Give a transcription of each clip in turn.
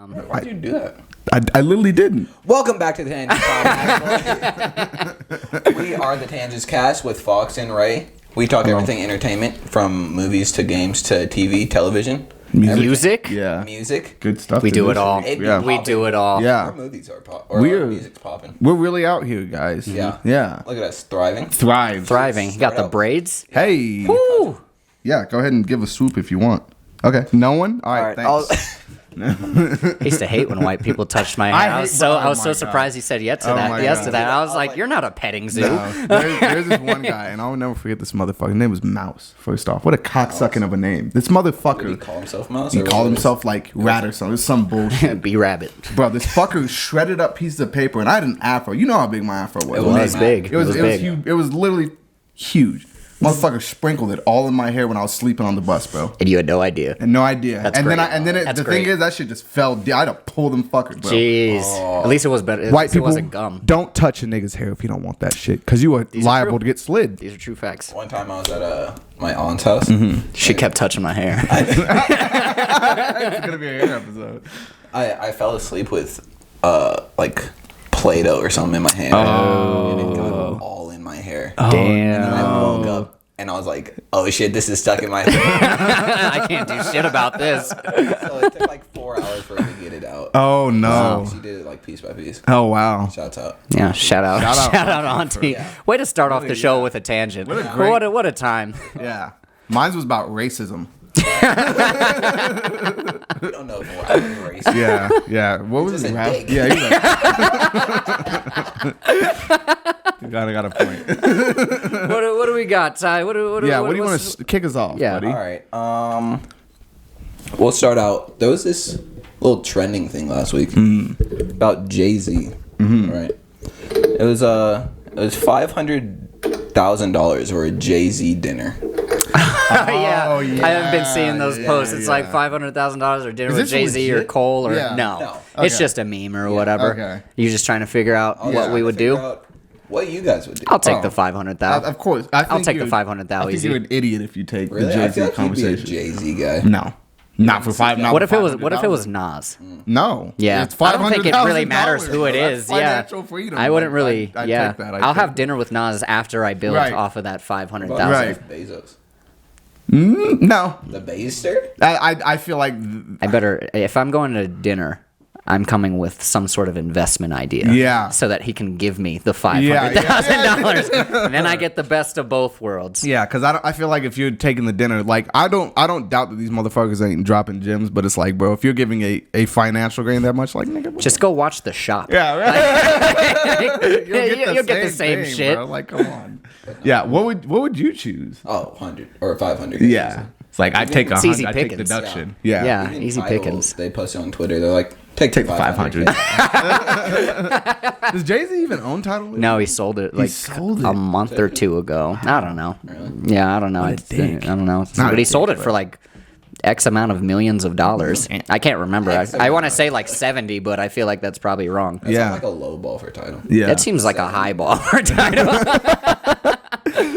Why'd you do that? I literally didn't. Welcome back to the Tangents Podcast. We are the Tangents Cast with Fox and Ray. We talk everything entertainment, from movies to games to TV, television. Music? Yeah. Music. Good stuff. We do it all. Yeah. We do it all. Yeah. Our movies are our music's popping. We're really out here, guys. Yeah. Yeah. Look at us, thriving. Thriving. You got the braids? Hey. Woo! Yeah, go ahead and give a swoop if you want. Okay. No one? All right, thanks. I used to hate when white people touched my hair. I was so surprised he said yes to that. I was like, you're not a petting zoo. No. There's this one guy, and I'll never forget this motherfucker. His name was Mouse, first off. What a cocksucking of a name. This motherfucker. Did he call himself Mouse? He called himself like Rat or something. It was some bullshit. Be rabbit. Bro, this fucker shredded up pieces of paper, and I had an afro. You know how big my afro was. It was big. It was huge. It was literally huge. Motherfucker sprinkled it all in my hair when I was sleeping on the bus, bro. And you had no idea. And no idea. That's and great. then the thing is, that shit just fell down. I'd have pulled them fuckers, bro. Jeez. At least it was better. White people, it wasn't gum. don't touch a nigga's hair if you don't want that shit, because you are liable to get slid. These are true facts. One time I was at my aunt's house. She kept touching my hair. It's gonna be a hair episode. I fell asleep with like Play-Doh or something in my hair. And it got all in my hair. Damn. And then I woke up and I was like, oh shit, this is stuck in my hair. I can't do shit about this. So it took like 4 hours for her to get it out. Oh no. She did it like piece by piece. Oh wow. Shouts out. Yeah, shout out Auntie. Yeah. Way to start off the show with a tangent. What a time. Yeah. Mine was about racism. We don't know if we're racist. Yeah. What was just it? a dick. Yeah, you got a point. What do we got, Ty? What do you want to kick us off, buddy? All right. We'll start out. There was this little trending thing last week about Jay-Z. Right. It was $500,000 for a Jay-Z dinner. Yeah. I haven't been seeing those posts. It's like $500,000 or dinner with Jay-Z or Cole or no. It's just a meme or whatever. Okay. You're just trying to figure out what we would do. What you guys would do. I'll take the 500,000. Of course. I'll take the 500,000. I think you're an idiot if you take Really? the Jay-Z I feel like conversation. you'd be a Jay-Z guy. No. Not for five. What if it was Nas? No. Yeah, It's I don't think it really matters who it bro. is. That's Yeah, financial freedom. I wouldn't really. I'd Yeah, take that. I'll have dinner with Nas after I build Right. off of that 500,000. Right. Bezos. No. The Baster? I feel like I better, if I'm going to dinner, I'm coming with some sort of investment idea. Yeah. So that he can give me the $500,000, and then I get the best of both worlds. yeah, because I feel like if you're taking the dinner, like I don't doubt that these motherfuckers ain't dropping gems, but it's like, bro, if you're giving a financial gain that much, like nigga, Just go watch The Shop. yeah, right. You'll get the same thing, shit. bro. Like, come on. Yeah, what would you choose? Oh, 100 or 500. Yeah, it's like I take It's easy 100. I take pickings. deduction. Yeah. Yeah. Even Easy Tidal, pickings. They post it on Twitter. They're like, take the 500. Does Jay-Z even own Tidal? No, he sold it like sold a it? month or two ago. I don't know. Really? Yeah, I don't know. I don't know. But he sold it for like X amount of millions of dollars. I can't remember. I want to say like 70, but I feel like that's probably wrong. That Yeah. sounds like a low ball for Tidal. Yeah. That seems like a high ball for Tidal.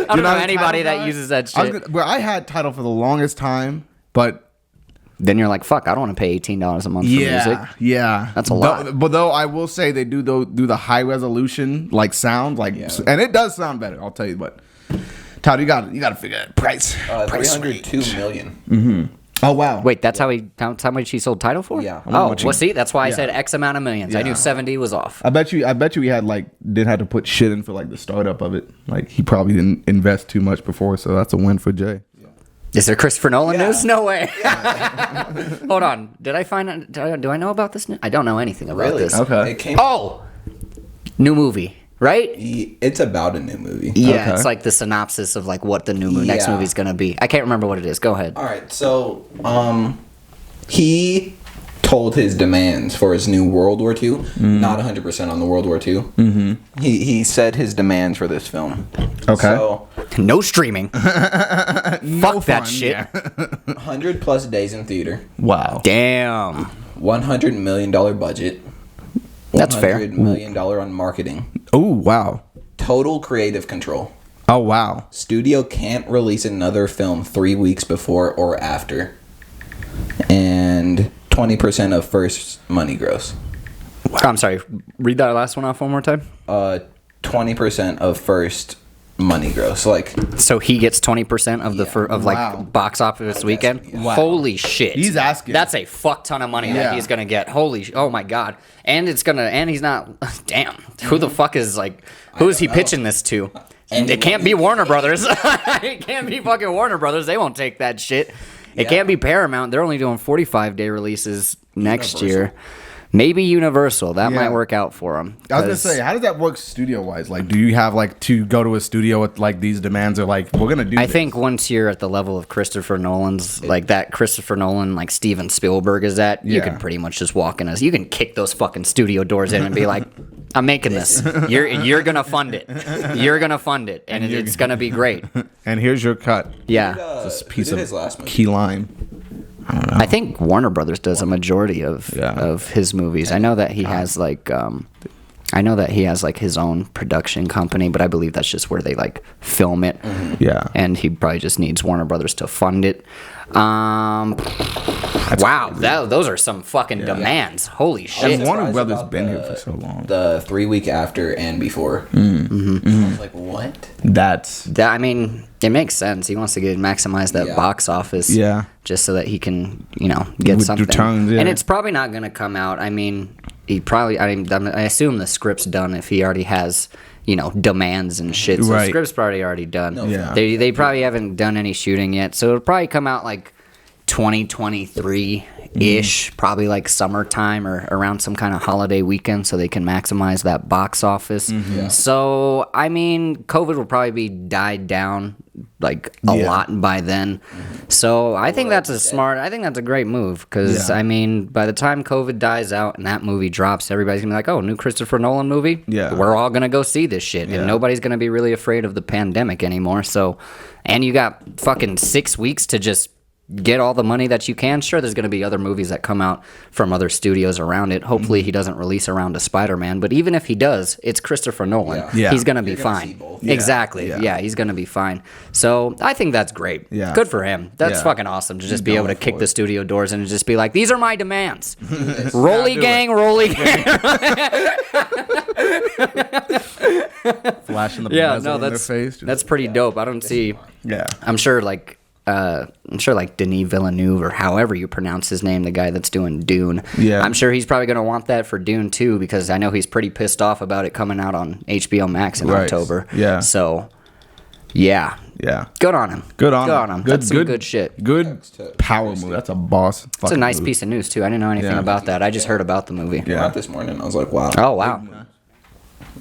I don't know anybody that uses that shit. I had Tidal for the longest time, but Then you're like, fuck, I don't want to pay $18 a month for music. Yeah, That's a lot. But though I will say they do the high resolution like sound and it does sound better. I'll tell you what. Todd, you got to figure out price. Price range. $302 million. Oh wow. Wait, that's how much he sold Tidal for? Yeah. Oh, well, see, that's why I said X amount of millions. I knew 70 was off. I bet you he had didn't have to put shit in for like the startup of it. Like he probably didn't invest too much before, so that's a win for Jay. Is there Christopher Nolan news? No way. Hold on. Did I find? Do I know about this? I don't know anything about Really? this. Okay. It came. Oh, new movie, right? It's about a new movie. Yeah, Okay. it's like the synopsis of like what the next Yeah. movie's gonna be. I can't remember what it is. Go ahead. All right. So, he told his demands for his new World War II. Not 100% on the World War II. Mm-hmm. He said his demands for this film. Okay. So, No streaming. Fuck that shit. Yeah. 100 plus days in theater. Wow. Damn. $100 million budget. That's fair. $100 million on marketing. Oh wow. Total creative control. Oh wow. Studio can't release another film 3 weeks before or after. And 20% of first money gross. I'm sorry. Read that last one off one more time. 20% of first money gross. Like, so he gets 20% of the Wow. like box office weekend. Yeah. Wow. Holy shit! He's asking. That's a fuck ton of money Yeah. that he's gonna get. Oh my god! And he's not. Damn. Who the fuck is like? Who is he pitching this to? And it can't be Warner Brothers. It can't be fucking Warner Brothers. They won't take that shit. It can't be Paramount. They're only doing 45-day releases next year. Maybe Universal. That might work out for them. I was gonna say, how does that work studio wise? Like, do you have like to go to a studio with like these demands? Or like, we're gonna do. I think once you're at the level of Christopher Nolan's, like that Christopher Nolan, like Steven Spielberg is at, you can pretty much just walk in. You can kick those fucking studio doors in and be like, "I'm making this. You're gonna fund it. You're gonna fund it, and it's gonna be great." And here's your cut. Yeah. This piece his of last movie? key lime. I think Warner Brothers does a majority of his movies. I know that he has like his own production company, but I believe that's just where they like film it. Yeah. And he probably just needs Warner Brothers to fund it. Wow, those are some fucking demands. Holy shit. And Warner Brothers been here for so long. The 3 week after and before. I was like, what? I mean, it makes sense. He wants to maximize that box office. Yeah. Just so that he can, get With something. returns, yeah. And it's probably not going to come out. I mean, I assume the script's done if he already has, demands and shit. So the script's probably already done. Yeah. They probably haven't done any shooting yet. So it'll probably come out like 2023-ish, probably like summertime or around some kind of holiday weekend so they can maximize that box office. So, I mean, COVID will probably be died down like a lot by then. So I think that's a great move because, I mean, by the time COVID dies out and that movie drops, everybody's going to be like, oh, new Christopher Nolan movie? Yeah. We're all going to go see this shit. And nobody's going to be really afraid of the pandemic anymore. So, and you got fucking 6 weeks to just get all the money that you can. Sure, there's going to be other movies that come out from other studios around it. Hopefully he doesn't release around a Spider-Man, but even if he does, it's Christopher Nolan. Yeah. He's going to be You're gonna fine. see both. Exactly. Yeah. Yeah, he's going to be fine. So I think that's great. Yeah. Good for him. That's Yeah. fucking awesome to just be going able to kick for the it. studio doors in and just be like, these are my demands. Rolly gang, rolly gang. Flashing the Yeah, bezel no, in their that's face. Just- that's pretty dope. I don't see. yeah. I'm sure like Denis Villeneuve or however you pronounce his name, the guy that's doing Dune. Yeah. I'm sure he's probably going to want that for Dune too because I know he's pretty pissed off about it coming out on HBO Max in October. Yeah. So, yeah. Yeah. Good on him. Good on him. That's some good shit. Good power move. That's a boss. It's a nice piece of news too. I didn't know anything about that. I just heard about the movie. Came out this morning. I was like, wow. Oh wow.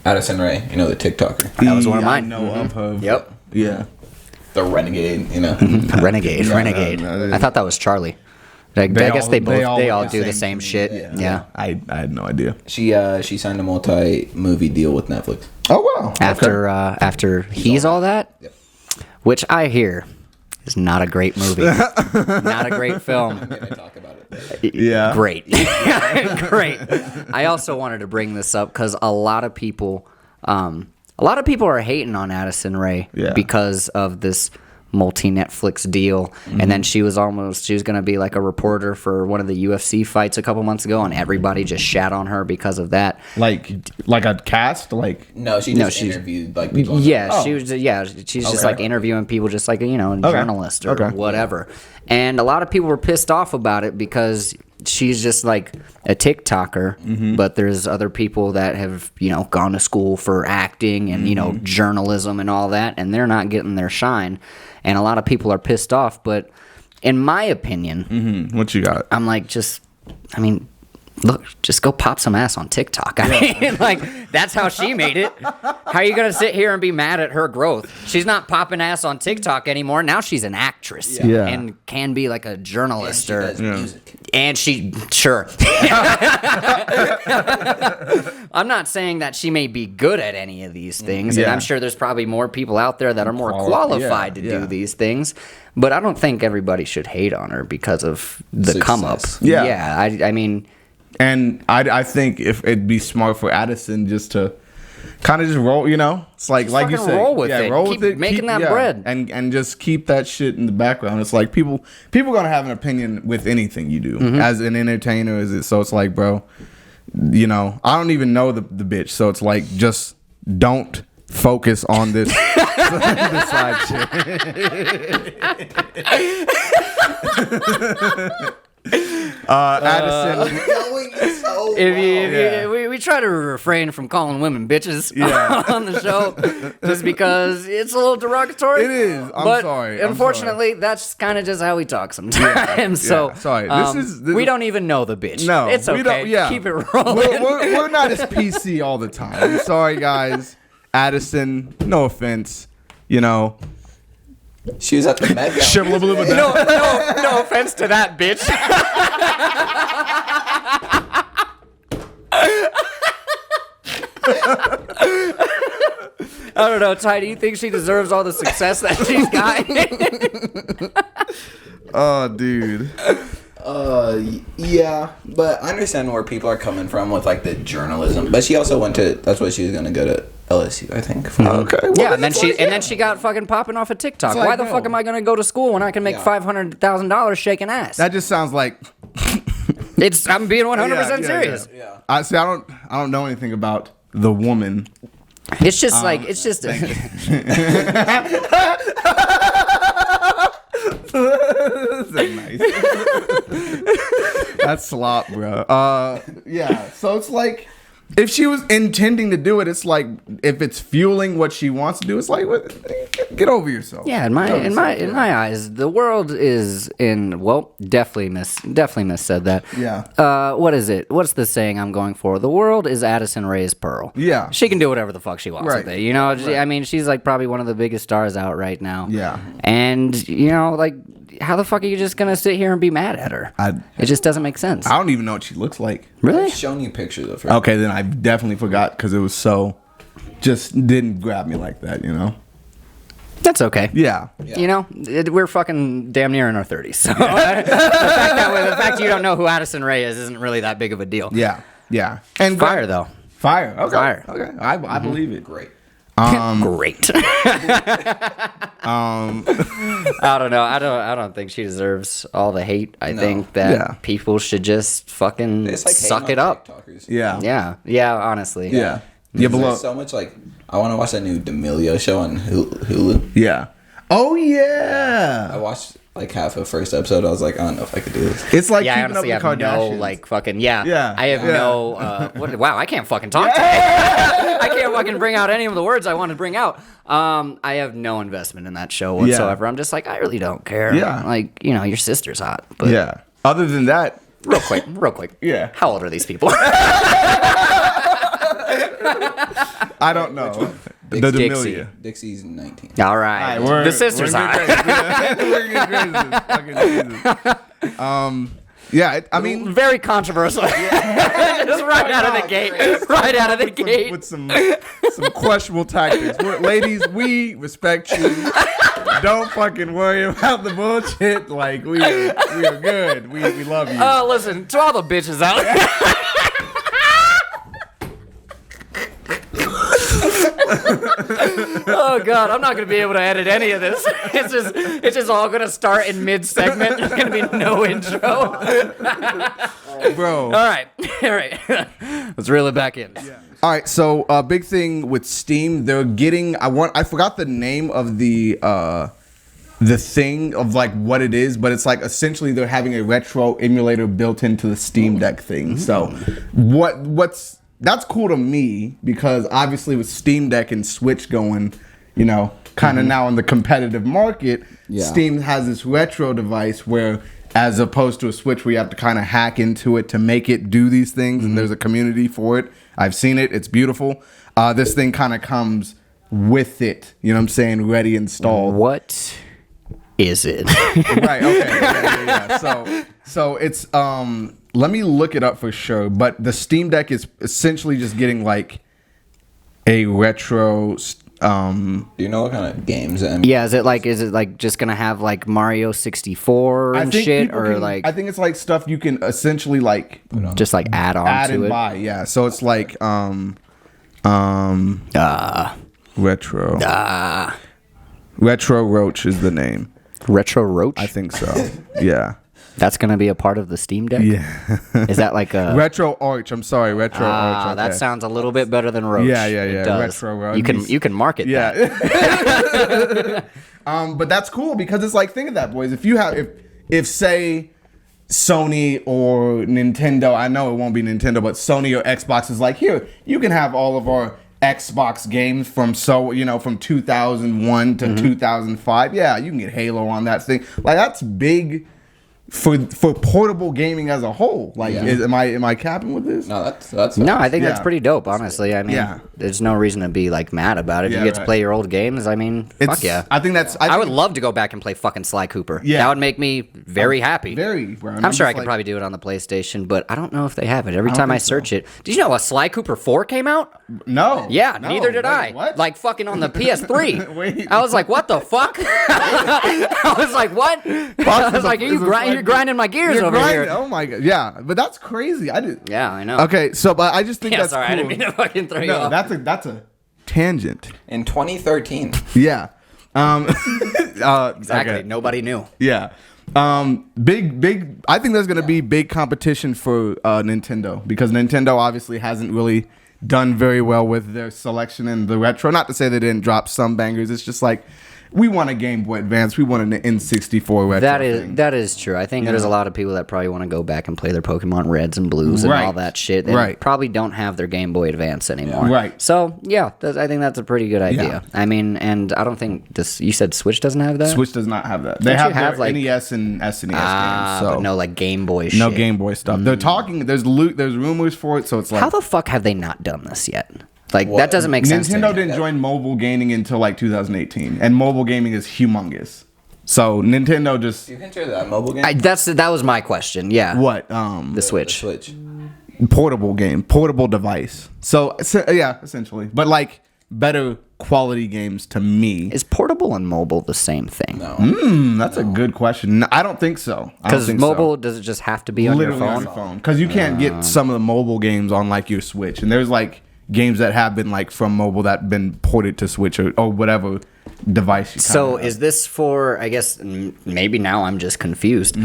Addison Rae, the TikToker. That was one of mine. I know of her. Yep. Yeah. The renegade, Renegade. I thought that was Charlie. I guess they all do the same shit. Yeah. I had no idea. She signed a multi-movie deal with Netflix. Oh wow. After He's All That, Yep. which I hear is not a great movie. Not a great film. Can I talk about it? Yeah. Great. Great. I also wanted to bring this up because a lot of people are hating on Addison Rae because of this multi-Netflix deal. And then she was going to be like a reporter for one of the UFC fights a couple months ago, and everybody just shat on her because of that. Like a cast? Like No, she just interviewed like people. Yeah, she's just like interviewing people, just like a journalist or whatever. And a lot of people were pissed off about it because she's just like a TikToker, but there's other people that have gone to school for acting and journalism and all that, and they're not getting their shine. And a lot of people are pissed off. But in my opinion, what you got? I'm like, look, just go pop some ass on TikTok. I mean, like, that's how she made it. How are you going to sit here and be mad at her growth? She's not popping ass on TikTok anymore. Now she's an actress and can be like a journalist. And she, sure. I'm not saying that she may be good at any of these things. And I'm sure there's probably more people out there that are more qualified to do these things. But I don't think everybody should hate on her because of the come up. Yeah. I mean... And I think if it'd be smart for Addison just to kind of just roll, you know? It's like Just you fucking said. roll with yeah, it. roll Keep with it. making that bread. And just keep that shit in the background. It's like people gonna have an opinion with anything you do. As an entertainer, is it? So it's like, bro, you know, I don't even know the bitch. So it's like, just don't focus on this, this side shit. Addison. We try to refrain from calling women bitches on the show just because it's a little derogatory. It is. I'm sorry. Unfortunately, that's kind of just how we talk sometimes. So sorry. We don't even know the bitch. No, it's okay. we don't, yeah. Keep it rolling. We're not as PC all the time. I'm sorry, guys. Addison, no offense. You know. She was at the Met. No offense to that bitch. I don't know, Ty. Do you think she deserves all the success that she's got? Oh, dude. Yeah, but I understand where people are coming from with like the journalism. But she also that's what she was gonna go to LSU, I think. Okay. Well, Yeah, and then she got fucking popping off of TikTok. It's like, Why the fuck am I gonna go to school when I can make $500,000 shaking ass? That just sounds like. I'm being 100% serious. Yeah. I don't know anything about the woman. It's just Nice. That's slop, bro. Yeah. So it's like, if she was intending to do it, it's like, if it's fueling what she wants to do, it's like, get over yourself. Yeah, in my eyes, the world is in. Well, definitely miss said that. Yeah. What is it? What's the saying I'm going for? The world is Addison Rae's pearl. Yeah. She can do whatever the fuck she wants with it. You know, I mean, she's like probably one of the biggest stars out right now. Yeah. And you know, like, how the fuck are you just gonna sit here and be mad at her? It just doesn't make sense. I don't even know what she looks like. Really? I've shown you pictures of her. Okay, then I definitely forgot because it was just didn't grab me like that, you know? That's okay. Yeah. You know, we're fucking damn near in our 30s. So the fact you don't know who Addison Rae is isn't really that big of a deal. Yeah. Yeah. And Fire, though. Fire. Okay. Fire. Okay. I believe it. Great. Great. I don't know. I don't think she deserves all the hate. I think that people should just fucking It's like suck it up. TikTokers. Yeah. Yeah. Honestly. Yeah. Yeah, but there's so much like I want to watch that new D'Amelio show on Hulu. Yeah. Oh yeah. I watched like half of first episode. I was like, I don't know if I could do this. It's like I keeping honestly up have with the Kardashians. no like fucking I have Yeah. no wow, I can't fucking talk today. I can't fucking bring out any of the words I want to bring out. I have no investment in that show whatsoever. I'm just like, I really don't care. Yeah. Like, you know, your sister's hot. But Yeah. Other than that, real quick. Yeah. How old are these people? I don't know. The Dixie. D'Amelio. Dixie's 19. All right. The sister's hot. Yeah, I mean, Very controversial. Just right out of the gate. Right out of the gate. with some questionable tactics. Ladies, we respect you. Don't fucking worry about the bullshit. Like we are good. We love you. Oh, listen, to all the bitches out there. Oh god, I'm not gonna be able to edit any of this. It's just all gonna start in mid segment. There's gonna be no intro. Bro. All right. Let's reel it back in. Yeah. All right, so big thing with Steam, they're getting. I forgot the name of the thing of like what it is, but it's like essentially they're having a retro emulator built into the Steam Deck thing. So that's cool to me because obviously with Steam Deck and Switch going, you know, kind of now in the competitive market, Steam has this retro device where, as opposed to a Switch where you have to kind of hack into it to make it do these things, and there's a community for it. I've seen it. It's beautiful. This thing kind of comes with it. You know what I'm saying? Ready, installed. What is it? Right. Okay. Yeah. So it's let me look it up for sure. But the Steam Deck is essentially just getting like a retro. Do you know what kind of games? Yeah, is it like just gonna have like Mario 64 and shit, or I think it's like stuff you can essentially like just like add on to and it. buy. Yeah. So it's like Retro. Retro Roach is the name. Retro Roach? I think so. Yeah. That's going to be a part of the Steam Deck? Yeah. Is that like a... Retro Arch. I'm sorry. Retro Arch. Okay. That sounds a little bit better than Roach. Yeah. It does. Retro Roach. You can market that. Yeah. But that's cool because it's like, think of that, boys. If say Sony or Nintendo, I know it won't be Nintendo, but Sony or Xbox is like, here, you can have all of our Xbox games from 2001 to 2005. Yeah, you can get Halo on that thing. Like, that's big for portable gaming as a whole. Like, am I capping with this? No, that's no. I think that's pretty dope. Honestly, I mean, there's no reason to be like mad about it. If you get to play your old games, I mean, fuck yeah. I would love to go back and play fucking Sly Cooper. Yeah, that would make me very happy. I'm sure I could like, probably do it on the PlayStation, but I don't know if they have it. Every time I search it, did you know a Sly Cooper 4 came out? No. Yeah, neither did I. What? Like fucking on the PS3. Wait. I was like, what the fuck? I was like, what? I was like, you're grinding my gears over here. Oh my god. Yeah, but that's crazy. Yeah, I know. Okay, so but I just think that's sorry, cool. I didn't mean to fucking throw you off. That's a tangent. In 2013. Yeah. Exactly. Okay. Nobody knew. Yeah. Big. I think there's gonna be big competition for Nintendo because Nintendo obviously hasn't really done very well with their selection in the retro. Not to say they didn't drop some bangers. It's just like, we want a Game Boy Advance. We want an N64 retro. That is true. I think there's a lot of people that probably want to go back and play their Pokemon Reds and Blues and all that shit. They probably don't have their Game Boy Advance anymore. Right. So yeah, I think that's a pretty good idea. Yeah. I mean, and I don't think this. You said Switch doesn't have that. Switch does not have that. They have like NES and SNES games. So but no like Game Boy shit. No Game Boy stuff. They're talking. There's rumors for it. So it's like, how the fuck have they not done this yet? Like, that doesn't make sense. Nintendo didn't join mobile gaming until like 2018, and mobile gaming is humongous. So Nintendo just. Do you consider that mobile game? That was my question. Yeah. What? The Switch. The Switch. Portable game, portable device. So yeah, essentially, but like better quality games to me. Is portable and mobile the same thing? No. That's a good question. I don't think so. Because mobile, does it just have to be on your phone? Because you can't get some of the mobile games on like your Switch, and there's like games that have been like from mobile that have been ported to Switch or whatever device you so is this for, I guess maybe now I'm just confused.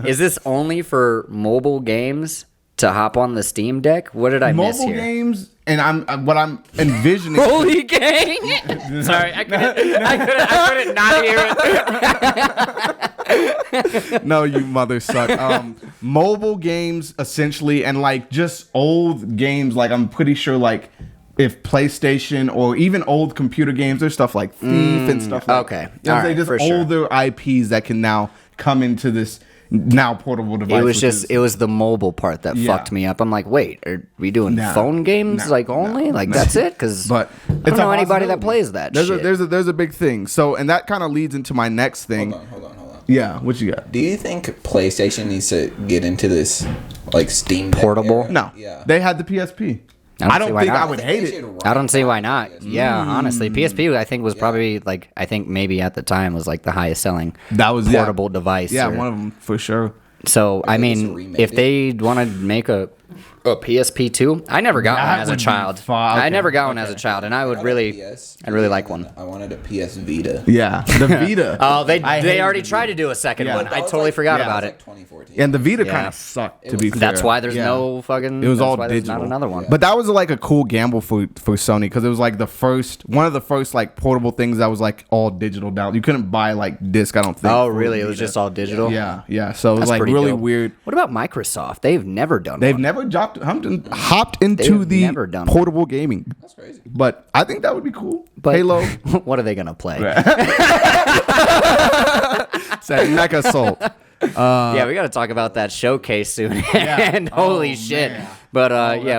Is this only for mobile games to hop on the Steam Deck? What did I miss here? Mobile games, and what I'm envisioning. Holy gang! Sorry, I couldn't not hear it. No, you mother suck. Mobile games essentially, and like just old games. Like I'm pretty sure, like if PlayStation or even old computer games, there's stuff like Thief and stuff like. Okay, you know, just older IPs that can now come into this now portable device. It was the mobile part that fucked me up. I'm like, wait, are we doing phone games only? That's it? Because I don't know anybody that plays that shit. There's a big thing. So, and that kind of leads into my next thing. Hold on. Yeah, what you got? Do you think PlayStation needs to get into this like Steam Deck portable? era? No. Yeah. They had the PSP. I don't think I would hate it. I don't see why not. Yeah, honestly, PSP I think was probably maybe at the time was like the highest selling portable device. Yeah, one of them for sure. So I mean, if they want to make a PSP 2, I never got one as a child. I never got one as a child, and I'd really like one. I wanted a PS Vita. Yeah, the Vita. Oh, they already tried to do a second one. I totally forgot about it. 2014. And the Vita kind of sucked. To be fair, that's why there's no fucking. It was all digital. Not another one. But that was like a cool gamble for Sony because it was like one of the first like portable things that was like all digital down. You couldn't buy like disc. I don't think. Oh, really? It was just all digital. Yeah. So it was like really weird. What about Microsoft? They've never done. They've never hopped into the portable gaming. That's crazy. But I think that would be cool. But Halo. What are they gonna play? Said Mech Assault. Yeah, we got to talk about that showcase soon. And holy shit! Man. But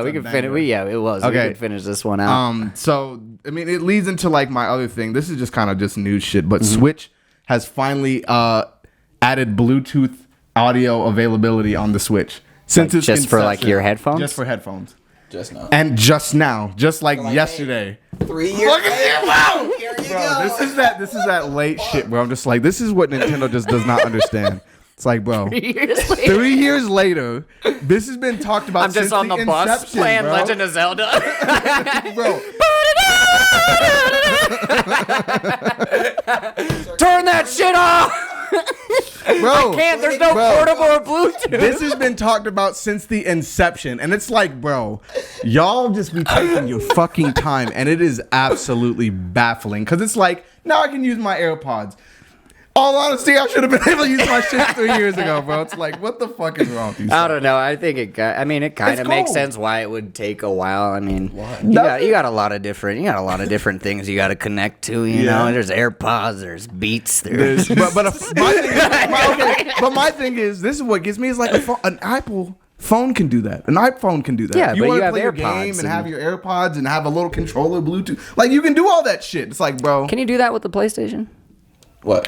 we can finish. It was. Okay. We can finish this one out. So I mean, it leads into like my other thing. This is just kind of just news shit. But Switch has finally added Bluetooth audio availability on the Switch. Since it's just for like your headphones. Just for headphones. Just now. And just now, just like yesterday. 3 years. Look at you, wow! Here you go. This is that late shit, bro. I'm just like, this is what Nintendo just does not understand. It's like, bro, 3 years later. 3 years later, this has been talked about. I'm just since on the bus inception, playing bro. Legend of Zelda. Bro, Turn that shit off. bro, Can't. There's no bro. portable or Bluetooth. This has been talked about since the inception, and it's like, bro, y'all just be taking your fucking time, and it is absolutely baffling. Because it's like, now I can use my AirPods. All honesty, I should have been able to use my shit 3 years ago, bro. It's like, what the fuck is wrong with you? I don't know. I think it kind It's of makes cool. sense why it would take a while. I mean, you got a lot of different things you got to connect to. You know, there's AirPods, there's Beats, there's. My thing is, this is what gets me is like an Apple phone can do that. An iPhone can do that. Yeah, you but want you to have play your AirPods game and have your AirPods and have a little controller, Bluetooth. Like, you can do all that shit. It's like, bro. Can you do that with the PlayStation? What?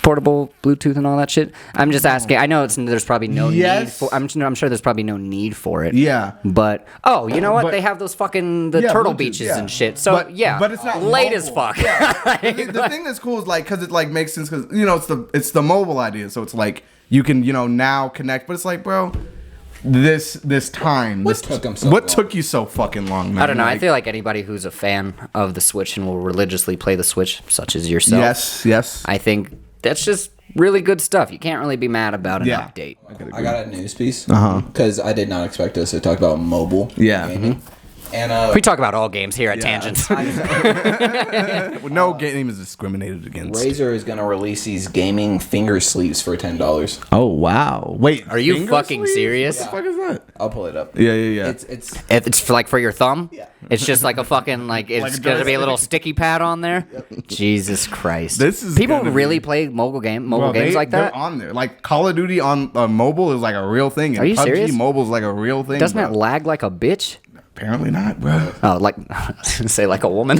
Portable Bluetooth and all that shit. I'm just asking. I know there's probably no need Yes. for. I'm sure there's probably no need for it. Yeah. But you know what? They have those fucking Turtle Bluetooth, Beaches yeah. and shit. So but it's not late mobile. as fuck. The thing that's cool is like, because it like makes sense, because you know it's the mobile idea, so it's like you can now connect, but it's like, bro, this time, What took him so what long? took you so fucking long, man? I don't know. I Like, feel like anybody who's a fan of the Switch and will religiously play the Switch, such as yourself. yes. I think that's just really good stuff. You can't really be mad about an Yeah. update. I got a news piece because I did not expect us to talk about mobile. Yeah. gaming. And We talk about all games here at Tangents. No game is discriminated against. Razer is going to release these gaming finger sleeves for $10. Oh wow! Wait, Are you finger fucking sleeves? serious? What the fuck is that? I'll pull it up. Yeah. It's If it's like for your thumb, Yeah. it's just like a fucking it's Like a gonna be a little joystick. sticky pad on there. Jesus Christ! This is people gonna really be- play mobile games Bro, like they're that. on there. Like Call of Duty on mobile is like a real thing. And Are you PUBG serious? Mobile is like a real thing. Doesn't bro. it lag like a bitch? Apparently not, bro. Oh, like I was gonna say like a woman.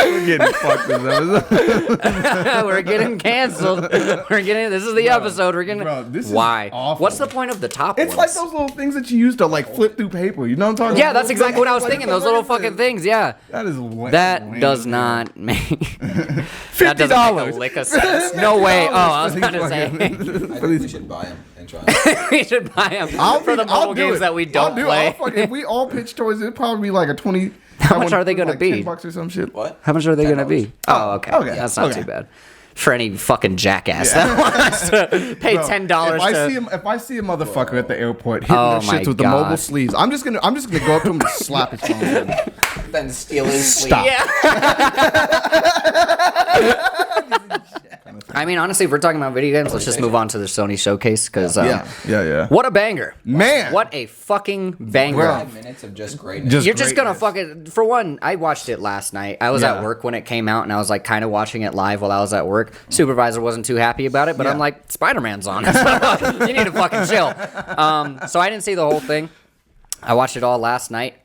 We're getting fucked this episode. We're getting canceled. This is the episode. We're getting. Bro, this is Why? awful. What's the point of the top It's ones? like those little things that you use to like flip through paper. You know what I'm talking about? Yeah, that's exactly what I was Like, thinking. Those little fucking things. Yeah. That is lame. That does not make. That doesn't make a $50. lick of sense. No way. Oh, I was about to say. I think we should buy them and try them. We should buy them for the mobile games that we don't play. If we all pitch towards it, it'd probably be like a 20. How much are they gonna be? $10 or some shit. What? How much are they going to be? $10. Oh, okay. Okay, That's not okay. too bad. For any fucking jackass that wants to pay Bro, $10 If I see a motherfucker at the airport hitting Oh their my shits with the God. mobile sleeves, I'm just gonna go up to him and slap his phone. Then steal his sleeve. Stop. Yeah. I mean, honestly, if we're talking about video games, let's just move on to the Sony Showcase because Yeah. what a banger, Man. What a fucking banger! Bro. 5 minutes of just greatness. Just You're just gonna greatness. fucking. For one, I watched it last night. I was Yeah. at work when it came out, and I was like kind of watching it live while I was at work. Supervisor wasn't too happy about it, but Yeah. I'm like, Spider-Man's on. You need to fucking chill. So I didn't see the whole thing. I watched it all last night,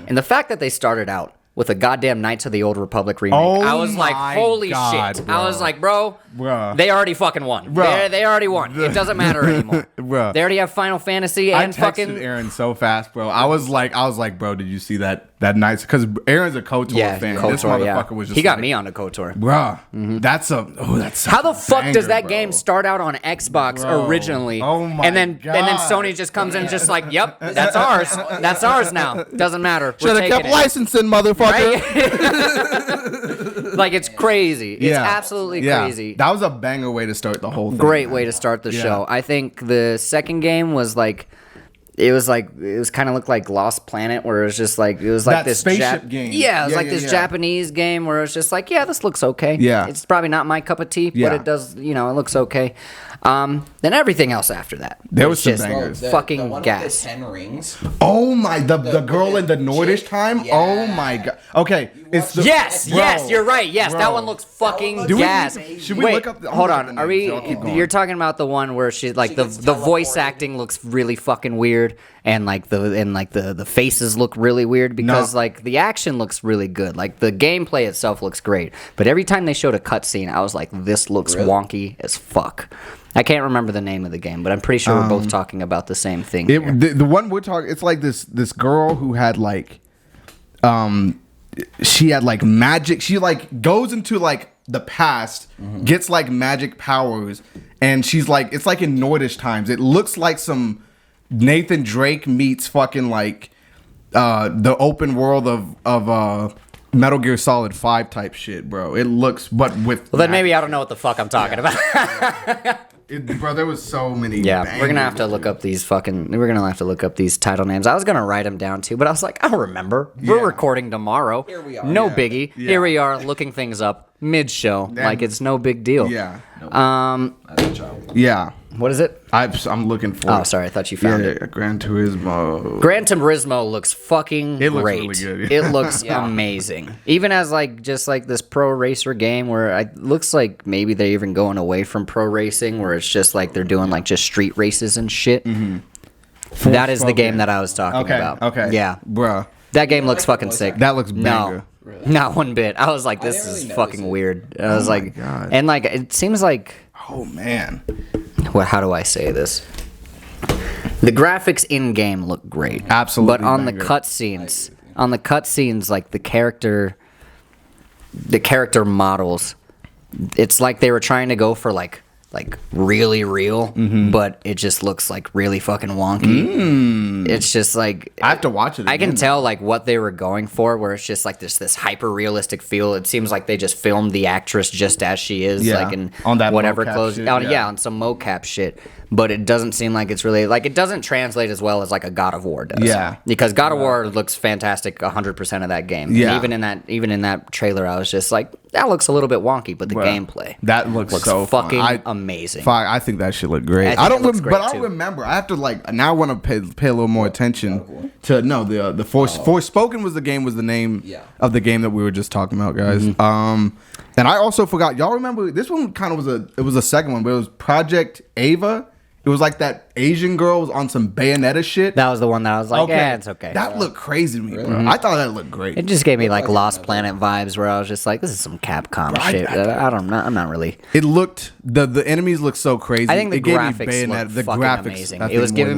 and the fact that they started out with a goddamn Knights of the Old Republic remake, Oh I was like, my holy God, shit! bro. I was like, bro, Bruh. they already fucking won. Bruh. They already won. It doesn't matter anymore. Bruh. They already have Final Fantasy I and texted fucking. Aaron so fast, bro. I was like, bro, did you see that Knights? Because Aaron's a KOTOR fan. This KOTOR, motherfucker was just he got like, me onto KOTOR. Bruh, that's How the fuck does that bro. game start out on Xbox Bro. originally? Oh my and then God. Sony just comes in just like, yep, that's ours. That's ours now. Doesn't matter. We're Should have taking kept it. licensing, motherfucker. Right? Like it's crazy. It's absolutely crazy. That was a banger way to start the whole thing. Great man. way to start the Yeah. show. I think the second game was like. It was kind of looked like Lost Planet, where it was just like That this spaceship game. Yeah, it was Yeah, like yeah, this yeah. Japanese game where it's just like, yeah, this looks okay. Yeah. It's probably not my cup of tea, Yeah. but it does, it looks okay. Then everything else after that, There was some just bangers. fucking the one gas. With the 10 rings. Oh my, the girl in the chick? Nordish time. Yeah. Oh my God. Okay, it's the Yes, Bro. yes, you're right. Yes, Bro. that one looks fucking Do we gas. need to- should we Wait, look up the- I'm hold looking on. up Are the we? names, so I'll keep going. You're talking about the one where she's like gets the voice teleported. acting looks really fucking weird, and like the faces look really weird because No. like the action looks really good. Like the gameplay itself looks great, but every time they showed a cutscene, I was like, this looks Really? wonky as fuck. I can't remember the name of the game, but I'm pretty sure we're both talking about the same thing. here. The one we're talking, it's like this girl who had like, she had like magic. She like goes into like the past, gets like magic powers, and she's like, it's like in Nordish times. It looks like some Nathan Drake meets fucking like the open world of Metal Gear Solid 5 type shit, bro. It looks, but with well, then maybe I don't know what the fuck I'm talking about. Bro, there was so many. Yeah, we're gonna have to look up these title names. I was gonna write them down too, but I was like, I don't remember. We're recording tomorrow. Here we are. No biggie. Yeah. Here we are looking things up mid-show, like it's no big deal. Yeah. Yeah. What is it? I'm looking for. Oh, sorry, I thought you found it. Gran Turismo. Gran Turismo looks fucking great. Really good. It looks amazing. Even as like just like this pro racer game where it looks like maybe they're even going away from pro racing, where it's just like they're doing like just street races and shit. Mm-hmm. That is the game that I was talking about. Okay. Yeah, bruh. That game looks fucking sick. That looks banger. No. Really? Not one bit. I was like, this is fucking weird. I was like, God. And like, it seems like, oh man, how do I say this? The graphics in game look great, absolutely. But on the cutscenes, like the character models, it's like they were trying to go for like really real, but it just looks like really fucking wonky. It's just like I have to watch it again. I can tell like what they were going for, where it's just like this hyper realistic feel. It seems like they just filmed the actress just as she is, like in on that whatever mocap clothes. shit, on some mocap shit. But it doesn't seem like it's really like it doesn't translate as well as like a God of War does. Yeah, because God of War looks fantastic 100% of that game. Yeah, and even in that trailer, I was just like, that looks a little bit wonky, but the gameplay that looks so fucking amazing. I think that shit look great. I don't remember. I have to like now. I want to pay a little more attention to the Forspoken was the name of the game that we were just talking about, guys. And I also forgot. Y'all remember this one? Kind of was a second one, but it was Project Ava. It was like that Asian girl was on some Bayonetta shit. That was the one that I was like, yeah, it's okay. That looked crazy to me, bro. I thought that looked great. It just gave me like Lost Planet vibes, where I was just like, this is some Capcom shit. I'm not really. It looked the enemies looked so crazy. I think the graphics looked fucking amazing. It was giving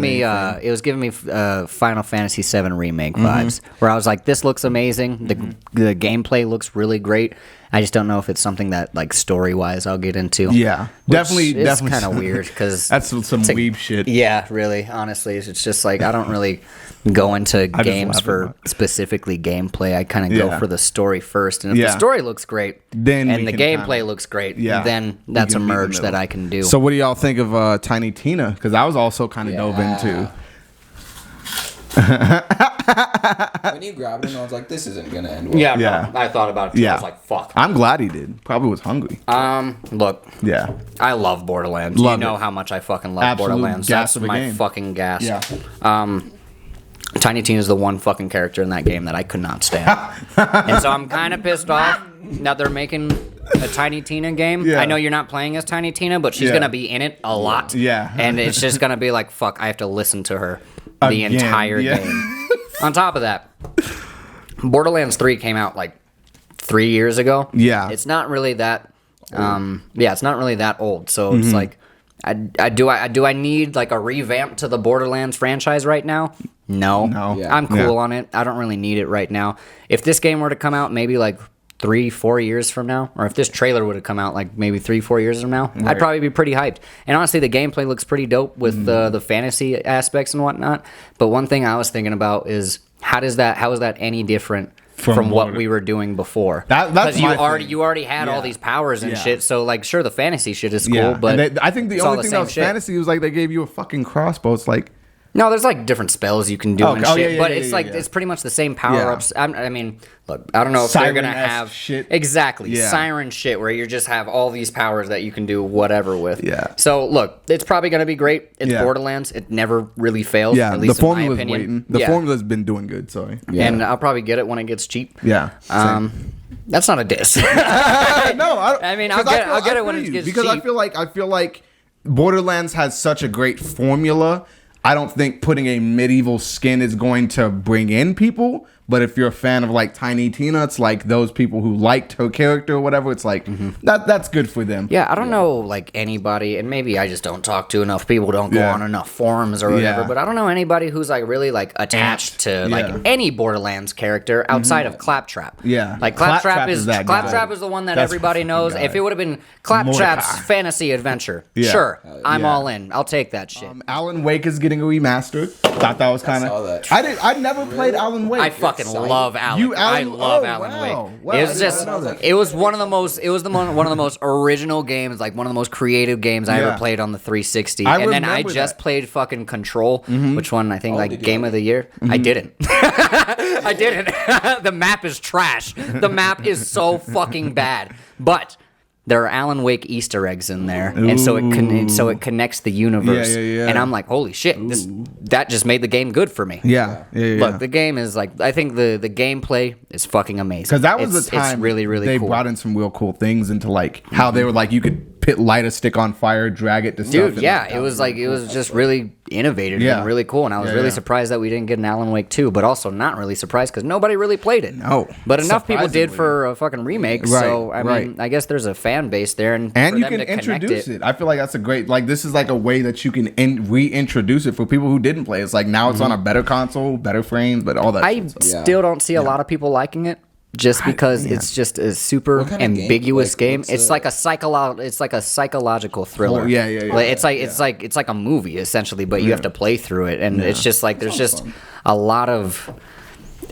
me Final Fantasy VII Remake vibes, where I was like, this looks amazing. The gameplay looks really great. I just don't know if it's something that, like, story-wise I'll get into. Yeah. Definitely. It's kind of weird, because... That's some weeb shit. Yeah, really. Honestly, it's just, like, I don't really go into games for specifically gameplay. I kind of go for the story first. And if the story looks great, and the gameplay looks great, then that's a merge that I can do. So what do y'all think of Tiny Tina? Because I was also kind of dove into... When you grabbed him, I was like, this isn't gonna end well. Yeah. No, I thought about it too. I was like, fuck. I'm glad he did. Probably was hungry. Look. Yeah. I love Borderlands. You know how much I fucking love Borderlands. That's my fucking gas. Yeah. Tiny Tina is the one fucking character in that game that I could not stand. And so I'm kind of pissed off that they're making a Tiny Tina game. I know you're not playing as Tiny Tina, but she's gonna be in it a lot. Yeah. And it's just gonna be like, fuck, I have to listen to her the entire game. On top of that, Borderlands 3 came out like 3 years ago. Yeah. It's not really that it's not really that old. So it's like do I need like a revamp to the Borderlands franchise right now? No. Yeah. I'm cool on it. I don't really need it right now. If this game were to come out maybe like 3-4 years from now, or if this trailer would have come out like maybe 3-4 years from now, I'd probably be pretty hyped. And honestly, the gameplay looks pretty dope with the fantasy aspects and whatnot. But one thing I was thinking about is how is that any different from what we were doing before? That's you already had all these powers and shit. So like, sure, the fantasy shit is cool, but I think the only thing that was fantasy was like they gave you a fucking crossbow. It's like. No, there's like different spells you can do and shit, but it's like it's pretty much the same power-ups. I mean, look, I don't know if they're gonna have shit. Exactly siren shit where you just have all these powers that you can do whatever with. Yeah. So look, it's probably gonna be great. It's Borderlands. It never really fails. Yeah. At least the formula's in my opinion. waiting. The formula's been doing good. So. Yeah. And I'll probably get it when it gets cheap. Yeah. That's not a diss. No, I mean, I'll get it when it gets cheap. Because I feel like Borderlands has such a great formula. I don't think putting a medieval skin is going to bring in people, But if you're a fan of like Tiny Tina, it's like those people who liked her character or whatever. It's like that's good for them. Yeah, I don't know like anybody, and maybe I just don't talk to enough people, don't go on enough forums or whatever. But I don't know anybody who's like really like attached to like any Borderlands character outside of Claptrap. Yeah, like Claptrap is the one that everybody knows. If it would have been Claptrap's fantasy adventure, sure, I'm all in. I'll take that shit. Alan Wake is getting a remastered. Thought that was kind of. I never played Alan Wake. I fucking love Alan. I love Alan Wake. Wow. It was just. It was one of the most. It was one of the most original games. Like one of the most creative games I ever played on the 360. And then I just played fucking Control, which one I think like Game of the Year. I didn't. I didn't. The map is trash. The map is so fucking bad. But there are Alan Wake Easter eggs in there, and so it connects the universe. And I'm like, holy shit, that just made the game good for me. Look, the game is like, I think the gameplay is fucking amazing. Because that was the time it's really, really they cool. brought in some real cool things into like how they were like you could light a stick on fire, drag it to stuff. Dude, it was like it was just really innovative and really cool. And I was really surprised that we didn't get an Alan Wake 2, but also not really surprised because nobody really played it. No, but enough people did for a fucking remake. So I mean, I guess there's a fan base there, and you can introduce it. I feel like that's a great this is like a way that you can reintroduce it for people who didn't play. It's like now it's on a better console, better frames, but all that. I still don't see a lot of people liking it. Just because it's just a super ambiguous game. It's like a psychological thriller. It's like a movie essentially, but you have to play through it, and it's just like there's just a lot of.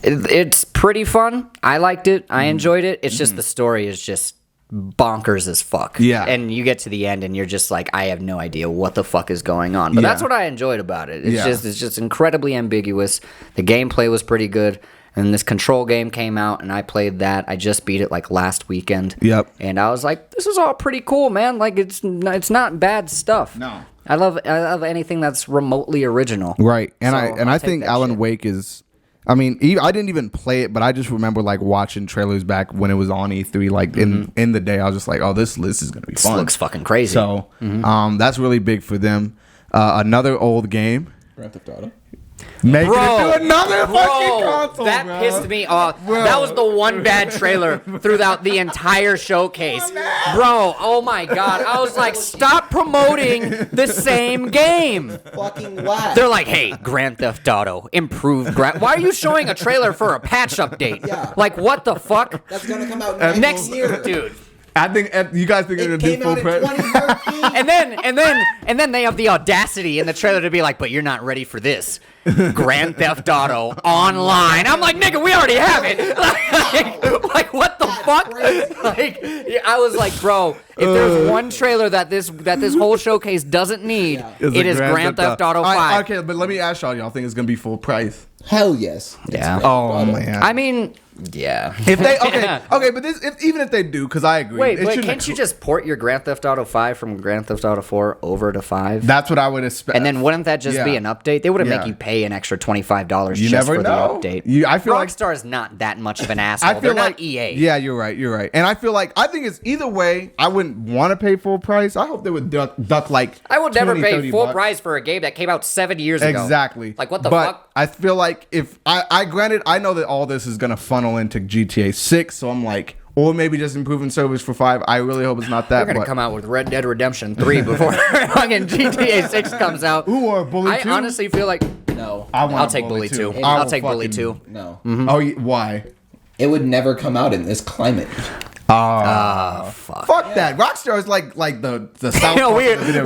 It's pretty fun. I liked it. I enjoyed it. It's just the story is just bonkers as fuck. Yeah. And you get to the end and you're just like, I have no idea what the fuck is going on. But that's what I enjoyed about it. It's just incredibly ambiguous. The gameplay was pretty good. And this Control game came out, and I played that. I just beat it like last weekend. Yep. And I was like, "This is all pretty cool, man. Like, it's not bad stuff." No. I love anything that's remotely original. Right. And I think Alan Wake is. I mean, I didn't even play it, but I just remember like watching trailers back when it was on E3. Like in the day, I was just like, "Oh, this is gonna be fun." This looks fucking crazy. So, that's really big for them. Another old game. Grand Theft Auto. Making it to another fucking console, that pissed me off. That was the one bad trailer throughout the entire showcase. Bro, oh my god. I was like, stop promoting the same game. Fucking whack. They're like, hey, Grand Theft Auto, improved. Why are you showing a trailer for a patch update? Yeah. Like, what the fuck? That's gonna come out next year, dude. I think you guys think they're gonna do full press. and then they have the audacity in the trailer to be like, but you're not ready for this. Grand Theft Auto Online. I'm like, nigga, we already have it. Like what the fuck? Like, I was like, bro, if there's one trailer that this whole showcase doesn't need, it is Grand Theft Auto 5. Okay, but let me ask y'all think it's gonna be full price? Hell yes. Yeah. Oh man. I mean, yeah. If they okay, but even if they do, because I agree. Wait, can't you just port your Grand Theft Auto 5 from Grand Theft Auto 4 over to 5? That's what I would expect. And then wouldn't that just be an update? They wouldn't make you pay an extra $25 just for the update. I feel like Rockstar is not that much of an asshole. They're not EA. Yeah, you're right. And I think it's either way. I wouldn't want to pay full price. I hope they would duck like. I would never pay full price for a game that came out 7 years ago. Exactly. Like what the fuck? I feel like if granted, I know that all this is gonna funnel into GTA 6, so I'm like, or maybe just improving service for 5. I really hope it's not that. They're gonna come out with Red Dead Redemption 3 before fucking GTA 6 comes out. Ooh, or Bully 2? I honestly feel like no. I'll take Bully 2. I'll take Bully 2. No. Mm-hmm. Oh, why? It would never come out in this climate. Fuck. Fuck that. Rockstar is like the South Park.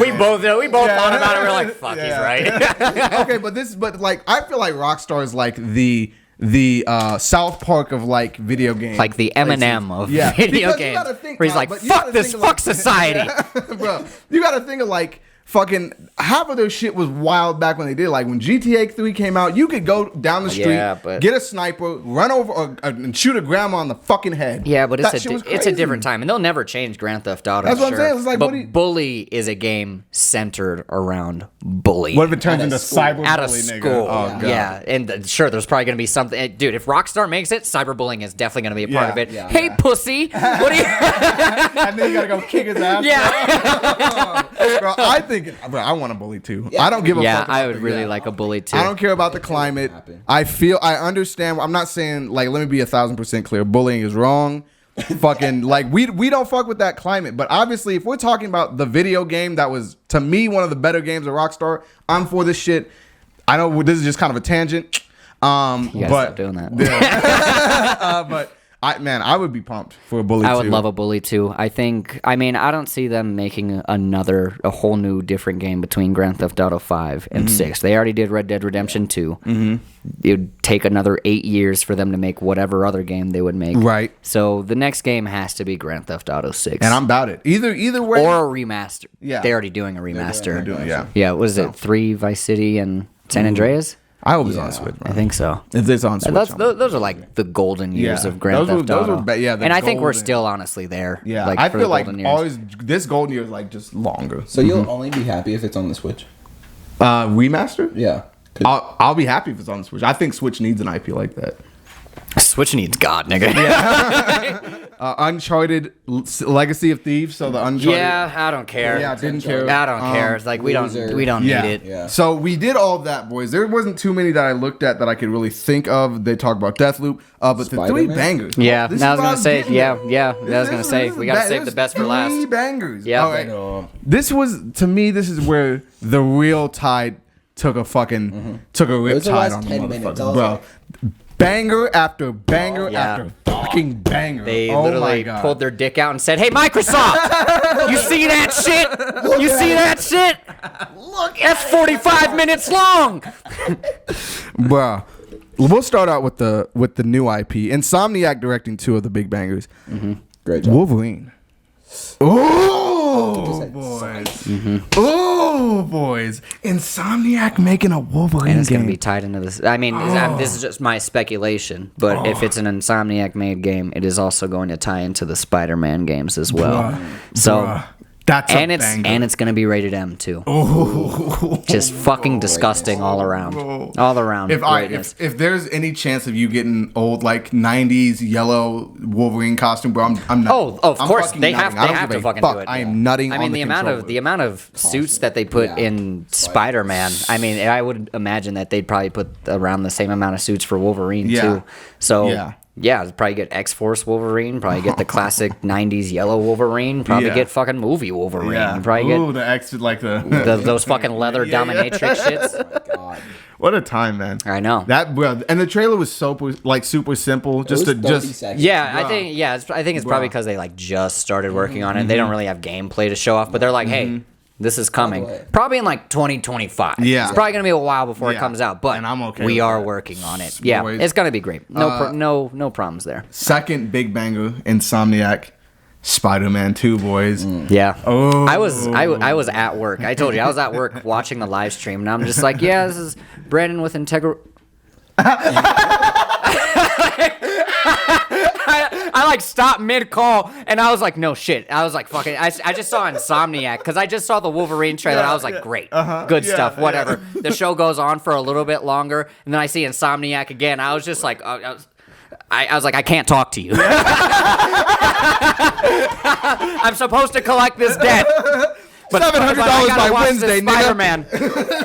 we both thought about it. We're like, fuck, he's right. Okay, but like I feel like Rockstar is like the South Park of like video games, like the Eminem of video games, where he's like, fuck this, fuck society. Bro, you gotta think of like fucking half of their shit was wild back when they did. Like when GTA 3 came out, you could go down the street, get a sniper, run over and shoot a grandma on the fucking head. Yeah, but it's a different time, and they'll never change Grand Theft Auto. That's what I'm saying. It's like, but Bully is a game centered around bullying. What if it turns into cyberbullying? At a school, and sure, there's probably gonna be something. Dude, if Rockstar makes it, cyberbullying is definitely gonna be a part of it. Hey, pussy, what do you? And then you gotta go kick his ass. Yeah, bro, I think thinking, bro, I want a bully too. I don't give a Yeah, fuck. I would really like a bully too. I don't care about the climate. I understand. I'm not saying, like, let me be 1,000% clear. Bullying is wrong. Fucking, like, we don't fuck with that climate. But obviously, if we're talking about the video game that was, to me, one of the better games of Rockstar, I'm for this shit. I know this is just kind of a tangent. You gotta stop doing that. But I would be pumped for a bully too. I would love a bully too. I don't see them making a whole new different game between Grand Theft Auto 5 and 6. They already did Red Dead Redemption 2. It would take another 8 years for them to make whatever other game they would make. Right. So the next game has to be Grand Theft Auto 6. And I'm about it. Either way. Or a remaster. Yeah. They're already doing a remaster. Yeah. What is it? 3 Vice City and San Andreas? I hope it's on Switch, bro. I think so. If it's on Switch. Those are like the golden years of Grand Theft Auto. And I think we're still honestly there. Yeah, like, I feel like years. this golden year is like just longer. So you'll only be happy if it's on the Switch? Remastered? Yeah. I'll be happy if it's on the Switch. I think Switch needs an IP like that. Switch needs God, nigga. Uncharted Legacy of Thieves. So the Uncharted. Yeah, I don't care. Yeah, I didn't care. I don't care. It's like we don't need it. Yeah. So we did all of that, boys. There wasn't too many that I looked at that I could really think of. They talk about Deathloop, but the three bangers. Yeah, This I is was what gonna say. getting at. Yeah. I was gonna say we gotta save the best for last. Three bangers. Yeah. All right. This was, to me, this is where the real tide took a fucking took a rip tide on the motherfucker, bro. Banger after banger after fucking banger. They literally pulled their dick out and said, "Hey, Microsoft, you see that shit? You see that shit? Look, that's 45 minutes long." Bro, we'll start out with the new IP. Insomniac directing 2 of the big bangers. Great job. Wolverine. Oh, boys. Oh, boys. Insomniac making a Wolverine And it's game. going to be tied into this. I mean, this is just my speculation, but if it's an Insomniac-made game, it is also going to tie into the Spider-Man games as well. That's and a it's banger. and it's going to be rated M too. Oh. Just fucking disgusting all around. All around. If there's any chance of you getting old like 90s yellow Wolverine costume, bro, I'm not. Of course they have to fucking do it. I am nutting. I mean, on the amount of suits that they put in Spider-Man. I mean, I would imagine that they'd probably put around the same amount of suits for Wolverine too. So probably get X-Force Wolverine, probably get the classic 90s yellow Wolverine, probably get fucking movie Wolverine. Probably get the X like those fucking leather dominatrix shits. Oh my God. What a time, man. I know. That, bro, and the trailer was super simple. Just seconds. I think it's probably because they like just started working on it. They don't really have gameplay to show off, but they're like, hey, this is coming. Probably in like 2025. Yeah. It's probably gonna be a while before it comes out, but And I'm okay we with are that. working on it. Yeah, Boys. it's gonna be great. No problems there. second big banger, Insomniac, Spider-Man 2, boys. Yeah. Oh. I was at work. I told you I was at work watching the live stream, and I'm just like, yeah, this is Brandon with Integra. I like stopped mid call and I was like, no shit. I was like, fucking. I just saw Insomniac because I just saw the Wolverine trailer. I was like, great, good stuff, whatever. The show goes on for a little bit longer, and then I see Insomniac again. I was just like, I was like, I can't talk to you. I'm supposed to collect this debt. But $700 by Wednesday, Spider-Man.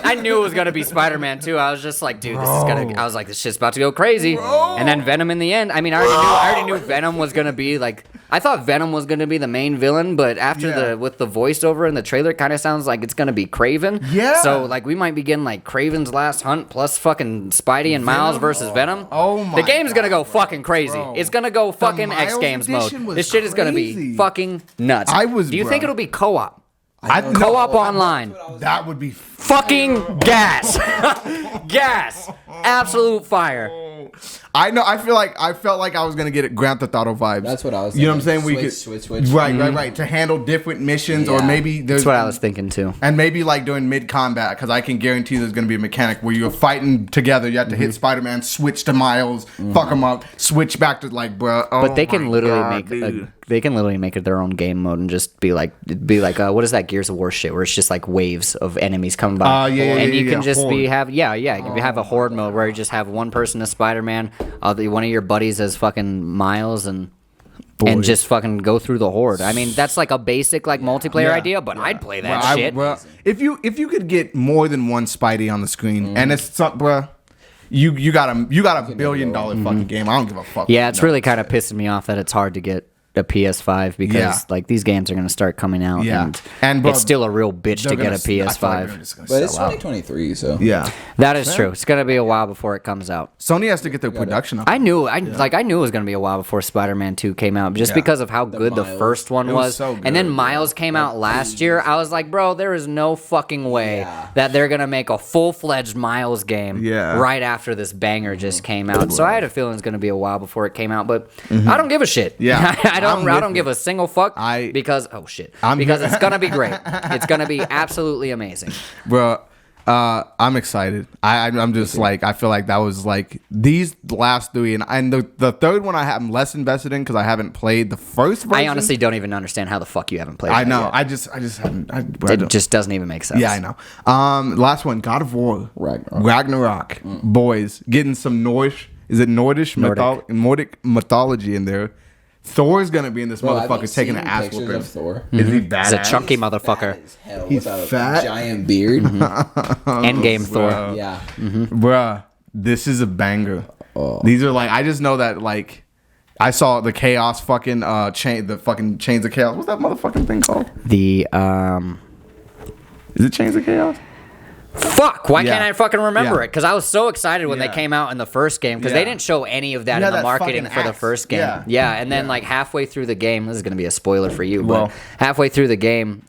I knew it was gonna be Spider-Man too. I was just like, dude, this is gonna. I was like, this shit's about to go crazy. And then Venom in the end. I mean, I already knew Venom was gonna be like. I thought Venom was gonna be the main villain, but after with the voiceover in the trailer, it kind of sounds like it's gonna be Kraven. Yeah. So like we might be getting like Kraven's Last Hunt plus fucking Spidey and Miles versus Venom. Oh my! The game's gonna go fucking crazy. Bro. It's gonna go fucking Miles X Games edition mode. was This shit is gonna be crazy. fucking nuts. Do you think it'll be co-op? Co-op online. That would be Fucking gas. Gas. Absolute fire. I know. I felt like I was gonna get Grand Theft Auto vibes. That's what I was. You know what I'm saying? We could switch. Right. To handle different missions, or maybe there's. That's what I was thinking too. And maybe like during mid combat, because I can guarantee there's gonna be a mechanic where you're fighting together. You have to hit Spider-Man, switch to Miles, fuck him up, switch back to like, bro. But they can literally make it their own game mode and just be like what is that Gears of War shit where it's just like waves of enemies coming by. And you can just horde. you have a horde mode where you just have one person as Spider-Man, one of your buddies as fucking Miles, and and just fucking go through the horde. I mean, that's like a basic like multiplayer idea, but I'd play that shit. If you could get more than one Spidey on the screen, and it's bruh, you got a $1 billion fucking game. I don't give a fuck. Yeah, it's really kind of pissing me off that it's hard to get a PS5 because like these games are going to start coming out and bro, it's still a real bitch to get a PS5. But it's 2023, so that is true. It's going to be a while before it comes out. Sony has to get their production up. I knew it was going to be a while before Spider-Man 2 came out just because of how good the first one was. So good, and then Miles came out last year. I was like, bro, there is no fucking way that they're going to make a full-fledged Miles game right after this banger just came out. So I had a feeling it's going to be a while before it came out, but I don't give a shit. I don't give a single fuck because it's gonna be great. It's gonna be absolutely amazing, bro. I'm excited. I'm just like I feel like that was like these last three and the third one I'm less invested in because I haven't played the first version. I honestly don't even understand how the fuck you haven't played. I know. Yet. I just haven't. It just doesn't even make sense. Yeah, I know. Last one, God of War, Ragnarok. Boys, getting some Nordic mythology in there. Thor's gonna be in this motherfucker taking an ass whooping. Of Thor. Is he badass? He's a chunky motherfucker. He's fat, giant beard. Endgame Thor. Yeah, bruh, this is a banger. These are like I just know that like I saw the Chaos fucking the fucking Chains of Chaos. What's that motherfucking thing called? Is it Chains of Chaos? Fuck, why can't I fucking remember it? Because I was so excited when they came out in the first game because they didn't show any of that in the marketing for the first game. And then like halfway through the game, this is going to be a spoiler for you, but halfway through the game,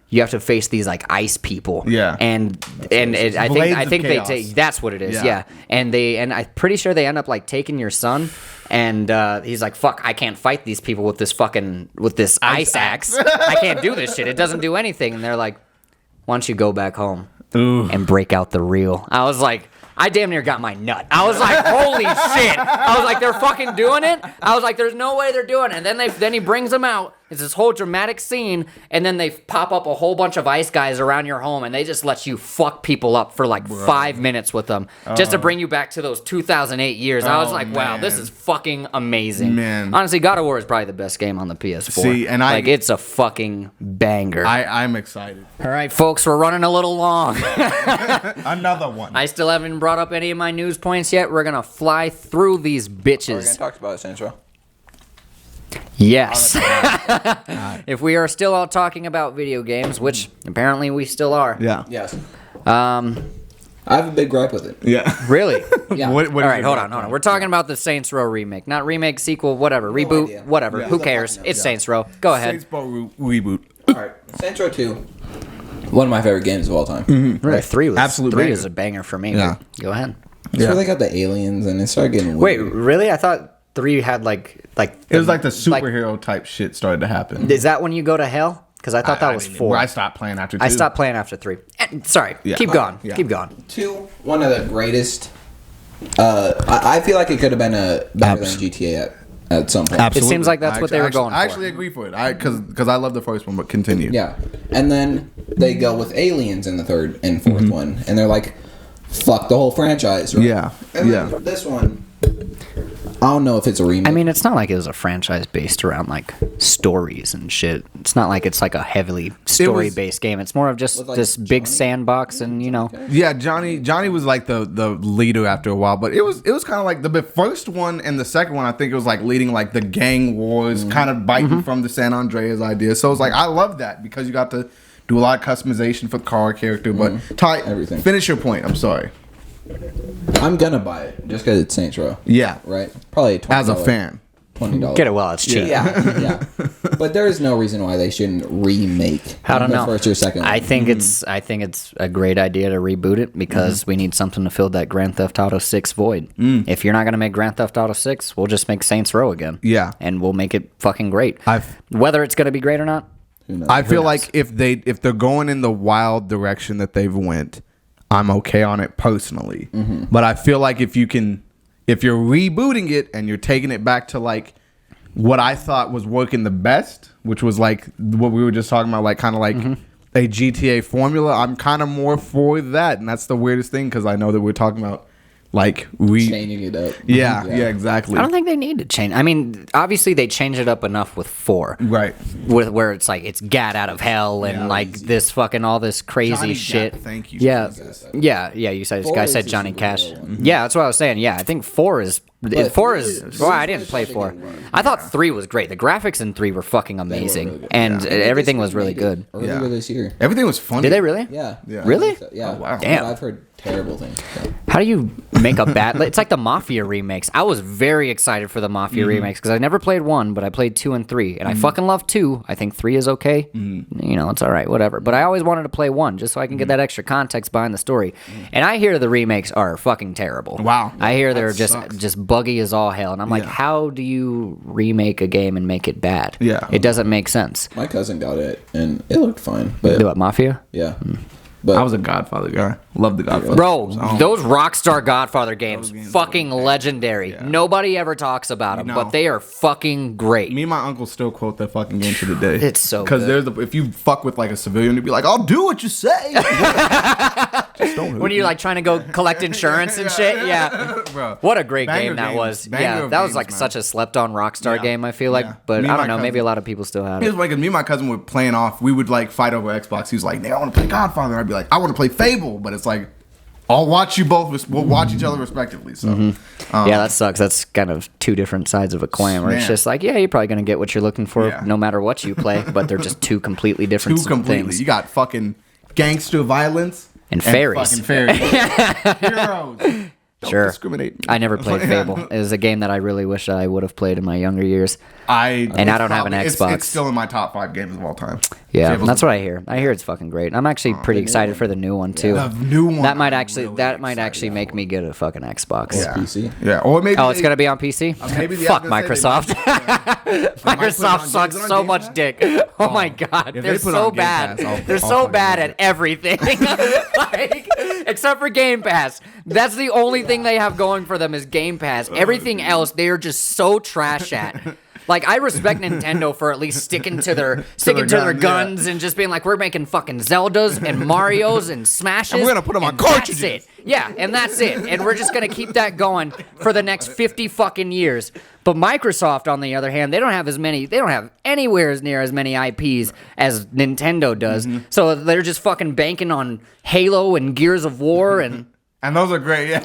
you have to face these like ice people. And I think they take that's what it is. And I'm pretty sure they end up like taking your son. And he's like, fuck, I can't fight these people with this ice axe. I can't do this shit. It doesn't do anything. And they're like, why don't you go back home? And break out the reel. I was like, I damn near got my nut. I was like, holy shit. I was like, they're fucking doing it? I was like, there's no way they're doing it. And then he brings them out. It's this whole dramatic scene, and then they pop up a whole bunch of ice guys around your home, and they just let you fuck people up for like 5 minutes with them just to bring you back to those 2008 years. I was like, wow, this is fucking amazing. Man. Honestly, God of War is probably the best game on the PS4. See, and it's a fucking banger. I'm excited. All right, folks, we're running a little long. Another one. I still haven't brought up any of my news points yet. We're going to fly through these bitches. We're going to talk about Saints Row. Yes. If we are still all talking about video games, which apparently we still are. Yeah. Yes. I have a big gripe with it. Yeah. Really? Yeah. What all right, hold on. We're talking about the Saints Row remake. Not remake, sequel, whatever. Reboot, idea. whatever. Yeah. Who cares? It's Saints Row. Go ahead. Saints Row reboot. All right. Saints Row 2. One of my favorite games of all time. Right. 3 was Absolute three banger. is a banger for me. Yeah. Go ahead. That's where they got the aliens and it started getting Wait, weird. really? I thought 3 had like it was like the superhero type shit started to happen. Is that when you go to hell? Because I thought that was 4. I stopped playing after 2. I stopped playing after 3. Sorry. Keep going. Yeah. Keep going. 2, one of the greatest. I feel like it could have been better than GTA at some point. Absolutely. It seems like that's what they were going for. I actually agree for it. Because I love the first one, but continue. Yeah. And then they go with aliens in the third and fourth one. And they're like, fuck the whole franchise. Right? Yeah. And then this one, I don't know if it's a remake. I mean, it's not like it was a franchise based around like stories and shit. It's not like it's like a heavily story-based game. It's more of just like this big sandbox and, you know. Yeah, Johnny was like the leader after a while, but it was kind of like the first one and the second one. I think it was like leading like the gang wars, kind of biting from the San Andreas idea. So it's like I love that because you got to do a lot of customization for the car character. But Ty, everything. Finish your point. I'm sorry. I'm gonna buy it just because it's Saints Row. Yeah, right. Probably $20. As a fan, $20. Get it while it's cheap. Yeah. But there is no reason why they shouldn't remake. I don't know. The first or second one. I think it's a great idea to reboot it because we need something to fill that Grand Theft Auto 6 void. If you're not gonna make Grand Theft Auto 6, we'll just make Saints Row again. Yeah, and we'll make it fucking great. Whether it's gonna be great or not, I feel like if they're going in the wild direction that they've went, I'm okay on it personally. But I feel like if you're rebooting it and you're taking it back to like what I thought was working the best, which was like what we were just talking about, like kind of like a GTA formula, I'm kind of more for that. And that's the weirdest thing because I know that we're talking about like changing it up. Yeah, exactly. I don't think they need to change. I mean, obviously they changed it up enough with 4, Right. With where it's like it's Gat out of hell and like this fucking all this crazy Johnny shit. Gat, thank you. Yeah, you said this guy said Johnny Cash. Yeah, that's what I was saying. Yeah, I think 4 is. Four is. Well, I didn't play 4. I thought 3 was great. The graphics in 3 were fucking amazing, really and everything was really good. Earlier this year. Everything was funny. Did they really? Yeah. Really? So, yeah. Oh, wow. Damn. I've heard terrible things. So. How do you make a bad? It's like the Mafia remakes. I was very excited for the Mafia remakes because I never played 1, but I played 2 and 3, and I fucking love 2. I think 3 is okay. You know, it's all right, whatever. But I always wanted to play 1 just so I can get that extra context behind the story. And I hear the remakes are fucking terrible. Wow. I hear they're That just buggy as all hell, and I'm like, how do you remake a game and make it bad? Yeah. It doesn't make sense. My cousin got it, and it looked fine. But Do what, Mafia? yeah. But I was a Godfather guy. Loved the Godfather. Bro, those Rockstar Godfather games, fucking legendary. Yeah. Nobody ever talks about them, No. but they are fucking great. Me and my uncle still quote that fucking game to the day. It's so because good. if you fuck with like a civilian, you'd be like, "I'll do what you say." Just don't When you're like trying to go collect insurance and shit, yeah. Bro. What a great Banger game that games. was. Banger Yeah, of that was games, like man. such a slept on Rockstar Yeah. game, I feel like. Yeah. But Me I and don't know, my maybe a cousin- lot of people still have It was it. like, 'cause me and my cousin were playing off. We would like fight over Xbox. He was like, "I want to play Godfather." I'd be like, "I want to play Fable," but it's like, I'll watch you both. We'll watch each other respectively. So, Yeah, that sucks. That's kind of two different sides of a coin where it's Man. just like, yeah, you're probably going to get what you're looking for Yeah. no matter what you play, but they're just two completely different two completely. things. You got fucking gangster violence And fairies. Fucking fairies. Heroes. Don't Sure. discriminate. I never played Fable. It was a game that I really wish I would have played in my younger years. I don't have an Xbox. It's still in my top 5 games of all time. Yeah, Fable's that's what I hear. I hear it's fucking great. I'm actually pretty excited for the new one too. The new one, That might I'm actually really might actually make me get a fucking Xbox. Yeah. PC. Yeah, or maybe. Oh, it's gonna be on PC. maybe the- Fuck I was gonna say Microsoft. Microsoft sucks so Game much Pass? dick. Oh my god, If they're they put so on Game bad. Pass, They're I'll so fucking bad love at everything, like, except for Game Pass. That's the only thing they have going for them is Game Pass. Everything else, they are just so trash at. Like, I respect Nintendo for at least sticking to their guns and just being like, we're making fucking Zeldas and Marios and Smashes. And we're gonna put 'em on and that's cartridges. it. Yeah, and that's it. And we're just gonna keep that going for the next 50 fucking years. But Microsoft, on the other hand, they don't have anywhere near as many IPs as Nintendo does. So they're just fucking banking on Halo and Gears of War and And those are great. Yeah.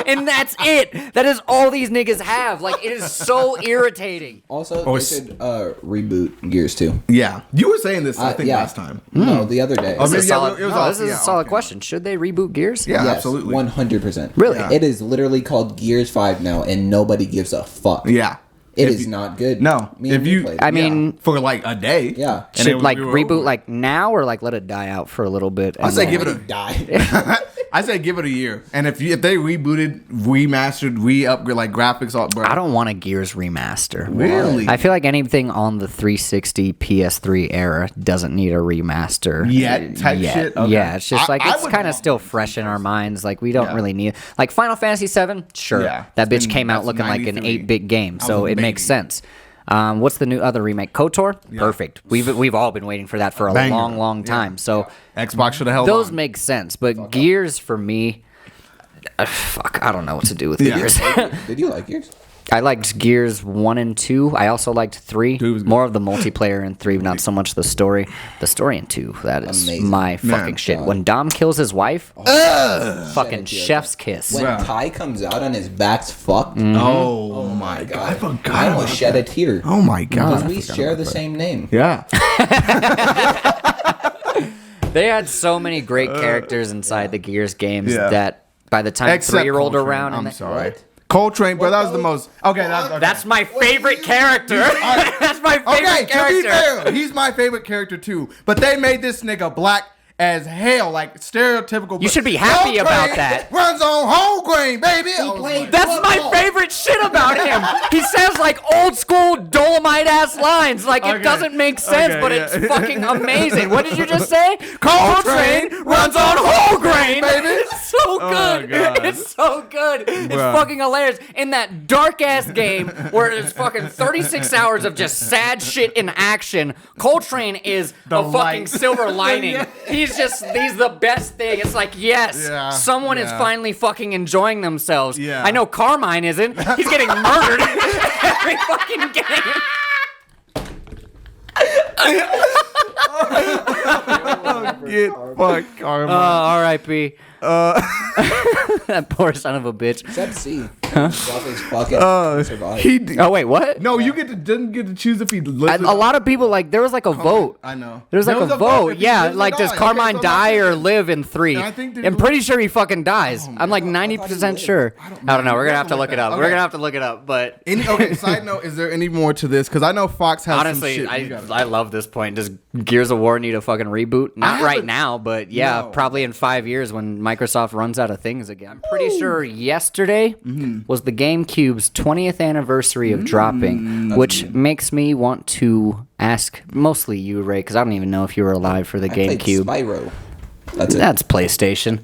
and that's it. That is all these niggas have. Like, it is so irritating. Also, Or they should reboot Gears 2. Yeah. You were saying this, I think, yeah. last time. No, the other day. Oh, This is maybe a solid, it was no, off- this is yeah, a solid okay. question. Should they reboot Gears? Yeah, Yes, absolutely. 100%. Really? Yeah. It is literally called Gears 5 now, and nobody gives a fuck. Yeah. It If is you- not good. No. Me If and you, played. I mean- for like a day. Yeah. And Should, like, we were reboot, over. like, now or, like, let it die out for a little bit? I and say then- give it a die. I say give it a year, and if they rebooted, remastered, re-upgrade like graphics, all bro. I don't want a Gears remaster. Really? I feel like anything on the 360 PS3 era doesn't need a remaster Yet type shit? Okay. Yeah, it's just like I it's would kind of want still one fresh in our minds. Like, we don't Yeah. really need like Final Fantasy 7. Sure, Yeah. that It's bitch been- came out that's looking like an 93. 8-bit game, I so was a it makes baby. sense. What's the new other remake? KOTOR? Perfect. We've all been waiting for that for a Banger. long time. So Xbox should have held those on. make sense, but Gears for me. Fuck, I don't know what to do with Yeah. Gears. Did you like Gears? I liked Gears 1 and 2. I also liked 3. 2 was good. More of the multiplayer in 3, not so much the story. The story in 2, that is Amazing. my fucking shit. When Dom kills his wife, fucking chef's kiss. When Bruh. Ty comes out and his back's fucked. Oh my god! I forgot. I about almost shed a tear. Oh my Because god! we share the same name. Yeah. They had so many great characters inside the Gears games Yeah. that by the time Except 3 rolled Coltrane, around... I'm and sorry. What? Coltrane, bro, that was the most. Okay, That's my favorite character. That's my favorite okay. To be character. fair, he's my favorite character too. But they made this nigga black as hell, like stereotypical. You should be happy about Coltrane that. Runs on whole grain, baby. I was played- like, That's my favorite shit about him. He says like old school Dolomite ass lines. Like it Okay. doesn't make sense, Okay, but yeah. it's fucking amazing. What did you just say? Coltrane runs on whole grain, baby. so good. God. It's so good. It's Bruh. fucking hilarious. In that dark ass game where there's fucking 36 hours of just sad shit in action, Coltrane is The a fucking light. silver lining. He's the best thing. It's like, yes, Yeah, someone is yeah. finally fucking enjoying themselves. Yeah. I know Carmine isn't. He's getting murdered every fucking game. Get fucked, Karma. R.I.P. That poor son of a bitch. Except C. Buffy's fucking survived. Oh wait, what? No, you didn't get to choose if he lives. A lot of people there was like a vote. I know. There was like a vote. if he Yeah, lives or like does dies. Carmine Okay, so die I'm or thinking- live in 3? And I think I'm pretty sure he fucking dies. I'm like 90% sure. I I don't know. We're gonna have to look it up. Okay. We're gonna have to look it up. But Okay, side note, is there any more to this? Because I know Fox has honestly, some shit. I love this point. Does Gears of War need a fucking reboot? Not right haven't- now, but yeah, No. probably in 5 years when Microsoft runs out of things again. I'm pretty sure yesterday was the GameCube's 20th anniversary of dropping, which makes me want to ask mostly you, Ray, because I don't even know if you were alive for the I played GameCube. Spyro. That's it. That's PlayStation.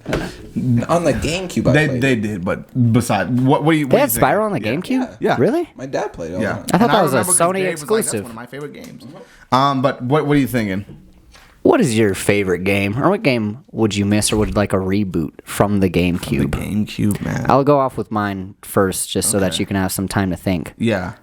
On the GameCube, I played. They did, but besides, what do you? They What had do you think? Spyro on the GameCube? Yeah. Really? My dad played it all the Yeah, time. I thought And that was a remember 'cause Sony Dave was like, exclusive. That's one of my favorite games. But what are you thinking? What is your favorite game, or what game would you miss, or would like a reboot from the GameCube? GameCube, man. I'll go off with mine first, just so that you can have some time to think. Yeah.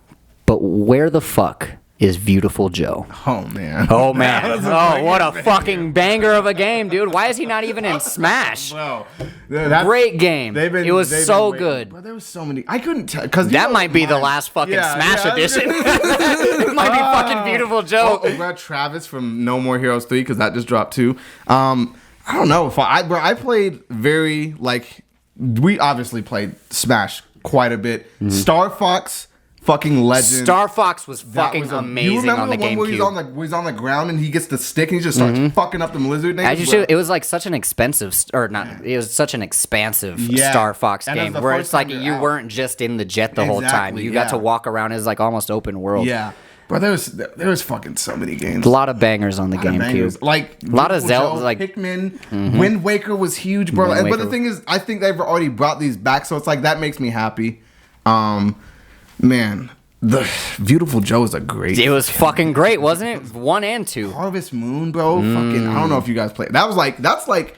But where the fuck is Beautiful Joe? Oh man. Oh man! Oh, what a fucking banger of a game, dude! Why is he not even in Smash? Bro, that's- Great game. It was they've so been waiting. good. Bro, there was so many. I couldn't tell because That might be the last fucking Smash edition. It might be fucking Beautiful Joe. Oh, bro, Travis from No More Heroes 3 because that just dropped too. I don't know if I played very like we obviously played Smash quite a bit. Star Fox, fucking legend. Star Fox was That fucking was a- amazing you remember on the one where he's GameCube. where he's on the ground and he gets the stick and he just starts fucking up them lizard niggas. It was like such an expensive, or not. It was such an expansive Yeah. Star Fox And it was game the where first it's like time you you're out. weren't just in the jet the whole time. Exactly, You got yeah. to walk around as like almost open world. Yeah, bro, there was fucking so many games. A lot of bangers on the GameCube. Like A lot of Beautiful Zelda, Joe, like- Pikmin, Wind Waker was huge, bro. Wind But the Waker. thing is, I think they've already brought these back, so it's like that makes me happy. Man, the Beautiful Joe is a great. It was fucking great, wasn't it? 1 and 2. Harvest Moon, bro. Fucking, I don't know if you guys played. That's like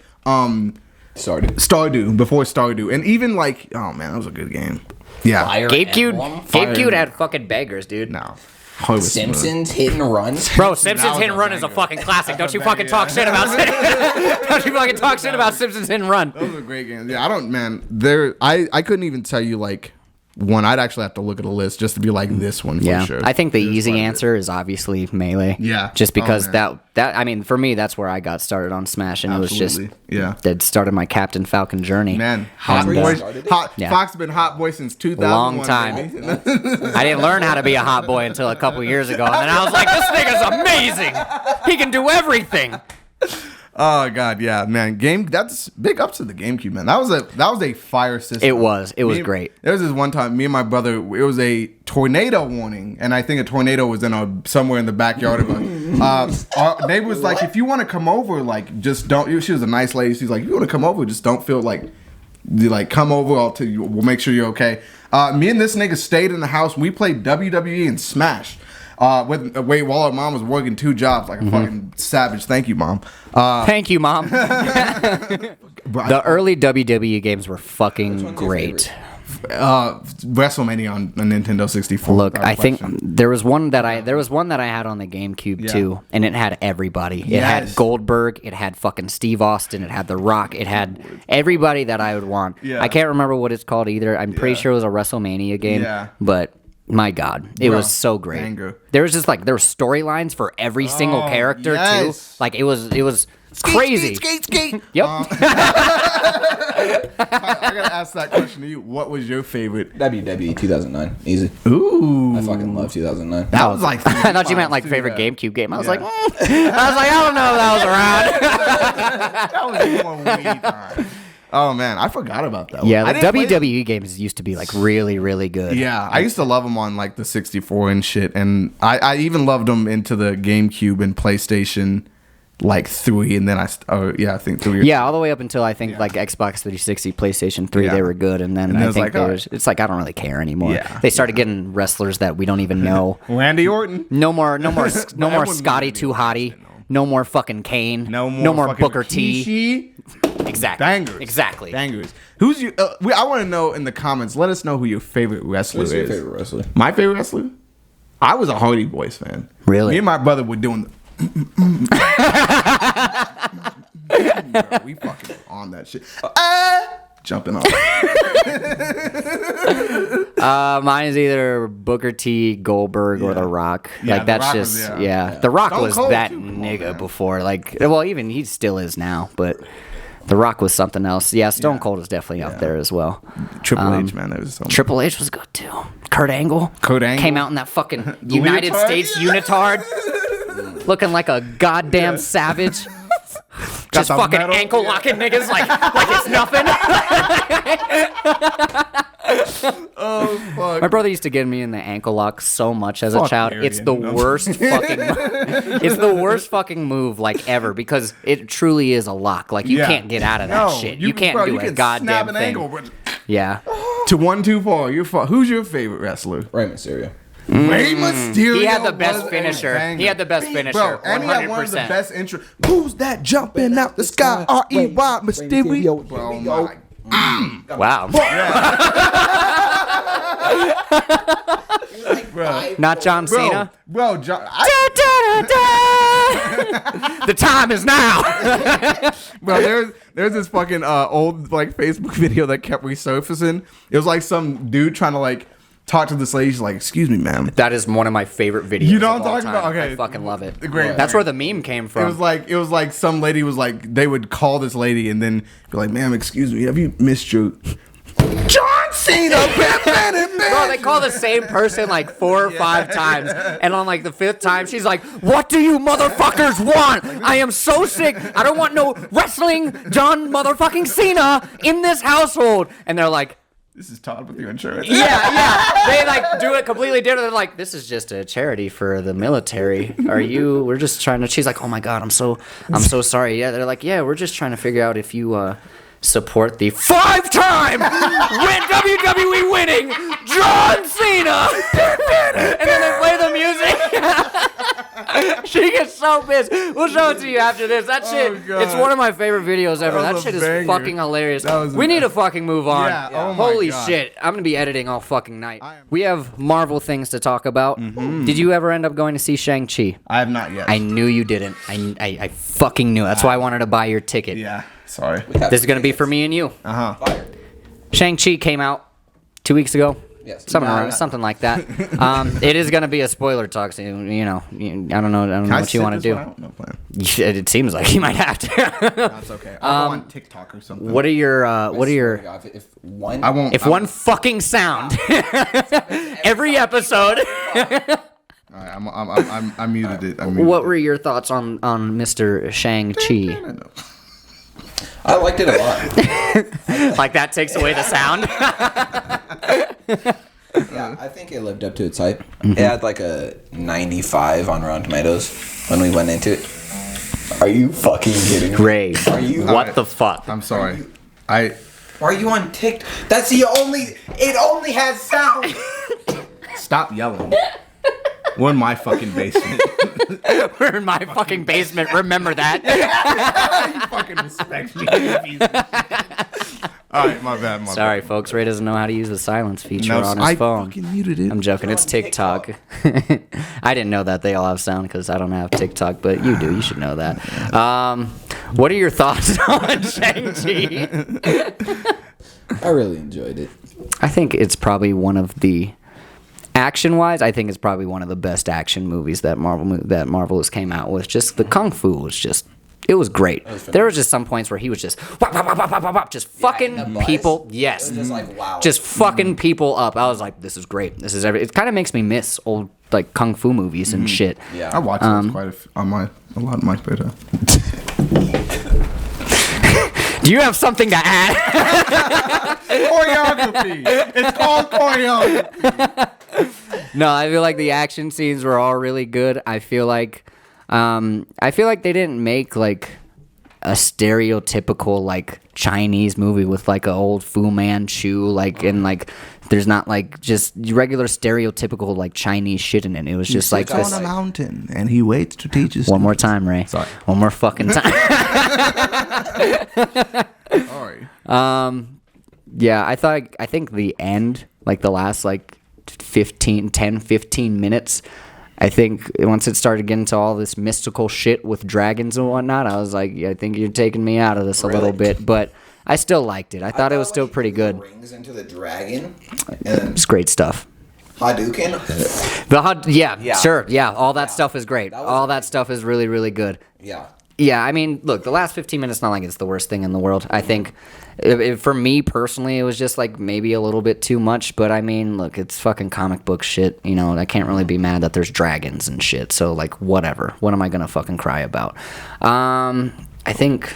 Started. Stardew before Stardew, and even like, oh man, that was a good game. Yeah, Fire GameCube, Emblem. GameCube had fucking bangers, dude. no, Harvest Moon. Simpsons Hit and Run. Bro, That Simpsons was Hit and a Run is a banger. fucking classic. Don't you That's a fucking talk banger. shit about Don't you fucking talk shit about Simpsons Hit and Run. Those are great games. Yeah, I don't, man. I couldn't even tell you like one. I'd actually have to look at a list just to be like this one for Yeah, sure. I think the There's easy quite a bit. answer is obviously Melee. Yeah. Just because Oh, that man. I mean, for me, that's where I got started on Smash, and it was just Absolutely. Yeah. that started my Captain Falcon journey. Man, hot where boy. you started it? Hot, Yeah. Fox been hot boy since 2001. Long time. baby. I didn't learn how to be a hot boy until a couple years ago, and then I was like, this nigga's amazing. He can do everything. Oh god, yeah, man. That's big ups to the GameCube, man. That was a fire system. It was great. There was this one time, me and my brother, it was a tornado warning, and I think a tornado was somewhere in the backyard of us. Our neighbor was like, if you want to come over, like, just don't. She was a nice lady. She's like, if you want to come over, just don't feel like, come over. I'll tell you. We'll make sure you're okay. Me and this nigga stayed in the house. We played WWE and Smash. While our mom was working 2 jobs like a fucking savage. Thank you, mom. Thank you, Mom. Bro, The early WWE games were fucking great. WrestleMania on Nintendo 64. Look, without I think question. there was one that I had on the GameCube Yeah. too, and it had everybody. It had Yes. Goldberg, it had fucking Steve Austin, it had The Rock, it had everybody that I would want. Yeah. I can't remember what it's called either. I'm pretty Yeah. sure it was a WrestleMania game. Yeah. But my God, it Bro, was so great. banger. There was just like there were storylines for every single character yes. too. Like it was crazy. Skate. Yep. I gotta ask that question to you. What was your favorite? WWE 2009. Easy. Ooh, I fucking love 2009. that was like. I thought you meant like favorite GameCube game. I was like, I don't know if that was around. That was before Wii time. Oh man, I forgot about that. Yeah, one. the I didn't play- WWE games used to be like really, really good. Yeah, I used to love them on like the 64 and shit, and I even loved them into the GameCube and PlayStation like 3, and then I think 3. Yeah, all the way up until I think like Xbox 360, PlayStation 3, they were good, and then I think it's like I don't really care anymore. Yeah, they started getting wrestlers that we don't even know. Randy Orton. No more Scotty Too Hottie. No more fucking Kane. No more Booker T. Exactly. Bangers. Exactly. Bangers. Who's you? I want to know in the comments. Let us know who your favorite wrestler is. Who's your favorite wrestler? My favorite wrestler? I was a Hardy Boys fan. Really? Me and my brother were doing the. Bro, we fucking on that shit. Jumping on. Mine is either Booker T, Goldberg, or The Rock. Yeah, like that's Rock just was, The Rock Stone was Cold that too, nigga before. Like, well, even he still is now, but The Rock was something else. Yeah, Stone Cold is definitely up there as well. Triple H, man, that was so. Triple H was good too. Kurt Angle came out in that fucking United States unitard, looking like a goddamn savage. Just fucking ankle locking niggas like it's nothing. Oh fuck! My brother used to get me in the ankle lock so much as a child. It's the worst fucking. It's the worst fucking move like ever because it truly is a lock. Like you can't get out of that shit. You can't do a goddamn thing. Yeah. To 1, 2, 4. Who's your favorite wrestler? Rey Mysterio. Rey Mysterio. He had the best finisher. He had the best finisher. Bro, and he had one of the best intro. Who's that jumping out the sky? R-E-Y Mysterio. Bro, my. Wow. Bro. Not John Cena. Bro, John. The time is now. Bro, there's this fucking old like Facebook video that kept resurfacing. It was like some dude trying to like talk to this lady. She's like, "Excuse me, ma'am." That is one of my favorite videos. You know what I'm talking about? Okay, I fucking love it. Great. That's where the meme came from. It was like some lady was like they would call this lady and then be like, "Ma'am, excuse me, have you missed your John Cena?" Bro, they call the same person like 4 or 5 times, and on like the 5th time, she's like, "What do you motherfuckers want? I am so sick. I don't want no wrestling John motherfucking Cena in this household." And they're like, "This is Todd with your insurance." Yeah. They like do it completely different. They're like, "This is just a charity for the military. We're just trying to." She's like, "Oh my god, I'm so sorry." Yeah, they're like, "Yeah, we're just trying to figure out if you support the 5-time WWE winning John Cena." And then they play the music. She gets so pissed. We'll show it to you after this. That shit, it's one of my favorite videos ever. That shit is fucking hilarious. We need to fucking move on. Yeah. Oh my Holy God. shit. I'm going to be editing all fucking night. We have Marvel things to talk about. Did you ever end up going to see Shang-Chi? I have not yet. I knew you didn't. I fucking knew. That's why I wanted to buy your ticket. Yeah. Sorry. This is going to be for me and you. Fire. Shang-Chi came out 2 weeks ago. Yes. Something like that. It is going to be a spoiler talk, so, I don't know what you want to do. No plan. It seems like you might have to. That's okay. I'll go on TikTok or something. What are your If one fucking sound every episode. All right, I muted it. What were your thoughts on Mr. Shang-Chi? I liked it a lot. Like that takes away the sound. Yeah, I think it lived up to its hype. It had like a 95 on Rotten Tomatoes when we went into it. Are you fucking kidding me? Ray, what the fuck? I'm sorry. Why are you on TikTok? That's it only has sound. Stop yelling. We're in my fucking basement. We're in my fucking basement. Remember that. You fucking respect me. All right, my bad. Sorry, folks. Ray doesn't know how to use the silence feature on his phone. I fucking muted it. I'm joking. It's TikTok. I didn't know that they all have sound because I don't have TikTok, but you do. You should know that. What are your thoughts on Shang-Chi? I really enjoyed it. I think it's probably one of the... Action-wise, I think it's probably one of the best action movies that Marvel has came out with. Just the kung fu was just, it was great. There was just some points where he was just, just fucking people. Yes, it was just like, wow. Just fucking people up. I was like, this is great. This is it. Kind of makes me miss old like kung fu movies and shit. Yeah, I watched those on a lot of my better. Do you have something to add? Choreography. It's called choreography. No, I feel like the action scenes were all really good. I feel like I feel like they didn't make like a stereotypical like Chinese movie with like an old Fu Manchu, like, and like there's not like just regular stereotypical like Chinese shit in it. It was just like on a mountain and he waits to teach us. One more time, Ray. Sorry. One more fucking time. Sorry. Yeah, I think the end, like the last like 15 minutes, I think once it started getting to all this mystical shit with dragons and whatnot, I was like, I think you're taking me out of this a little bit, but I still liked it. I thought it was still pretty good. Rings into the dragon. And It's great stuff. Hadouken. Sure, yeah, all that stuff is great. All that stuff is really, really good. Yeah. Yeah, I mean, look, the last 15 minutes, not like it's the worst thing in the world. I think, for me personally, it was just like maybe a little bit too much. But I mean, look, it's fucking comic book shit. You know, I can't really be mad that there's dragons and shit. So like, whatever. What am I gonna fucking cry about? I think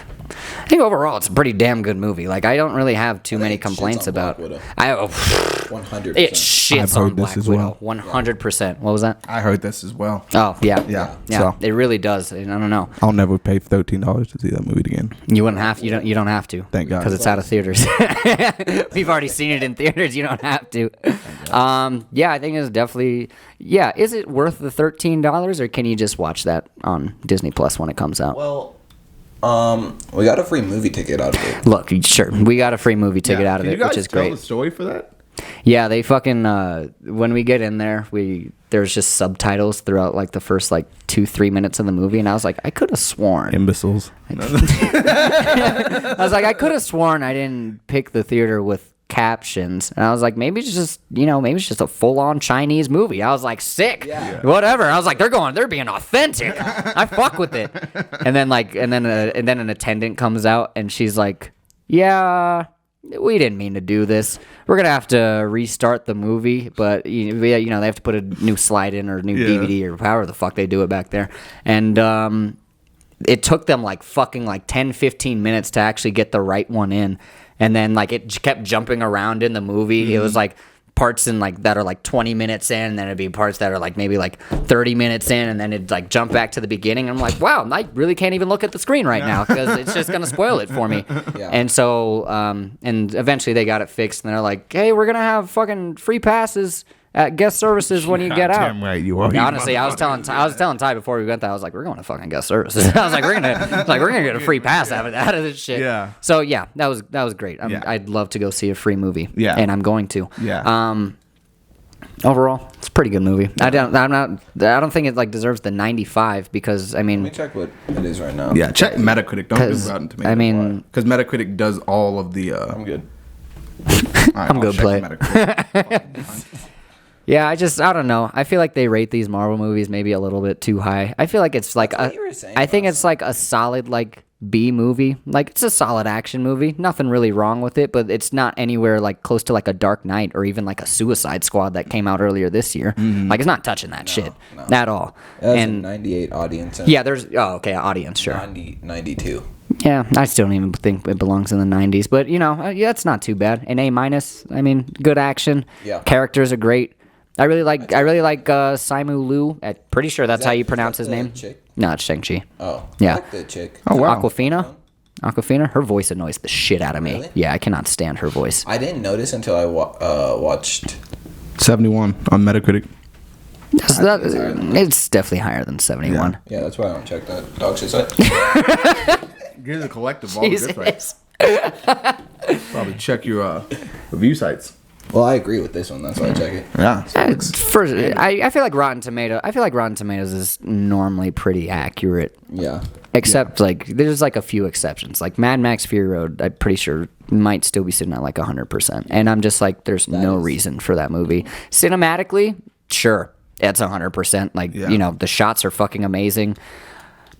overall it's a pretty damn good movie. Like I don't really have too many complaints about. 100%. It shits on Black Widow. 100%. What was that? I heard this as well. Oh yeah. Yeah. So. It really does. I don't know. I'll never pay $13 to see that movie again. You wouldn't have. You don't have to. Thank God. Because it's out of theaters. We've already seen it in theaters. You don't have to. Yeah, I think it's definitely. Yeah, is it worth the $13, or can you just watch that on Disney Plus when it comes out? Well, we got a free movie ticket out of it. Look, sure, we got a free movie ticket out of it, which is great. Can you guys tell the story for that? Yeah, they fucking when we get in there, there's just subtitles throughout like the first like 2-3 minutes of the movie, and I was like, I could have sworn. Imbeciles. I was like, I could have sworn I didn't pick the theater with captions, and I was like, maybe it's just a full-on Chinese movie. I was like, sick, whatever. I was like, they're being authentic. I fuck with it. And then an attendant comes out, and she's like, yeah, we didn't mean to do this. We're gonna have to restart the movie, but they have to put a new slide in or a new DVD or however the fuck they do it back there. And it took them like fucking like 10-15 minutes to actually get the right one in. And then like it kept jumping around in the movie. Mm-hmm. It was like parts in like that are like 20 minutes in, and then it'd be parts that are like maybe like 30 minutes in, and then it'd like jump back to the beginning. And I'm like, wow, I really can't even look at the screen right now because it's just gonna spoil it for me. Yeah. And so and eventually they got it fixed, and they're like, hey, we're gonna have fucking free passes at guest services when you get out. Damn right you are. Honestly, I was telling Ty before we went there, I was like, we're going to fucking guest services. I was like, we're gonna get a free pass out of this shit. Yeah. So yeah, that was great. I'd love to go see a free movie. Yeah. And I'm going to. Yeah. Overall, it's a pretty good movie. I don't think it like deserves the 95 because I mean. Let me check what it is right now. Yeah, check Metacritic. Don't do Rotten Tomatoes. I mean, because Metacritic does all of the. I'm good. Right, I'm good. Play. Yeah, I don't know. I feel like they rate these Marvel movies maybe a little bit too high. I feel like it's like I think it's like a solid like B movie. Like it's a solid action movie. Nothing really wrong with it, but it's not anywhere like close to like a Dark Knight or even like a Suicide Squad that came out earlier this year. Mm-hmm. Like it's not touching that shit at all. And 98 audience. Yeah, there's audience, sure. 92. Yeah, I still don't even think it belongs in the 90s, but it's not too bad. An A-. I mean, good action. Yeah. Characters are great. I really like Simu Liu. I'm pretty sure that's how you pronounce his name. Chick? No, it's Shang-Chi. Oh, yeah. I like the chick. Oh wow. Aquafina. Her voice annoys the shit out of me. Really? Yeah, I cannot stand her voice. I didn't notice until I watched 71 on Metacritic. It's definitely higher than 71. Yeah, that's why I don't check that dog shit site. Get a collective all the good sites. Probably check your review sites. Well, I agree with this one. That's why I check it. Yeah. First, I feel like Rotten Tomatoes is normally pretty accurate. Yeah. Except like there's like a few exceptions. Like Mad Max Fury Road, I'm pretty sure might still be sitting at like 100%. And I'm just like, there's no reason for that movie. Cinematically, sure, it's 100%. Like the shots are fucking amazing.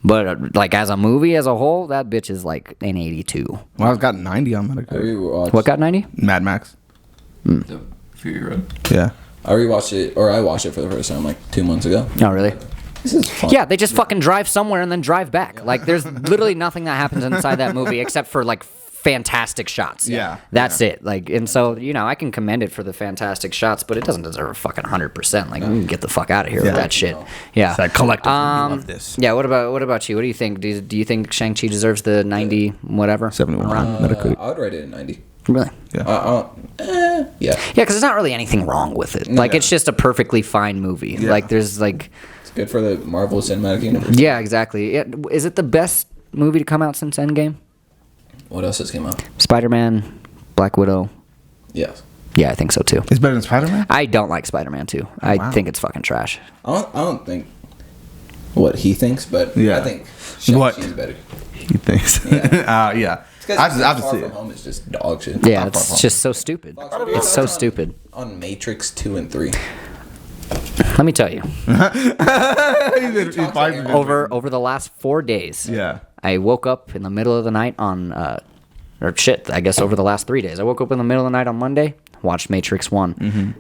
But like as a movie as a whole, that bitch is like an 82. Well, I've got 90 on Metacritic. What got 90? Mad Max. The Fury Road. Yeah. I watched it for the first time like 2 months ago. Oh, really? This is fun. Yeah, they just fucking drive somewhere and then drive back. Like, there's literally nothing that happens inside that movie except for like fantastic shots. Yeah. That's it. Like, and so, I can commend it for the fantastic shots, but it doesn't deserve a fucking 100%. Like, we can get the fuck out of here with that shit. Yeah. It's like collectively, we love this. Yeah, what about you? What do you think? Do you think Shang-Chi deserves the 90 whatever? 71. I would rate it a 90. Really? Yeah. Yeah. Yeah, because there's not really anything wrong with it. Like, it's just a perfectly fine movie. Yeah. Like, there's like... It's good for the Marvel Cinematic Universe. Yeah, exactly. Is it the best movie to come out since Endgame? What else has came out? Spider-Man, Black Widow. Yes. Yeah, I think so too. It's better than Spider-Man? I don't like Spider-Man 2. I think it's fucking trash. I don't think what he thinks, but Yeah. I think What? Shang-Chi's better. He thinks. Yeah. I just Far see From it. Home is just dog shit. Yeah, it's just so stupid. It's so stupid. On Matrix 2 and 3. Let me tell you. He finds it. Over the last 4 days, Yeah. I woke up in the middle of the night on, I guess over the last 3 days. I woke up in the middle of the night on Monday, watched Matrix 1.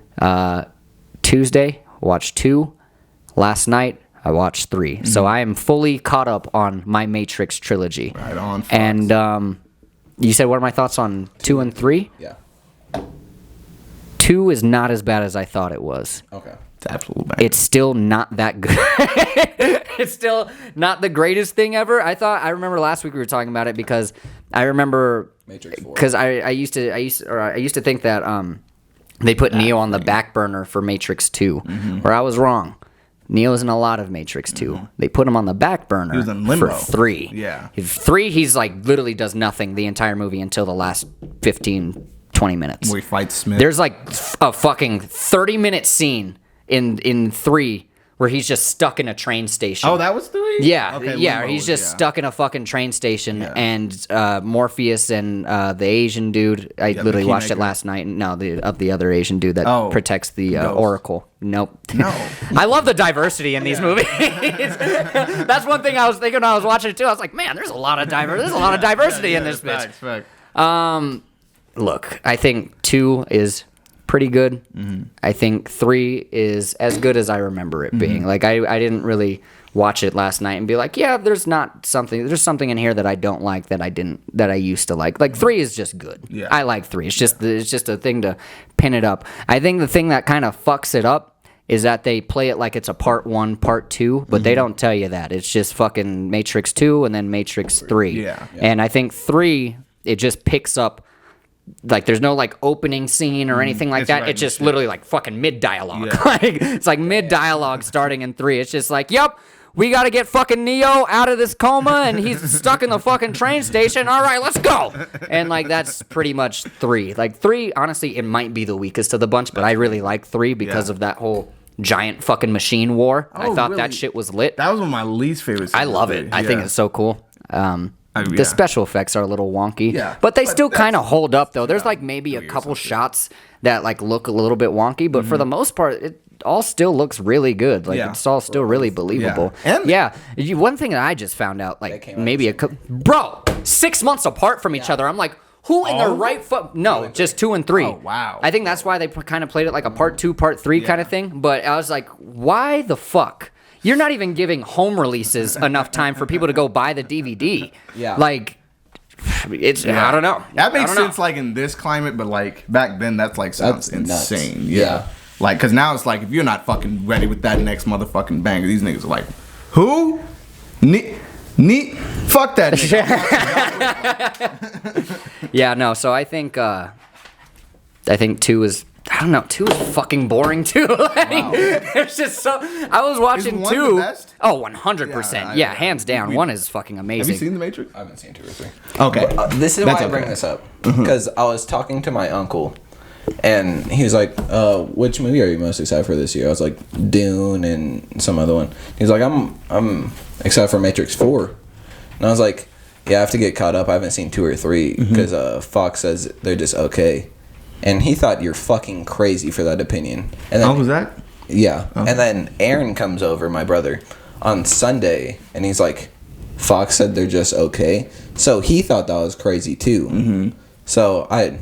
Tuesday, watched 2. Last night, I watched 3. So I am fully caught up on my Matrix trilogy. Right on, Fox. And you said, what are my thoughts on 2 and 3? Yeah. 2 is not as bad as I thought it was. Okay. It's absolutely bad. It's still not that good. It's still not the greatest thing ever. I remember last week we were talking about it because I remember Matrix 4. because I used to think that they put Neo on the back burner for Matrix 2, where I was wrong. Neo's in a lot of Matrix 2. They put him on the back burner He was in limbo. for 3. Yeah. 3, he's like literally does nothing the entire movie until the last 15, 20 minutes. Where he fights Smith. There's like a fucking 30-minute scene in 3 where he's just stuck in a train station. Oh, that was 3? Yeah, Okay, yeah. Limbo He's was- just stuck in a fucking train station, Yeah. and Morpheus and the Asian dude. I the literally watched it Keymaker. last night. No, the other Asian dude that protects the Ghost. Oracle. Nope. No. I love the diversity in these movies. That's one thing I was thinking when I was watching it too. I was like, man, there's a lot of diversity in this bitch. Facts. Look, I think 2 is pretty good. I think 3 is as good as I remember it being. Like I didn't really watch it last night and be like, yeah, there's something in here that I don't like that I used to like. Like 3 is just good. Yeah. I like 3. It's just a thing to pin it up. I think the thing that kind of fucks it up is that they play it like it's a part 1, part 2, but they don't tell you that. It's just fucking Matrix 2 and then Matrix 3. Yeah. And I think 3, it just picks up. Like there's no like opening scene or anything like It's that. right It's in just shit. literally like fucking mid dialogue. Yeah. Like it's like mid dialogue starting in 3. It's just like, yep, we got to get fucking Neo out of this coma and he's stuck in the fucking train station. All right, let's go. And like that's pretty much 3. Like 3, honestly, it might be the weakest of the bunch, but I really like 3 because of that whole giant fucking machine war. I thought that really? shit was lit. That was one of my least favorite scenes. I love it. I think it's so cool. Yeah. The special effects are a little wonky, Yeah. but they But still that's- kind of hold up though. There's like maybe a couple shots that like look a little bit wonky, but for the most part, it all still looks really good. Like Yeah. it's all still really believable. And- One thing that I just found out, like came out maybe bro, 6 months apart from each other. I'm like, who in their All? right foot? No, just 2 and 3. Oh, wow. I think that's why they kind of played it like a part 2, part 3 kind of thing. But I was like, why the fuck? You're not even giving home releases enough time for people to go buy the DVD. Yeah. Like, it's I don't know. That makes I don't know. sense, like in this climate, but like back then, that's like sounds That's nuts. insane. Yeah. Like, cause now it's like if you're not fucking ready with that next motherfucking banger, these niggas are like, who? Neat. Fuck that nigga. Yeah, no. So I think 2 is. I don't know. 2 is fucking boring too. Like, it's just so. I was watching Is 1 2. the best? Oh, 100%. Yeah, hands down. 1 is fucking Have amazing. you seen The Matrix? I haven't seen 2 or 3. Okay. This is That's why I bring okay. this up. Because I was talking to my uncle, and he was like, which movie are you most excited for this year? I was like, Dune and some other one. He's like, I'm excited for Matrix 4. And I was like, yeah, I have to get caught up. I haven't seen 2 or 3 because Fox says they're just okay. And he thought you're fucking crazy for that opinion. And then, Oh, was that? Yeah. And then Aaron comes over, my brother, on Sunday, and he's like, Fox said they're just okay. So he thought that was crazy too. So I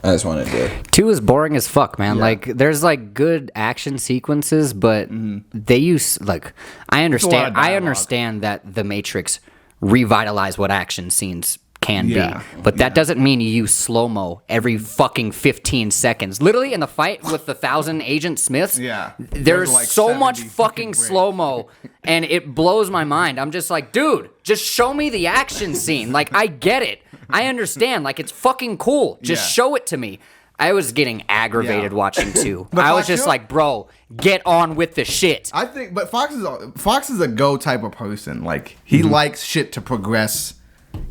just wanted to. 2 is boring as fuck, man. Yeah. Like, there's like good action sequences, but they use like I lot of understand. I dialogue. understand that the Matrix revitalized what action scenes can Yeah. be. But that doesn't mean you use slow-mo every fucking 15 seconds. Literally, in the fight with the 1,000 Agent Smiths, there's like so much 70 fucking breaks. slow-mo, and it blows my mind. I'm just like, dude, just show me the action scene. Like, I get it. I understand. Like, it's fucking cool. Just show it to me. I was getting aggravated watching 2. I was just like, bro, get on with the shit. I think, but Fox is a go type of person. Like, he likes shit to progress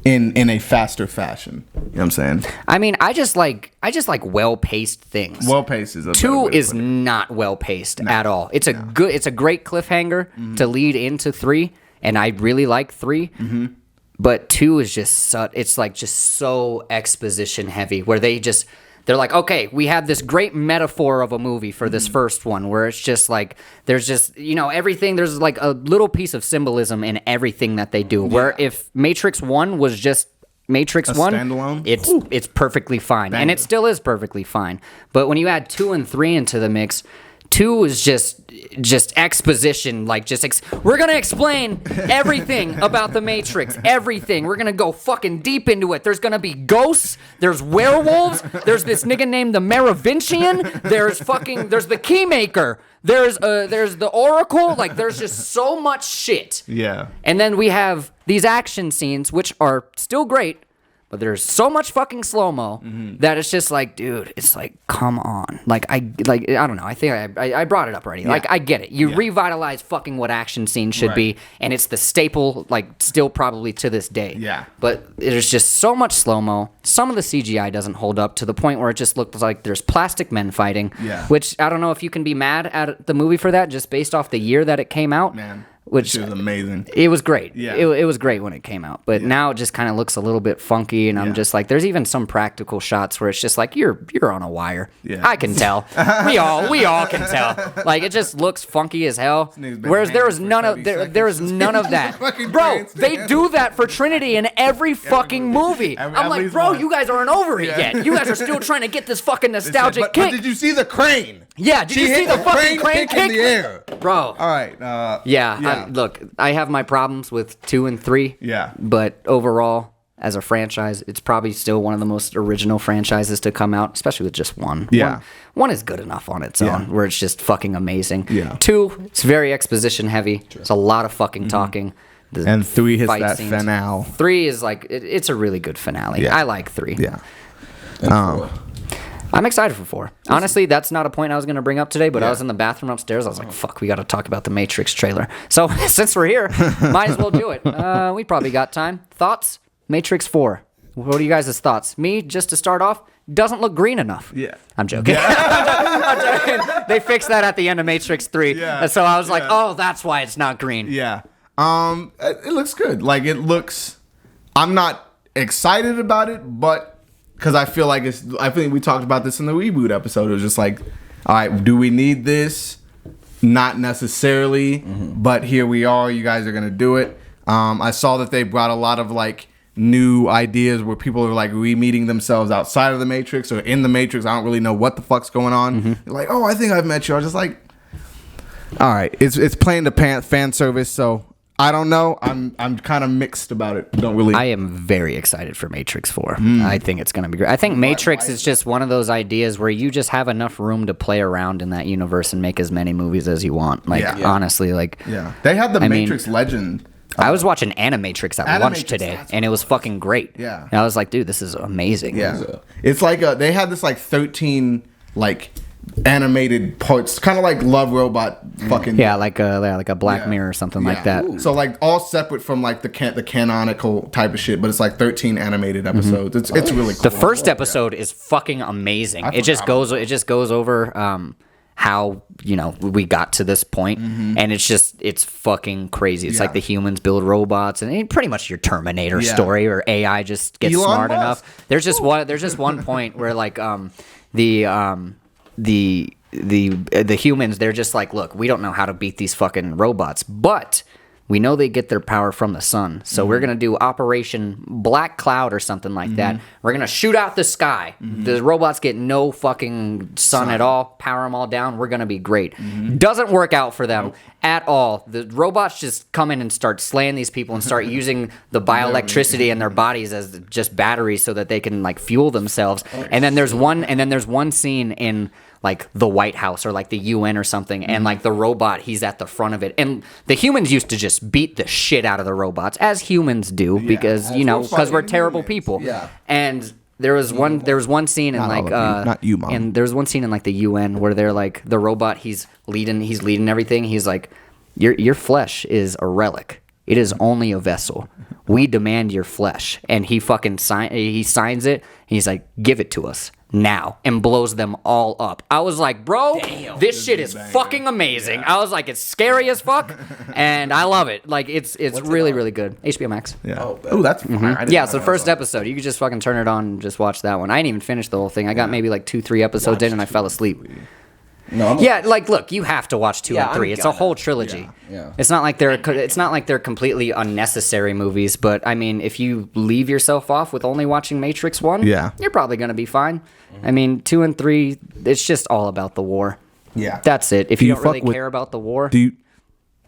in a faster fashion. You know what I'm saying? I mean, I just like well-paced things. Well-paced is a 2 is not well-paced at all. It's a great cliffhanger to lead into 3, and I really like 3. But 2 is just so exposition heavy, where they're like, okay, we have this great metaphor of a movie for this first one, where it's just like, there's just, everything, there's like a little piece of symbolism in everything that they do. Where if Matrix 1 was just Matrix 1, standalone? It's perfectly fine. And it still is perfectly fine. But when you add 2 and 3 into the mix, 2 is just exposition, like we're gonna explain everything about the Matrix, everything. We're gonna go fucking deep into it. There's gonna be ghosts, there's werewolves, there's this nigga named the Merovingian, there's the Keymaker, there's the Oracle, like there's just so much shit. Yeah. And then we have these action scenes, which are still great, but there's so much fucking slow-mo that it's just like, dude, it's like, come on. I don't know. I think I brought it up already. Yeah. Like, I get it. You revitalize fucking what action scenes should be, and it's the staple, like, still probably to this day. Yeah. But there's just so much slow-mo. Some of the CGI doesn't hold up to the point where it just looks like there's plastic men fighting. Yeah. Which, I don't know if you can be mad at the movie for that, just based off the year that it came out. Man. Which was amazing. It was great. Yeah. It was great when it came out. But now it just kind of looks a little bit funky, and I'm just like, there's even some practical shots where it's just like, you're on a wire. Yeah. I can tell. we all can tell. Like, it just looks funky as hell. Whereas there was none of that. Bro, they do that for Trinity in every fucking movie. I'm like, bro, you guys aren't over it yet. You guys are still trying to get this fucking nostalgic kick. But did you see the crane? Yeah, did you see the fucking crane kick in the air? Bro. All right. Look, I have my problems with 2 and 3. Yeah. But overall, as a franchise, it's probably still one of the most original franchises to come out, especially with just 1. Yeah. One is good enough on its own, where it's just fucking amazing. Yeah. 2, it's very exposition heavy. True. It's a lot of fucking talking. And 3 hits that finale. 3 is like, it's a really good finale. Yeah. I like 3. Yeah. I'm excited for 4. Honestly, that's not a point I was going to bring up today, but I was in the bathroom upstairs. I was like, fuck, we got to talk about the Matrix trailer. So since we're here, might as well do it. We probably got time. Thoughts? Matrix 4. What are you guys' thoughts? Me, just to start off, doesn't look green enough. Yeah. I'm joking. I'm joking. They fixed that at the end of Matrix 3. Yeah. And so I was like, oh, that's why it's not green. Yeah. It looks good. Like, it looks... I'm not excited about it, but... Because I feel like I think we talked about this in the Reboot episode. It was just like, all right, do we need this? Not necessarily, but here we are. You guys are going to do it. I saw that they brought a lot of like new ideas where people are like re-meeting themselves outside of the Matrix or in the Matrix. I don't really know what the fuck's going on. They're like, oh, I think I've met you. I was just like, all right, it's playing the fan service, so... I don't know. I'm kind of mixed about it. Don't really. I am very excited for Matrix 4. I think it's going to be great. I think Matrix is just one of those ideas where you just have enough room to play around in that universe and make as many movies as you want. Like, honestly, like... Yeah. They had the Matrix Legend. I was watching Animatrix at lunch today, and it was fucking great. Yeah. And I was like, dude, this is amazing. Yeah. It's like, they had this like 13, like... animated parts, kind of like Love Robot fucking like a Black Mirror or something like that. Ooh. So like all separate from like the canonical type of shit, but it's like 13 animated episodes. It's really cool. The first episode is fucking amazing. It just goes over how we got to this point, and it's fucking crazy. It's like the humans build robots, and pretty much your Terminator story, or AI just gets smart enough. There's just one point where like the humans, they're just like, look, we don't know how to beat these fucking robots, but we know they get their power from the sun. So we're going to do Operation Black Cloud or something like that. We're going to shoot out the sky. The robots get no fucking sun at all. Power them all down. We're going to be great. Doesn't work out for them at all. The robots just come in and start slaying these people and start using the bioelectricity in their bodies as just batteries so that they can like fuel themselves. And then there's one scene in like the White House or like the UN or something, and like the robot, he's at the front of it, and the humans used to just beat the shit out of the robots, as humans do, because because we're terrible people. Yeah. And there was one scene in and there was one scene in like the UN where they're like the robot, he's leading everything. He's like, your flesh is a relic. It is only a vessel. We demand your flesh. And he fucking signs it. And he's like, give it to us now, and blows them all up. I was like, bro, this shit is fucking amazing. I was like, it's scary as fuck, and I love it. Like, it's really, really good. HBO Max. Yeah. Oh, that's fine. Yeah, so the first episode, you could just fucking turn it on and just watch that one. I didn't even finish the whole thing. I got maybe like 2-3 episodes in, and I fell asleep. No, like, look, you have to watch 2 and 3. It's a whole trilogy. Yeah. It's not like they're completely unnecessary movies, but I mean, if you leave yourself off with only watching Matrix 1, you're probably going to be fine. I mean, 2 and 3, it's just all about the war. Yeah. That's it. If you don't really care about the war,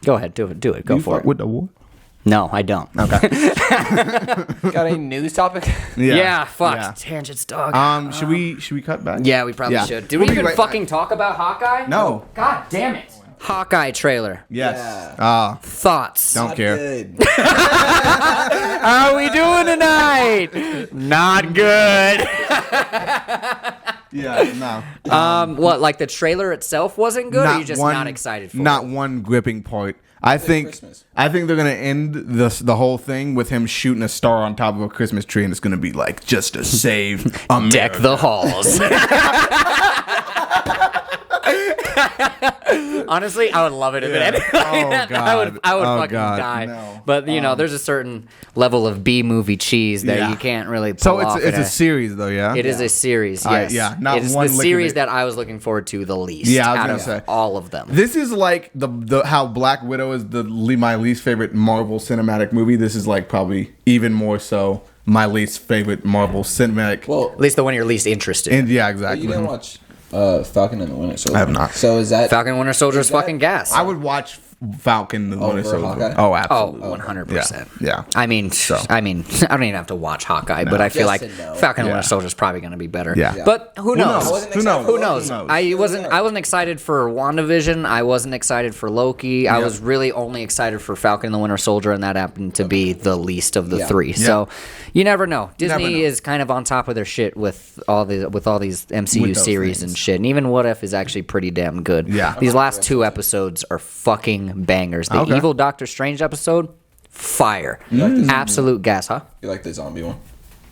go ahead, do it. Go for it. With the war? No, I don't. Okay. Got any news topic? Yeah, fuck. Yeah. Tangents, dog. Should we cut back? Yeah, we probably should. Did we even fucking talk about Hawkeye? No. God damn it. Hawkeye trailer. Yes. Yeah. Thoughts? Don't care. How are we doing tonight? Not good. Yeah, no. What, like the trailer itself wasn't good, or are you just not excited for it? Not one gripping part. I think they're gonna end the whole thing with him shooting a star on top of a Christmas tree, and it's gonna be like just to save America. Deck the halls. Honestly, I would love it if it ended like that. I would fucking die. No. But there's a certain level of B movie cheese that you can't really pull off. So it's a series though, yeah. It is a series. Yes. Not it's one the series that I was looking forward to the least. Yeah, I was gonna say all of them. This is like the how Black Widow is my least favorite Marvel cinematic movie. This is like probably even more so my least favorite Marvel cinematic. Well, at least the one you're least interested in. Yeah, exactly. You didn't watch Falcon and the Winter Soldier? I have not. So is that Falcon and Winter Soldier is fucking gas? I would watch Falcon and the Winter Soldier. Hawkeye? Oh, absolutely. Oh, 100%. Yeah. I mean, I don't even have to watch Hawkeye, but I feel like Falcon and Winter Soldier is probably going to be better. Yeah. But who knows? Who knows? I wasn't excited for WandaVision. I wasn't excited for Loki. I was really only excited for Falcon and the Winter Soldier, and that happened to be the least of the three. So you never know. Disney is kind of on top of their shit with all these MCU series and shit. And even What If is actually pretty damn good. Yeah. These last 2 episodes are fucking bangers. The Evil Doctor Strange episode, fire. Absolute gas, huh? You like the zombie one?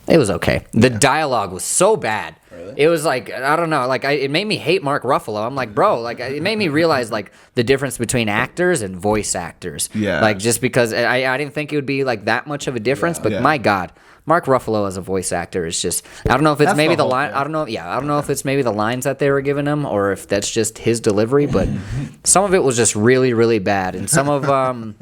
It was okay. The dialogue was so bad. Really? It was like, I don't know, like it made me hate Mark Ruffalo. I'm like, bro, like it made me realize like the difference between actors and voice actors. Yeah. Like just because I didn't think it would be like that much of a difference, but my God, Mark Ruffalo as a voice actor is just, I don't know if it's maybe the line, I don't know if it's maybe the lines that they were giving him or if that's just his delivery, but some of it was just really, really bad. And some of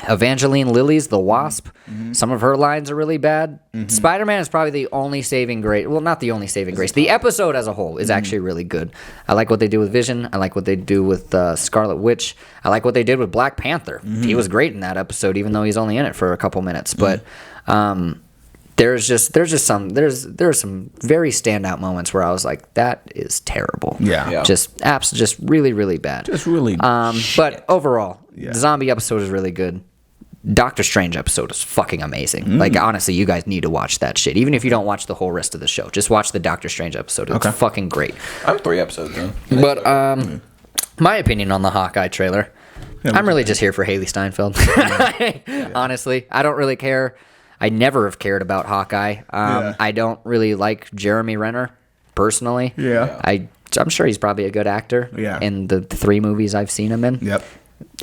Evangeline Lilly's The Wasp, some of her lines are really bad. Spider-Man is probably the only saving grace. Well, not the only saving grace. The episode as a whole is actually really good. I like what they do with Vision. I like what they do with Scarlet Witch. I like what they did with Black Panther. He was great in that episode, even though he's only in it for a couple minutes. But there's some very standout moments where I was like, that is terrible. Yeah. Just really, really bad. Just really. But overall, the zombie episode is really good. Doctor Strange episode is fucking amazing. Like, honestly, you guys need to watch that shit. Even if you don't watch the whole rest of the show, just watch the Doctor Strange episode. It's fucking great. I'm 3 episodes in. But my opinion on the Hawkeye trailer, I'm really just here for Haley Steinfeld. Honestly, I don't really care. I never have cared about Hawkeye. I don't really like Jeremy Renner, personally. Yeah. I'm sure he's probably a good actor in the 3 movies I've seen him in. Yep.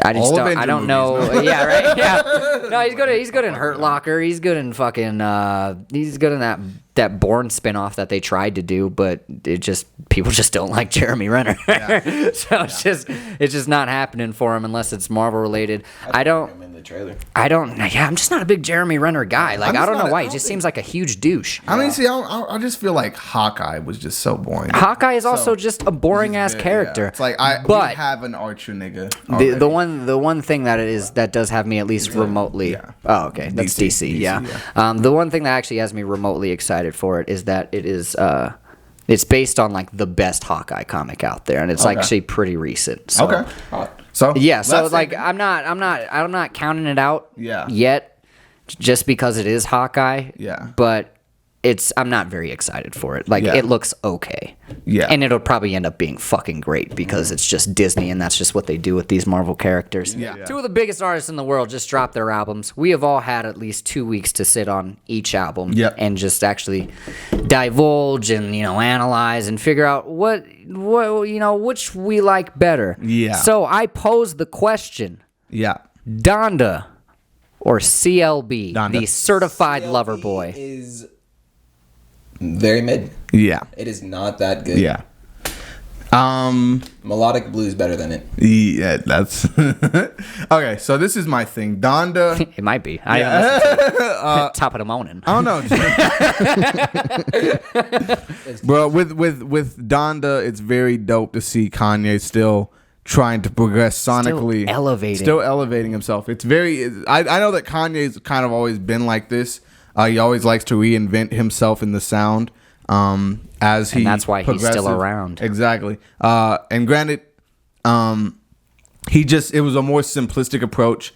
I don't know. No. Yeah, right. Yeah. No, he's good in Hurt Locker. He's good in fucking. He's good in that Bourne spinoff that they tried to do, but people just don't like Jeremy Renner. Yeah. So it's just not happening for him unless it's Marvel related. I don't. trailer. I'm just not a big Jeremy Renner guy. Like, I don't know why. He just seems like a huge douche. I mean, see, I just feel like Hawkeye was just so boring. Hawkeye is also just a boring ass character. Yeah. It's like we have an Archer nigga. The one thing that does have me at least remotely. Yeah. Oh, okay, that's DC. Yeah. The one thing that actually has me remotely excited for it is that it is. It's based on like the best Hawkeye comic out there, and it's actually pretty recent. So. Okay. So yeah, so like I'm not counting it out yet, just because it is Hawkeye. Yeah. But I'm not very excited for it. Like it looks okay. Yeah. And it'll probably end up being fucking great because it's just Disney and that's just what they do with these Marvel characters. Yeah. Two of the biggest artists in the world just dropped their albums. We have all had at least 2 weeks to sit on each album and just actually divulge and, analyze and figure out what which we like better. Yeah. So I posed the question. Yeah. Donda or CLB, Donda. the certified CLB lover boy. Is very mid. Yeah. It is not that good. Yeah. Melodic blues better than it. Yeah, that's okay. So this is my thing, Donda. It might be. I haven't listened to it. Top of the morning. I don't know, bro. With Donda, it's very dope to see Kanye still trying to progress sonically, still elevating himself. It's very. I know that Kanye's kind of always been like this. He always likes to reinvent himself in the sound. As he and that's why he's still around. Exactly. And granted, it was a more simplistic approach,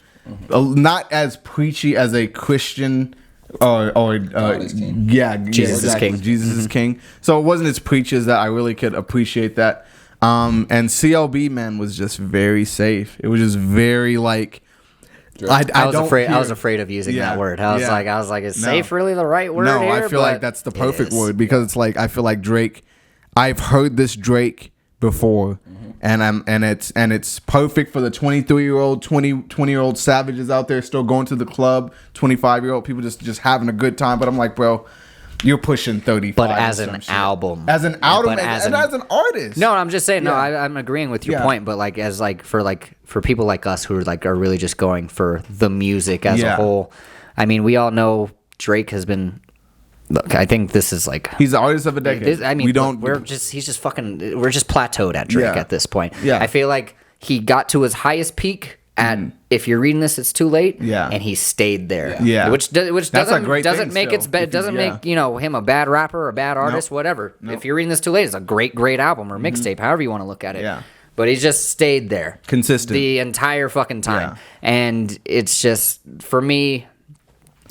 not as preachy as a Christian or Jesus is king. Jesus is king. So it wasn't as preachy as that. I really could appreciate that. And CLB, man, was just very safe. It was just very like. I was afraid of using that word. I was like, is safe really the right word? No, here? I feel like that's the perfect word because it's like I feel like Drake. I've heard this Drake before, and it's perfect for the 23-year-old, 20-year-old savages out there still going to the club. 25-year-old people just having a good time. But I'm like, bro, you're pushing 35. But as an album, as an artist. No, I'm just saying. No, I'm agreeing with your point. But for people like us who are really just going for the music as a whole. I mean, we all know Drake has been. Look, I think this is like he's the artist of a decade. We're just plateaued at Drake at this point. Yeah. I feel like he got to his highest peak. And if you're reading this, it's too late. Yeah, and he stayed there. Yeah, which doesn't make him a bad rapper or a bad artist, whatever. Nope. If you're reading this too late, it's a great album or mixtape, however you want to look at it. Yeah, but he just stayed there, consistent the entire fucking time. And it's just for me.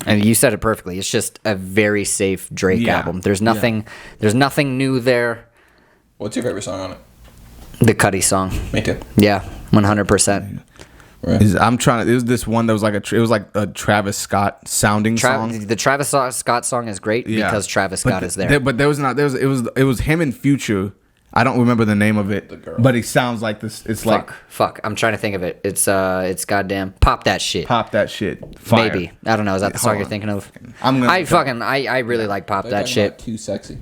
And you said it perfectly. It's just a very safe Drake album. There's nothing new there. What's your favorite song on it? The Cudi song. Me too. Yeah, 100%. Right. I'm trying to. It was this one that was like a Travis Scott sounding song. The Travis Scott song is great because Travis Scott is there. But it was him and Future. I don't remember the name of it, but he sounds like this. It's fuck. I'm trying to think of it. It's goddamn Pop That Shit. Pop That Shit. Fire. Maybe I don't know. Is that the song you're thinking of? I really like Pop That Shit. Too sexy.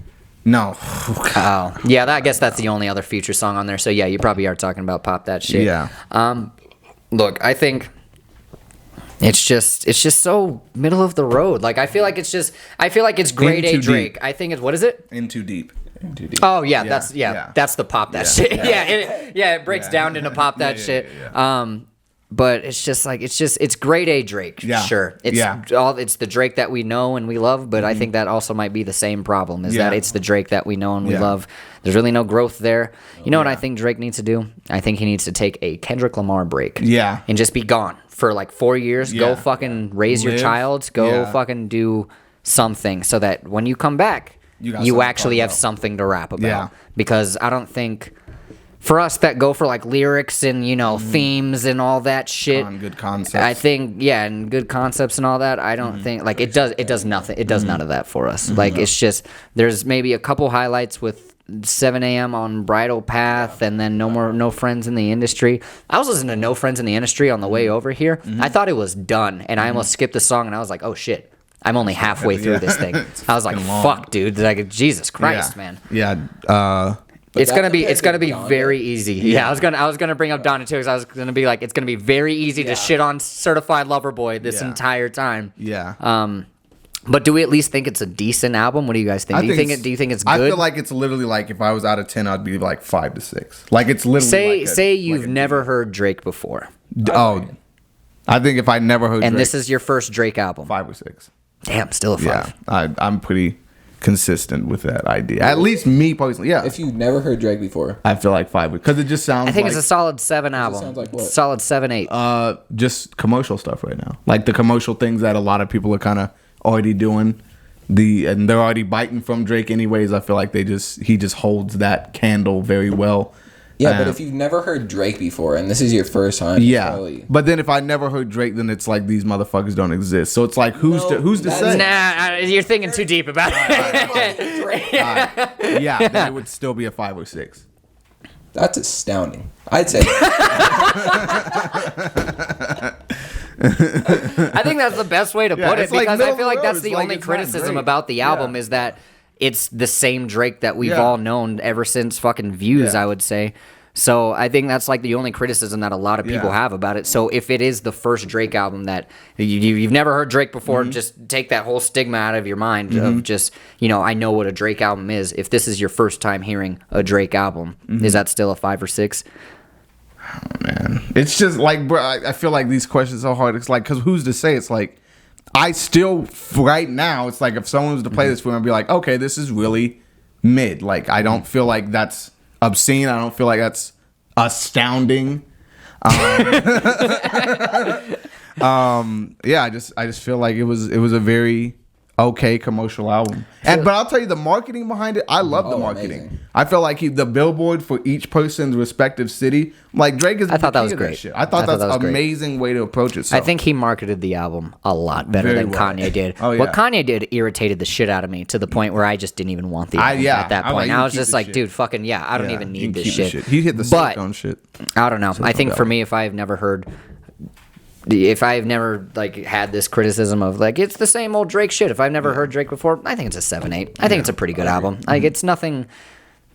No. Oh yeah, I guess that's the only other Future song on there. So yeah, you probably are talking about Pop That Shit. Yeah. Look, I think it's just so middle of the road. Like I feel like it's grade A Drake. Deep. I think it's what is it? In Too Deep. Oh yeah, that's the Pop That Shit. It breaks down into Pop That Shit. But it's just like it's grade A Drake. Yeah. Sure. It's the Drake that we know and we love, but I think that also might be the same problem is that it's the Drake that we know and we love. There's really no growth there. You know what I think Drake needs to do? I think he needs to take a Kendrick Lamar break. Yeah. And just be gone for like 4 years. Yeah. Go fucking raise your child. Go fucking do something so that when you come back, you actually have something to rap about. Yeah. Because I don't think for us that go for like lyrics and themes and all that shit, good concepts. I think and good concepts and all that. I don't think like it does nothing. It does none of that for us. Like it's just there's maybe a couple highlights with 7 a.m. on Bridal Path and then No Friends in the Industry. I was listening to No Friends in the Industry on the way over here. I thought it was done and I almost skipped the song and I was like, oh shit. I'm only halfway through this thing. I was like, fuck, dude. Like, Jesus Christ, man. Yeah. It's gonna be very easy. Yeah, I was gonna bring up Donda too, because I was gonna be like, it's gonna be very easy to shit on Certified Lover Boy this entire time. Yeah. But do we at least think it's a decent album? What do you guys think? Do you think it's good? I feel like it's literally like if I was out of 10, I'd be like 5 to 6. Like it's literally say you've never heard Drake before. I think if I never heard and Drake, this is your first Drake album, 5 or 6. Damn, still a 5. Yeah, I'm pretty consistent with that idea. At least me personally. Yeah. If you've never heard Drake before, I feel like 5 because it just sounds. I think it's a solid 7 album. Sounds like what? Solid 7, 8. Just commercial stuff right now, like the commercial things that a lot of people are kind of already doing. And they're already biting from Drake anyways. I feel like he just holds that candle very well. Yeah, but if you've never heard Drake before and this is your first time, but then if I never heard Drake, then it's like these motherfuckers don't exist. So it's like who's to say? Nah, you're thinking too deep about it. Yeah, then it would still be a 5 or 6. That's astounding. I'd say. I think that's the best way to put it, because I feel like that's the only criticism about the album is that it's the same Drake that we've all known ever since fucking Views, I would say. So I think that's like the only criticism that a lot of people have about it. So if it is the first Drake album that you've never heard Drake before, just take that whole stigma out of your mind of just, I know what a Drake album is. If this is your first time hearing a Drake album, is that still a 5 or 6? Oh, man, it's just like, bro, I feel like these questions are hard. It's like, because who's to say? It's like, I still, right now, it's like if someone was to play this for me, I'd be like, okay, this is really mid. Like, I don't feel like that's obscene. I don't feel like that's astounding. Yeah, I just feel like it was a very okay commercial album. But I'll tell you, the marketing behind it, I love the marketing. Amazing. I felt like the billboard for each person's respective city, like Drake is. I thought that was great. Shit. I thought that's an amazing way to approach it. So. I think he marketed the album a lot better than Kanye did. Oh, yeah. What Kanye did irritated the shit out of me to the point where I just didn't even want the album at that point. I was just like, dude, fucking I don't even need this shit. He hit the silicone shit. I don't know. I think for me, if I've never like had this criticism of like it's the same old Drake shit, if I've never heard Drake before, I think it's a 7, 8. I think it's a pretty good album. Like it's nothing.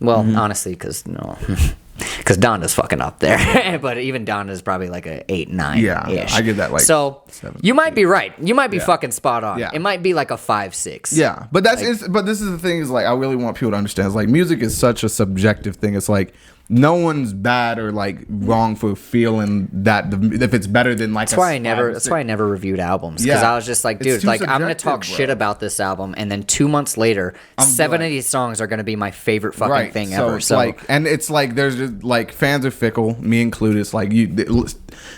Well, honestly, because Donda's fucking up there, but even Donda's probably like a 8, 9. Yeah, I give that like. So 7, you might be right. You might be fucking spot on. Yeah. It might be like a 5, 6. Yeah, but but this is the thing is like I really want people to understand. It's like music is such a subjective thing. It's like. No one's bad or like wrong for feeling that if it's better than like. That's why I never reviewed albums, because I was just like, dude, like I'm gonna talk shit about this album, and then 2 months later, 7 of these songs are gonna be my favorite fucking thing ever. So like, and it's like there's just like fans are fickle, me included. It's like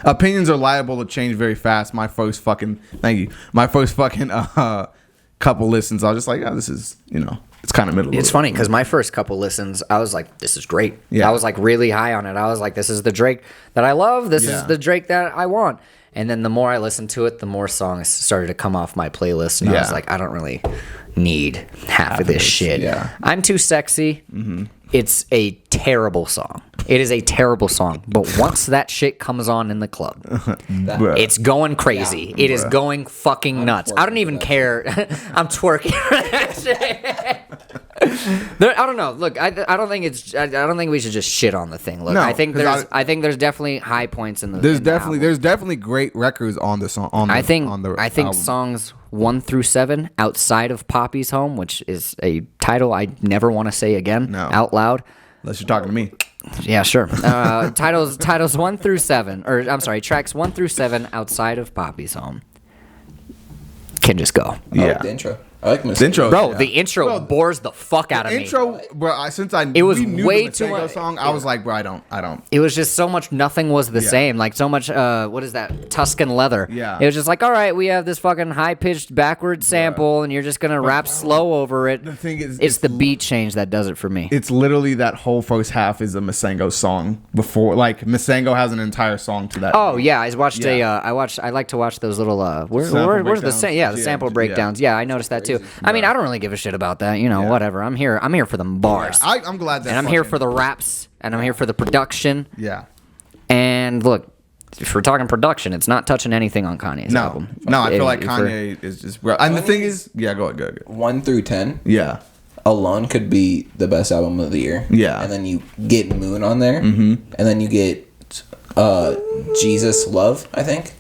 opinions are liable to change very fast. My first fucking couple listens, I was just like, this is it's kind of middle. It's funny because my first couple listens, I was like, this is great. Yeah. I was like really high on it. I was like, this is the Drake that I love. This is the Drake that I want. And then the more I listened to it, the more songs started to come off my playlist. And I was like, I don't really need half of this shit. Yeah. I'm Too Sexy. It's a terrible song. It is a terrible song. But once that shit comes on in the club, it's going crazy. It is going fucking nuts. I don't even care. I'm twerking for that shit. I don't know. Look, I don't think we should just shit on the thing. Look, no, I think there's definitely high points in the. There's definitely great records on the song. I think album. Songs 1 through 7, outside of Poppy's Home, which is a title I never want to say again out loud. Unless you're talking to me. Yeah, sure. Titles 1 through 7, or I'm sorry, tracks 1 through 7 outside of Poppy's Home can just go. I like the intro. I like the intro, bro. The intro bores the fuck out of me. Intro, bro. It was way too much. Song, I was like, bro, I don't. It was just so much. Nothing was the same. Like so much. What is that? Tuscan leather. Yeah. It was just like, all right, we have this fucking high pitched backward sample, and you're just gonna rap slow over it. The thing is, it's the beat change that does it for me. It's literally that whole first half is a Masengo song. Before, like Masengo has an entire song to that. Oh yeah, I watched I like to watch those little where's the sample breakdowns. Yeah, I noticed that too. I mean, I don't really give a shit about that, whatever. I'm here for the bars. Yeah, I'm glad that. And I'm here for the raps, and I'm here for the production. Yeah. And look, if we're talking production, it's not touching anything on Kanye's album. No, I feel like Kanye is just. And the thing is, go ahead. 1 through 10. Yeah. alone could be the best album of the year. Yeah. And then you get Moon on there. And then you get Jesus Love, I think.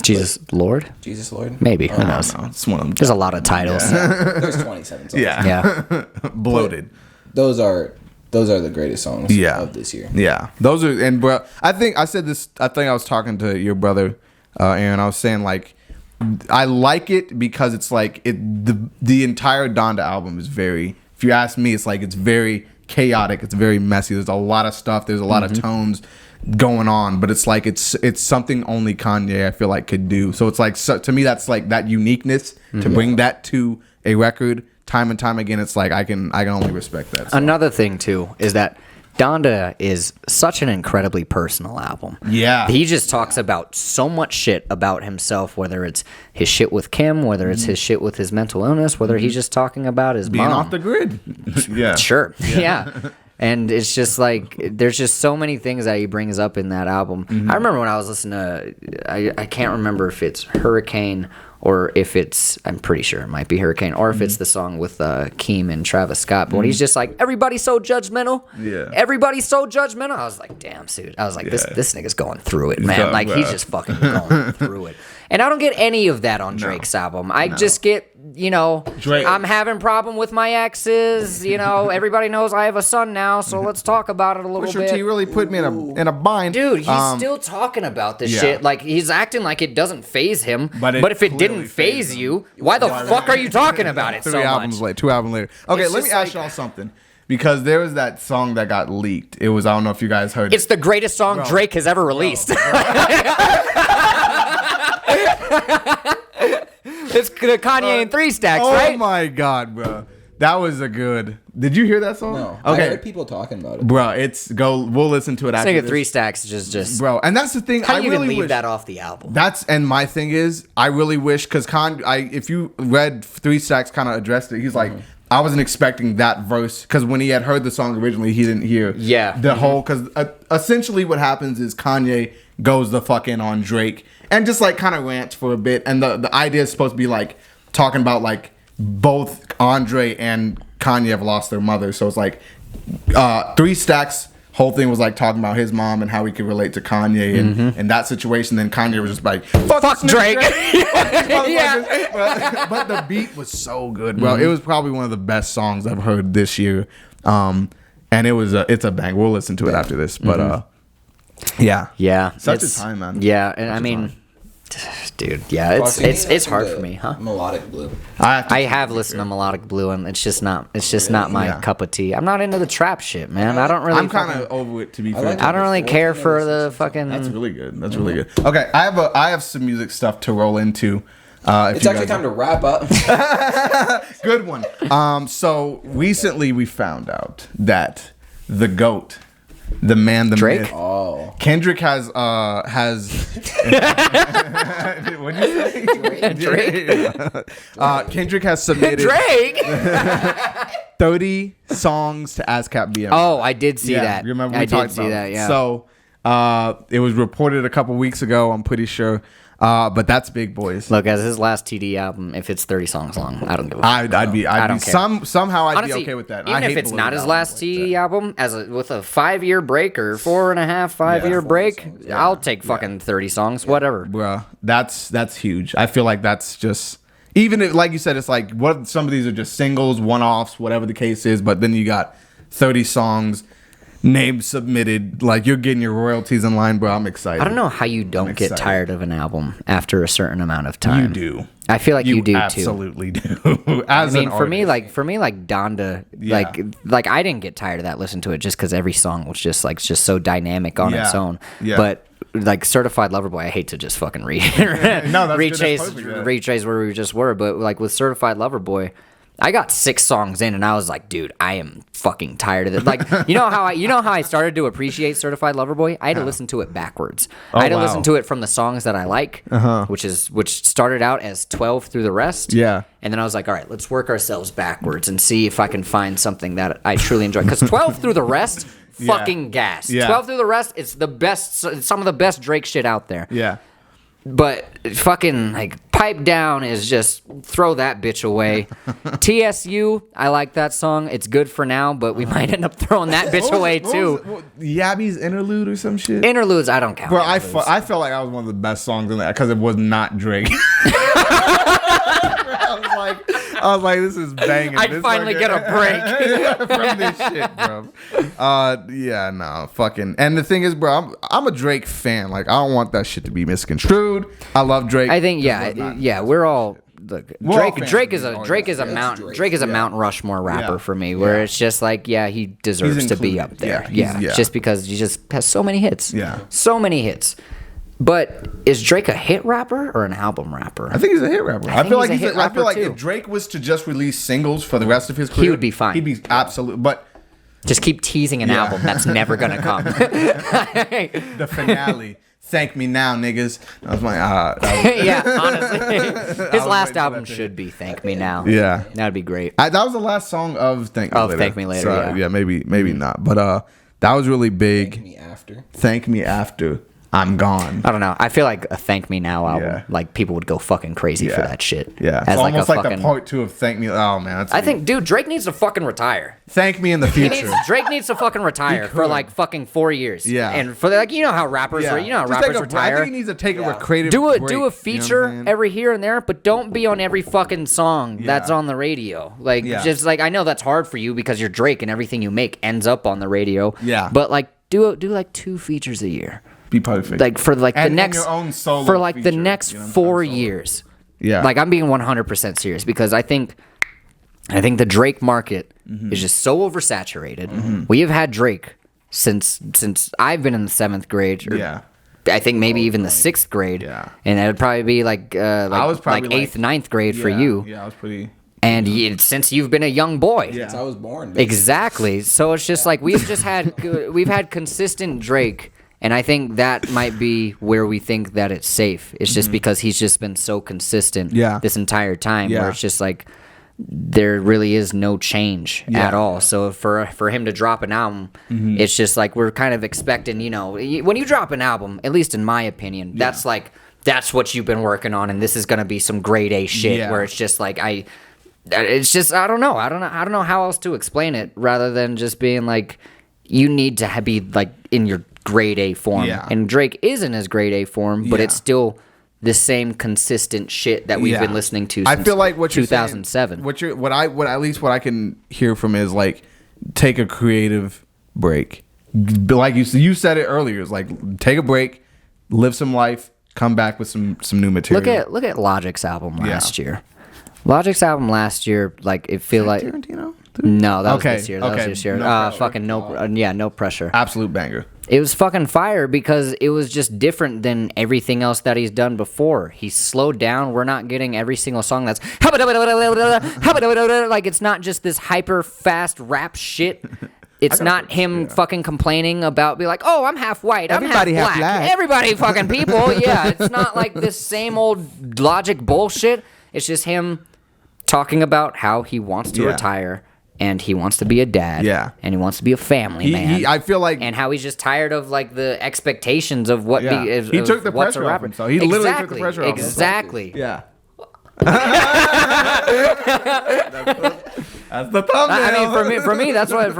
Jesus Lord? Jesus Lord? Maybe. Who knows? It's one of them. There's a lot of titles. There's 27 songs. Yeah. Bloated. Those are the greatest songs of this year. Yeah, those are, and bro, I think I said this. I think I was talking to your brother, Aaron. I was saying like, I like it because it's like the entire Donda album is very. If you ask me, it's like it's very chaotic. It's very messy. There's a lot of stuff. There's a lot of tones going on, but it's like it's something only Kanye I feel like could do. So it's like to me that's like that uniqueness to bring that to a record. Time and time again, it's like I can only respect that. So. Another thing too is that Donda is such an incredibly personal album. Yeah, he just talks about so much shit about himself, whether it's his shit with Kim, whether it's his shit with his mental illness, whether he's just talking about his being mom. off the grid. Yeah, sure, yeah. And it's just like there's just so many things that he brings up in that album. I remember when I was listening to I can't remember if it's Hurricane or if it's, I'm pretty sure it might be Hurricane, or if it's the song with Keem and Travis Scott. But when he's just like, everybody's so judgmental. Yeah. Everybody's so judgmental. I was like, damn, dude. I was like, this nigga's going through it, man. Like, he's just fucking going through it. And I don't get any of that on Drake's album. I just get, Drake. I'm having problem with my exes. Everybody knows I have a son now, so let's talk about it a little bit. He really put me in a bind. Dude, he's still talking about this shit. Like, he's acting like it doesn't faze him. But if it didn't faze you, why the fuck are you talking about it so much? 2 albums later. Okay, let me ask y'all something. Because there was that song that got leaked. It was, I don't know if you guys heard it. It's the greatest song Drake has ever released. It's the Kanye and 3 Stacks, right? Oh my God, bro. That was a good. Did you hear that song? No. Okay. I heard people talking about it. Bro, we'll listen to it after This this. nigga 3 Stacks just Bro, and that's the thing. how do you really even leave wish that off the album? and my thing is, I really wish, because if you read 3 Stacks kind of addressed it, he's like, I wasn't expecting that verse, because when he had heard the song originally, he didn't hear the whole, because essentially what happens is Kanye goes the fuck in on Drake and just like kind of rants for a bit, and the idea is supposed to be like talking about like both Andre and Kanye have lost their mother, so it's like 3 Stacks whole thing was like talking about his mom and how he could relate to Kanye and that situation. Then Kanye was just like, fuck Drake. But the beat was so good, bro. It was probably one of the best songs I've heard this year. And it's a bang. We'll listen to it after this. But yeah, such a time, man. Yeah, and I mean, dude, yeah, it's hard for me, huh? Melodic Blue. I have listened to Melodic Blue, and it's just not my cup of tea. I'm not into the trap shit, man. I don't really. I'm kind of over it, to be fair. I don't really care for the fucking. That's really good. That's really good. Okay, I have some music stuff to roll into. It's actually time to wrap up. Good one. So recently we found out that the GOAT, the man, the Drake? myth, Oh. Kendrick has what'd you say? Drake. Kendrick has submitted Drake. 30 songs to ASCAP BM. Oh, I did see that. You remember I we did talked see about that. it. Yeah. So it was reported a couple weeks ago, I'm pretty sure. But that's Big Boys. Look, as his last TD album, if it's 30 songs long, I don't give a fuck. I'd be somehow I'd Honestly, be okay with that. Even if it's not his last TD album, with a 5-year break or 5 year break, I'll take fucking 30 songs, whatever. Bruh, that's huge. I feel like that's just, even if, like you said, it's like what some of these are just singles, one-offs, whatever the case is, but then you got 30 songs, names submitted, like you're getting your royalties in line, bro. I'm excited. I don't know how you don't get tired of an album after a certain amount of time. You do. I feel like you do absolutely too. do. As I mean, for me, like Donda, like I didn't get tired of that. Listen to it just because every song was just so dynamic on its own. Yeah. But like Certified Lover Boy, I hate to just fucking retrace where we just were. But like with Certified Lover Boy, I got 6 songs in and I was like, dude, I am fucking tired of it. Like, you know how I started to appreciate Certified Lover Boy? I had to listen to it backwards. I had to listen to it from the songs that I like, which started out as 12 through the rest. Yeah. And then I was like, all right, let's work ourselves backwards and see if I can find something that I truly enjoy. Because 12 through the rest, fucking gas. Yeah. 12 through the rest, it's the best, some of the best Drake shit out there. Yeah. But fucking like Pipe Down is just throw that bitch away. TSU, I like that song. It's good for now, but we might end up throwing that bitch away too. Yabby's interlude or some shit. Interludes, I don't count. Bro, I felt like that was one of the best songs in that because it was not Drake. I was like, this is banging. I'd finally get a break from this shit, bro. Yeah, no, fucking. And the thing is, bro, I'm a Drake fan. Like, I don't want that shit to be misconstrued. I love Drake. I think, we're all. Look, Drake is a Mount Rushmore rapper for me. Where it's just like, he deserves to be up there. Just because he just has so many hits. Yeah, so many hits. But is Drake a hit rapper or an album rapper? I think he's a hit rapper. I feel like if Drake was to just release singles for the rest of his career, he would be fine. He'd be absolute. But just keep teasing an album that's never gonna come. The finale. Thank me now, niggas. I was like, honestly, his last album should be "Thank Me Now." Yeah, that'd be great. That was the last song of "Thank Me Later." Thank Me Later. So, yeah, maybe not. But that was really big. Thank Me After. Thank Me After. I'm gone. I don't know. I feel like a "Thank Me Now" album, like people would go fucking crazy for that shit. Yeah, it's almost like the part 2 of "Thank Me." Oh man, I think, dude, Drake needs to fucking retire. Thank me in the future. Drake needs to fucking retire for like fucking 4 years. Yeah, and for like you know how rappers retire. I think he needs to take a creative do a feature every here and there, but don't be on every fucking song that's on the radio. Like just like I know that's hard for you because you're Drake and everything you make ends up on the radio. Yeah, but like do like 2 features a year. Be perfect. Like for like the next your own solo for like feature, the next 4 years. Yeah. Like I'm being 100% serious because I think the Drake market is just so oversaturated. We have had Drake since I've been in the 7th grade. I think maybe even the 6th grade. Yeah. And it would probably be like I was probably like 8th, 9th grade for you. Yeah, I was pretty. And since you've been a young boy. Since I was born. Basically. Exactly. So it's just like we've had consistent Drake. And I think that might be where we think that it's safe. It's just because he's just been so consistent this entire time where it's just like there really is no change at all. So for him to drop an album, it's just like we're kind of expecting, you know, when you drop an album, at least in my opinion, that's what you've been working on and this is going to be some grade A shit where it's just like I don't know how else to explain it rather than just being like you need to be like in your grade A form, and Drake is in his grade A form, but it's still the same consistent shit that we've been listening to. Since I feel like what 2007. What I can hear from is like take a creative break. Like you said it earlier, it's like take a break, live some life, come back with some new material. Look at Logic's album last year. Logic's album last year, like it feel like Tarantino. No, that was this year. That was this year. No pressure. Absolute banger. It was fucking fire because it was just different than everything else that he's done before. He slowed down. We're not getting every single song that's like it's not just this hyper fast rap shit. It's not him fucking complaining about be like, oh, I'm half white, Everybody I'm half black. Everybody fucking people. Yeah, it's not like this same old Logic bullshit. It's just him talking about how he wants to retire. And he wants to be a dad. Yeah. And he wants to be a family man. I feel like... And how he's just tired of, like, the expectations of what... He took the pressure off himself. He literally took the pressure off himself. Exactly. Yeah. That's the thumbnail. I mean, for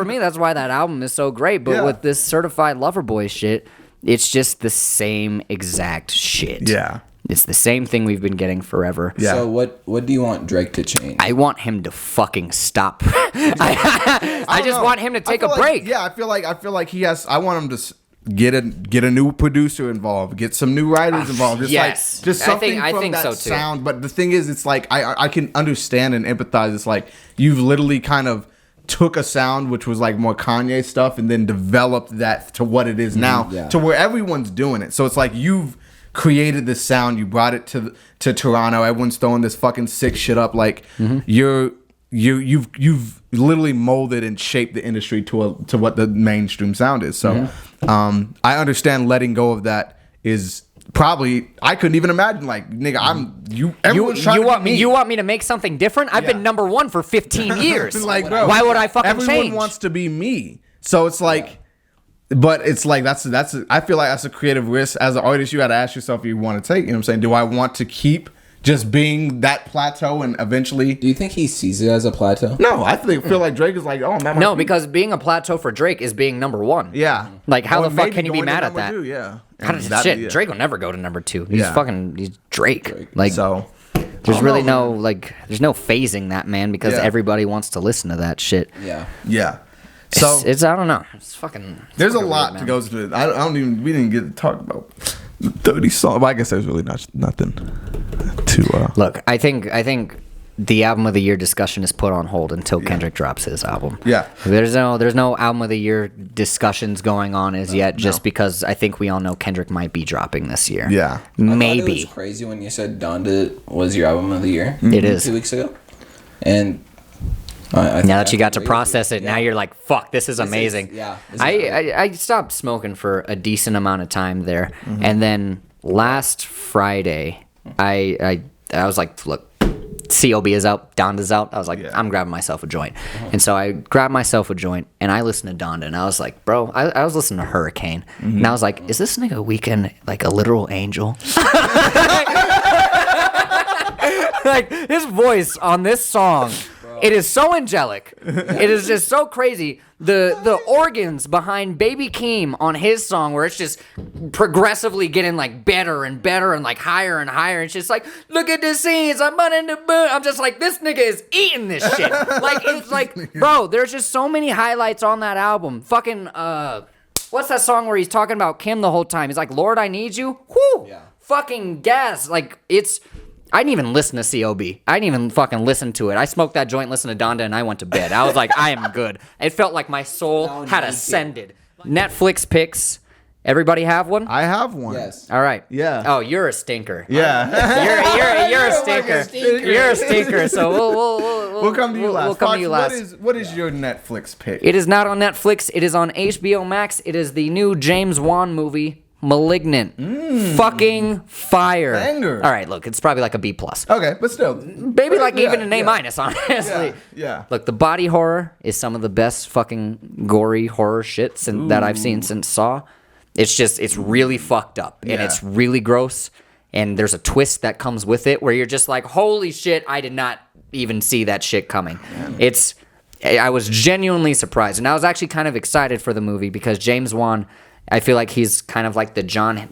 me, that's why that album is so great. But with this Certified Lover Boy shit, it's just the same exact shit. Yeah. It's the same thing we've been getting forever. Yeah. So what do you want Drake to change? I want him to fucking stop. I just want him to take a break. I feel like he has. I want him to get a new producer involved, get some new writers involved. Just something from that sound. But the thing is, it's like I can understand and empathize. It's like you've literally kind of took a sound which was like more Kanye stuff and then developed that to what it is now, to where everyone's doing it. So it's like you've created this sound, you brought it to Toronto, everyone's throwing this fucking sick shit up, like you've literally molded and shaped the industry to what the mainstream sound is. So I understand letting go of that is probably, I couldn't even imagine, like, nigga, you want me to make something different? I've been number one for 15 years. Like, bro, why would I fucking everyone change? wants to be me. So it's like But it's like that's I feel like that's a creative risk as an artist. You got to ask yourself if you want to take. You know what I'm saying? Do I want to keep just being that plateau and eventually? Do you think he sees it as a plateau? No, I feel like Drake is like, oh man. No, because being a plateau for Drake is being number one. Yeah. Like how Or the fuck maybe can you be going to mad at number that? two, yeah. How does That- shit? yeah. Drake will never go to number two. He's he's Drake. Like So there's really no like there's no phasing that man because everybody wants to listen to that shit. Yeah. yeah. So It's I don't know. It's fucking. there's a fucking lot weird, to man. go through. We didn't get to talk about the 30 songs. But I guess there's really nothing to. Look, I think the album of the year discussion is put on hold until Kendrick drops his album. Yeah. There's no album of the year discussions going on as yet, just because I think we all know Kendrick might be dropping this year. Yeah. I thought it Maybe. was crazy when you said Donda was your album of the year. It is. 2 weeks ago, and Now that you got to process it, now you're like, fuck, this is amazing. This is I stopped smoking for a decent amount of time there. And then last Friday, I was like, look, COB is out, Donda's out. I was like, I'm grabbing myself a joint. And so I grabbed myself a joint, and I listened to Donda, and I was like, bro, I was listening to Hurricane. And I was like, is this nigga Weeknd like a literal angel? Like, his voice on this song, it is so angelic. It is just so crazy. The organs behind Baby Keem on his song, where it's just progressively getting like better and better and like higher and higher. It's just like, look at the scenes, I'm running the boot. I'm just like, this nigga is eating this shit. Like, it's like, bro, there's just so many highlights on that album. Fucking, what's that song where he's talking about Kim the whole time? He's like, Lord, I need you. Whoo! Yeah. Fucking gas. Like, I didn't even listen to COB. I didn't even fucking listen to it. I smoked that joint, listened to Donda, and I went to bed. I was like, I am good. It felt like my soul had ascended. Netflix picks. Everybody have one? I have one. Yes. All right. Yeah. Oh, you're a stinker. Yeah. You're a stinker. You're a stinker. So We'll come to you last. We'll come to you Fox, last. What is your Netflix pick? It is not on Netflix. It is on HBO Max. It is the new James Wan movie, Malignant. Fucking fire. Banger. All right, look, it's probably like a B+. Okay, but still. Maybe like even an A-, honestly. Yeah. Look, the body horror is some of the best fucking gory horror shit that I've seen since Saw. It's really fucked up, and it's really gross, and there's a twist that comes with it where you're just like, holy shit, I did not even see that shit coming. I was genuinely surprised, and I was actually kind of excited for the movie because James Wan, I feel like he's kind of like the John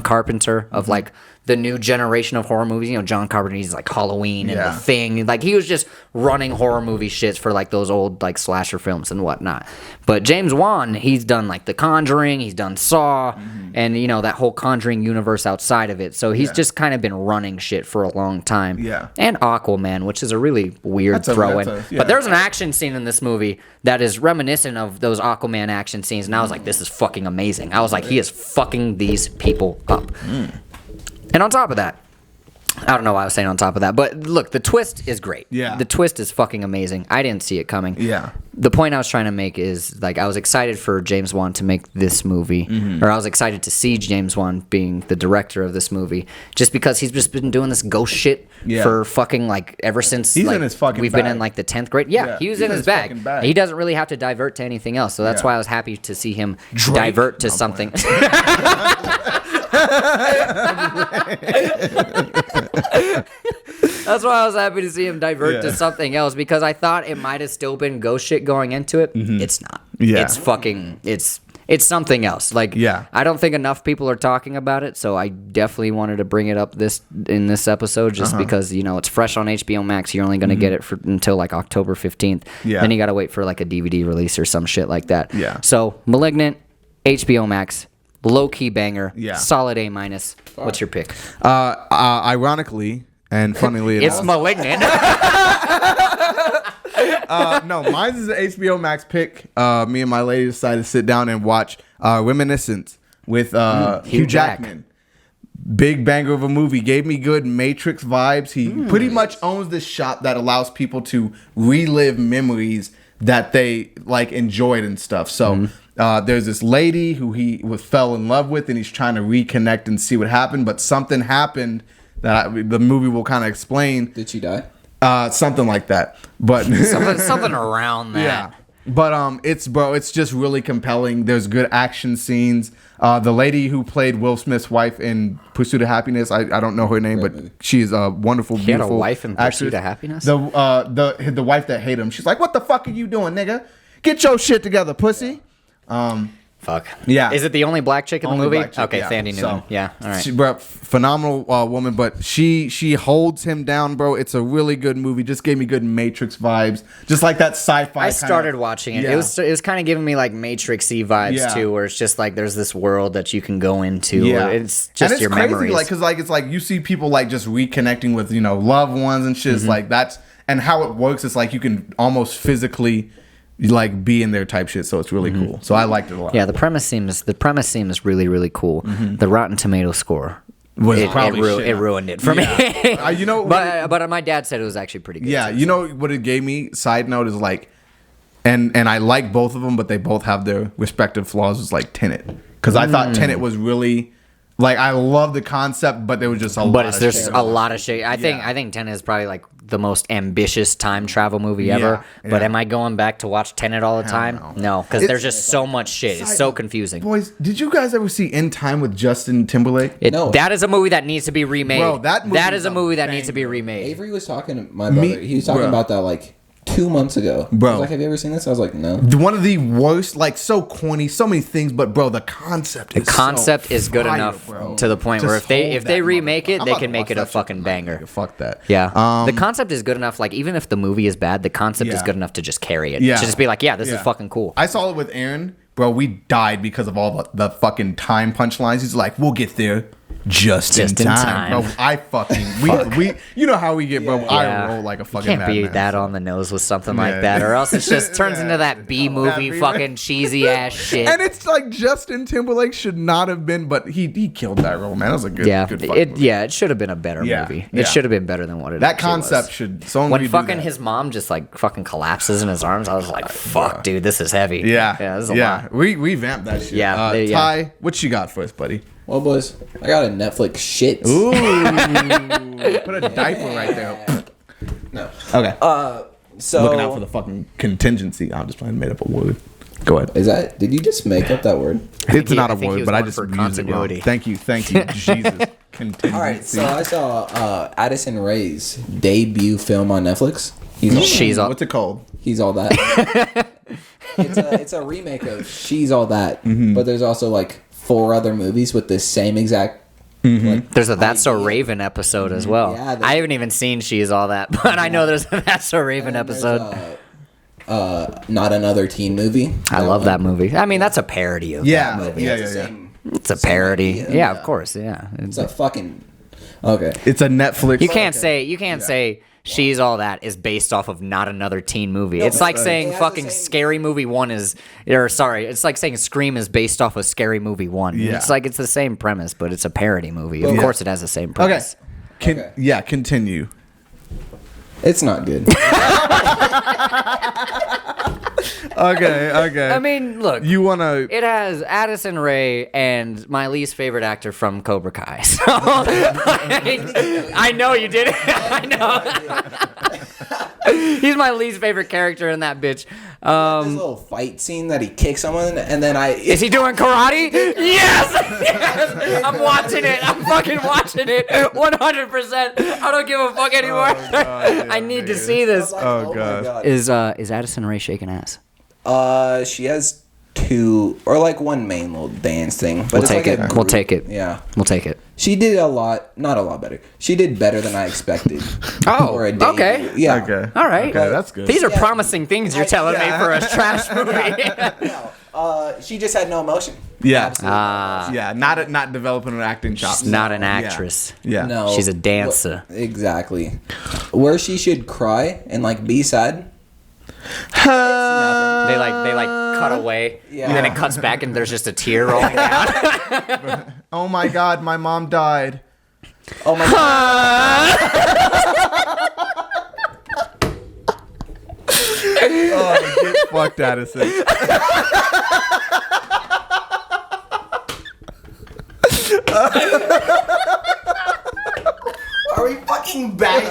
Carpenter of like the new generation of horror movies. You know, John Carpenter, he's like Halloween and The Thing. Like, he was just running horror movie shits for like those old like slasher films and whatnot. But James Wan, he's done like The Conjuring, he's done Saw, and you know, that whole Conjuring universe outside of it. So he's just kind of been running shit for a long time. Yeah. And Aquaman, which is a really weird throw-in. But there's an action scene in this movie that is reminiscent of those Aquaman action scenes, and I was like, this is fucking amazing. I was like, he is fucking these people up. And on top of that, I don't know why I was saying on top of that, but look, the twist is great. Yeah. The twist is fucking amazing. I didn't see it coming. Yeah. The point I was trying to make is, like, I was excited for James Wan to make this movie, or I was excited to see James Wan being the director of this movie, just because he's just been doing this ghost shit for fucking, like, ever since He's like, in his fucking we've bag. been in, like, the 10th grade. Yeah, he was in his bag. fucking bag. He doesn't really have to divert to anything else, so that's why I was happy to see him divert to something. That's why I was happy to see him divert to something else, because I thought it might have still been ghost shit going into it. It's not. Yeah. It's fucking it's something else. Like, I don't think enough people are talking about it, so I definitely wanted to bring it up in this episode just because, you know, it's fresh on HBO Max. You're only going to get it until like October 15th. Yeah. Then you got to wait for like a DVD release or some shit like that. Yeah. So, Malignant, HBO Max, low-key banger, solid A-. What's your pick? Ironically and funnily enough, It's Malignant. no, mine is an HBO Max pick. Me and my lady decided to sit down and watch Reminiscence with Hugh Jackman. Big banger of a movie. Gave me good Matrix vibes. He pretty much owns this shop that allows people to relive memories that they like enjoyed and stuff. So there's this lady who he fell in love with, and he's trying to reconnect and see what happened. But something happened that the movie will kind of explain. Did she die? Something like that. But something around that. yeah. But it's just really compelling. There's good action scenes. The lady who played Will Smith's wife in Pursuit of Happiness, I don't know her name, but she's a wonderful, beautiful. He had a wife in Pursuit of Happiness? The wife that hated him. She's like, "What the fuck are you doing, nigga? Get your shit together, pussy." Fuck. Yeah. Is it the only black chick in the movie? Chick, okay, yeah. Sandy Newton. Yeah. All right. Bro, phenomenal woman, but she holds him down, bro. It's a really good movie. Just gave me good Matrix vibes, just like that sci-fi. I started watching it. Yeah. It was kind of giving me like Matrix-y vibes too, where it's just like there's this world that you can go into. Yeah, it's just and your crazy, memories. like because like it's like you see people like just reconnecting with loved ones and shit. It's like that's and how it works. It's like you can almost physically like be in there type shit, so it's really cool. So I liked it a lot. Yeah, the premise seems really, really cool. The Rotten Tomato score was probably it ruined it for me. But my dad said it was actually pretty good. Yeah, too, you know what it gave me? Side note is like, and I like both of them, but they both have their respective flaws. Was like Tenet, because I thought Tenet was really. Like I love the concept, but there was just a lot. But there's a lot of shit. I think Tenet is probably like the most ambitious time travel movie ever. Yeah. But am I going back to watch Tenet all the time? No, because there's just so much shit. It's so confusing. Boys, did you guys ever see In Time with Justin Timberlake? No. That is a movie that needs to be remade. Bro, that is a movie that needs to be remade. Avery was talking to my brother. He was talking about that like 2 months ago. Bro. He was like, have you ever seen this? I was like, no. One of the worst, like so corny, so many things, but bro, the concept is good enough to the point where if they remake it, they can make it a fucking banger. Fuck that. Yeah. The concept is good enough. Like even if the movie is bad, the concept is good enough to just carry it. Yeah. To just be like, yeah, this is fucking cool. I saw it with Aaron. Bro, we died because of all the fucking time punchlines. He's like, we'll get there just in time. Bro, I fucking we you know how we get, bro. I roll like a fucking can't be madman, that on the nose with something like that, or else it just turns into that B movie fucking cheesy ass shit. And it's like Justin Timberlake should not have been, but he killed that role, man. That was a good good fucking movie. It should have been a better movie. It should have been better than what it that concept was. Should so when fucking his mom just like fucking collapses in his arms, I was like, fuck, dude, this is heavy. Yeah. This is a lot. We vamped that shit. Yeah. Ty, what you got for us, buddy? Well, boys, I got a Netflix shit. Ooh. Put a diaper right there. No. Okay. So looking out for the fucking contingency. I'm just playing made up a word. Go ahead. Did you just make up that word? It's not a word, but I just used it wrong. Thank you, Jesus. Contingency. All right, so I saw Addison Rae's debut film on Netflix. What's it called? He's All That. It's a remake of She's All That, but there's also like 4 other movies with the same exact. Like, there's a That's So Raven episode as well. Yeah, I haven't even seen She's All That, but I know there's a That's So Raven episode. Not Another Teen Movie. I love that movie. I mean, that's a parody of that movie. Yeah. It's a parody. Yeah, of course. Yeah. It's a fucking. Okay. It's a Netflix. You can't say She's All That is based off of Not Another Teen Movie. It's like saying fucking Scary Movie 1 is, it's like saying Scream is based off of Scary Movie 1. Yeah. It's like it's the same premise, but it's a parody movie. Of course it has the same premise. Okay. Continue. It's not good. Okay. I mean, look. You wanna? It has Addison Rae and my least favorite actor from Cobra Kai. So I know you did it. I know. He's my least favorite character in that bitch. This little fight scene that he kicks someone, and then Is he doing karate? Yes! I'm watching it. I'm fucking watching it. 100%. I don't give a fuck anymore. I need to see this. Oh god. Is Addison Rae shaking ass? She has 2 or like 1 main little dance thing. But We'll take it. We'll take it. Yeah. We'll take it. She did not a lot better. She did better than I expected. Oh, for a debut. okay. Yeah. Okay. All right. Okay, that's good. These are promising things you're telling me for a trash movie. No, she just had no emotion. Yeah. Absolutely. Not developing her acting chops. She's not an actress. Yeah. No. She's a dancer. Exactly. Where she should cry and like be sad. They like cut away, Yeah. and then it cuts back, and there's just a tear rolling down. Oh my god, my mom died. Oh my god. Oh, get fucked, Addison. Are we fucking back?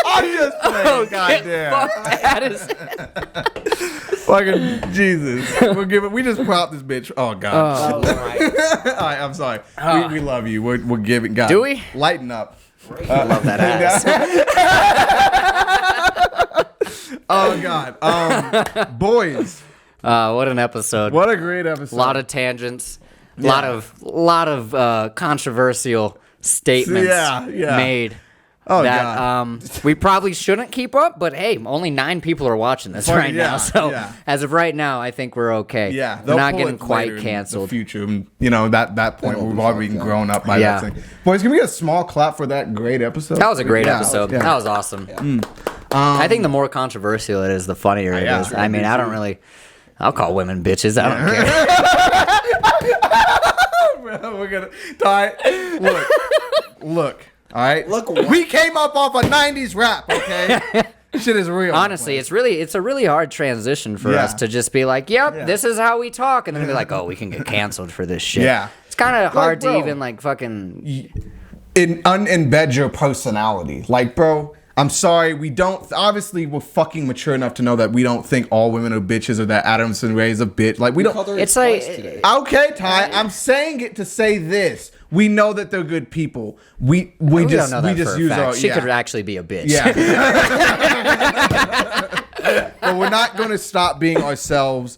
I'm just playing. Goddamn. Fuck Addison. Fucking Jesus. We just propped this bitch. Oh, God. Oh, my. All right, I'm sorry. We love you. We're giving God. Do we? Lighten up. I love that ass. Oh, God. Boys. What an episode. What a great episode. A lot of tangents. A lot of controversial statements made. Oh, that God. We probably shouldn't keep up, but hey, only 9 people are watching this right now. So as of right now, I think we're okay. Yeah, we're not getting quite canceled. In the future, you know, that point we've already grown up by that thing. Boys, can we get a small clap for that great episode? That was a great episode. That was awesome. Yeah. I think the more controversial it is, the funnier it is. I mean, I don't really. I'll call women bitches. I don't care. Bro, we're gonna look. All right. Look, we came up off a '90s rap. Okay, shit is real. Honestly, it's a really hard transition for us to just be like, "Yep, this is how we talk," and then be like, "Oh, we can get canceled for this shit." Yeah, it's kind of hard to even like fucking embed your personality. Like, bro, I'm sorry, we don't. Obviously, we're fucking mature enough to know that we don't think all women are bitches or that Addison Rae is a bitch. Like, we don't. It's like okay, Ty. I'm saying it to say this. We know that they're good people. We just use our. She could actually be a bitch. Yeah. But we're not going to stop being ourselves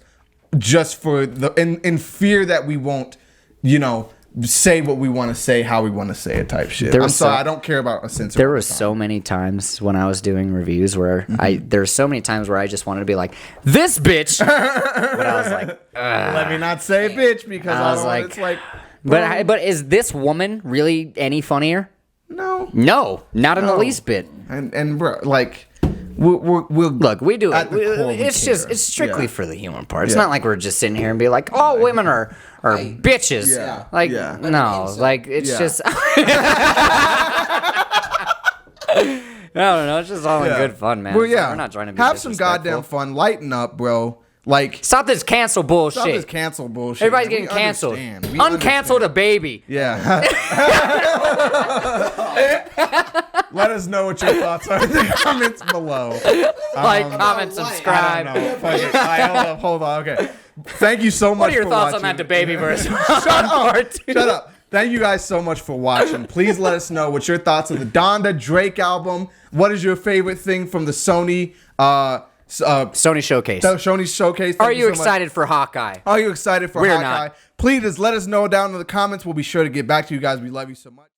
just for in fear that we won't, you know, say what we want to say, how we want to say it, type shit. I'm sorry, I don't care about a censor. There were so many times when I was doing reviews where there were so many times where I just wanted to be like, this bitch. But I was like, let me not say bitch because I was like, it's like. But is this woman really any funnier? No, not in the least bit. And bro, like, we'll look. We do it. It's strictly for the humor part. It's not like we're just sitting here and be like, all women are bitches. Yeah. Like no, like it's just. I don't know. It's just all in good fun, man. Well, yeah. We're not trying to be have some goddamn fun. Lighten up, bro. Like, stop this cancel bullshit. Stop this cancel bullshit. Everybody's getting canceled. Uncanceled a baby. Yeah. Let us know what your thoughts are in the comments below. Like, comment, subscribe. Hold on. Okay. Thank you so much. What are your thoughts on that DaBaby verse? Shut up. Thank you guys so much for watching. Please let us know what your thoughts on the Donda Drake album. What is your favorite thing from the Sony Showcase. Sony Showcase. Are you excited for Hawkeye? Are you excited for We're Hawkeye? not. Please just let us know down in the comments. We'll be sure to get back to you guys. We love you so much.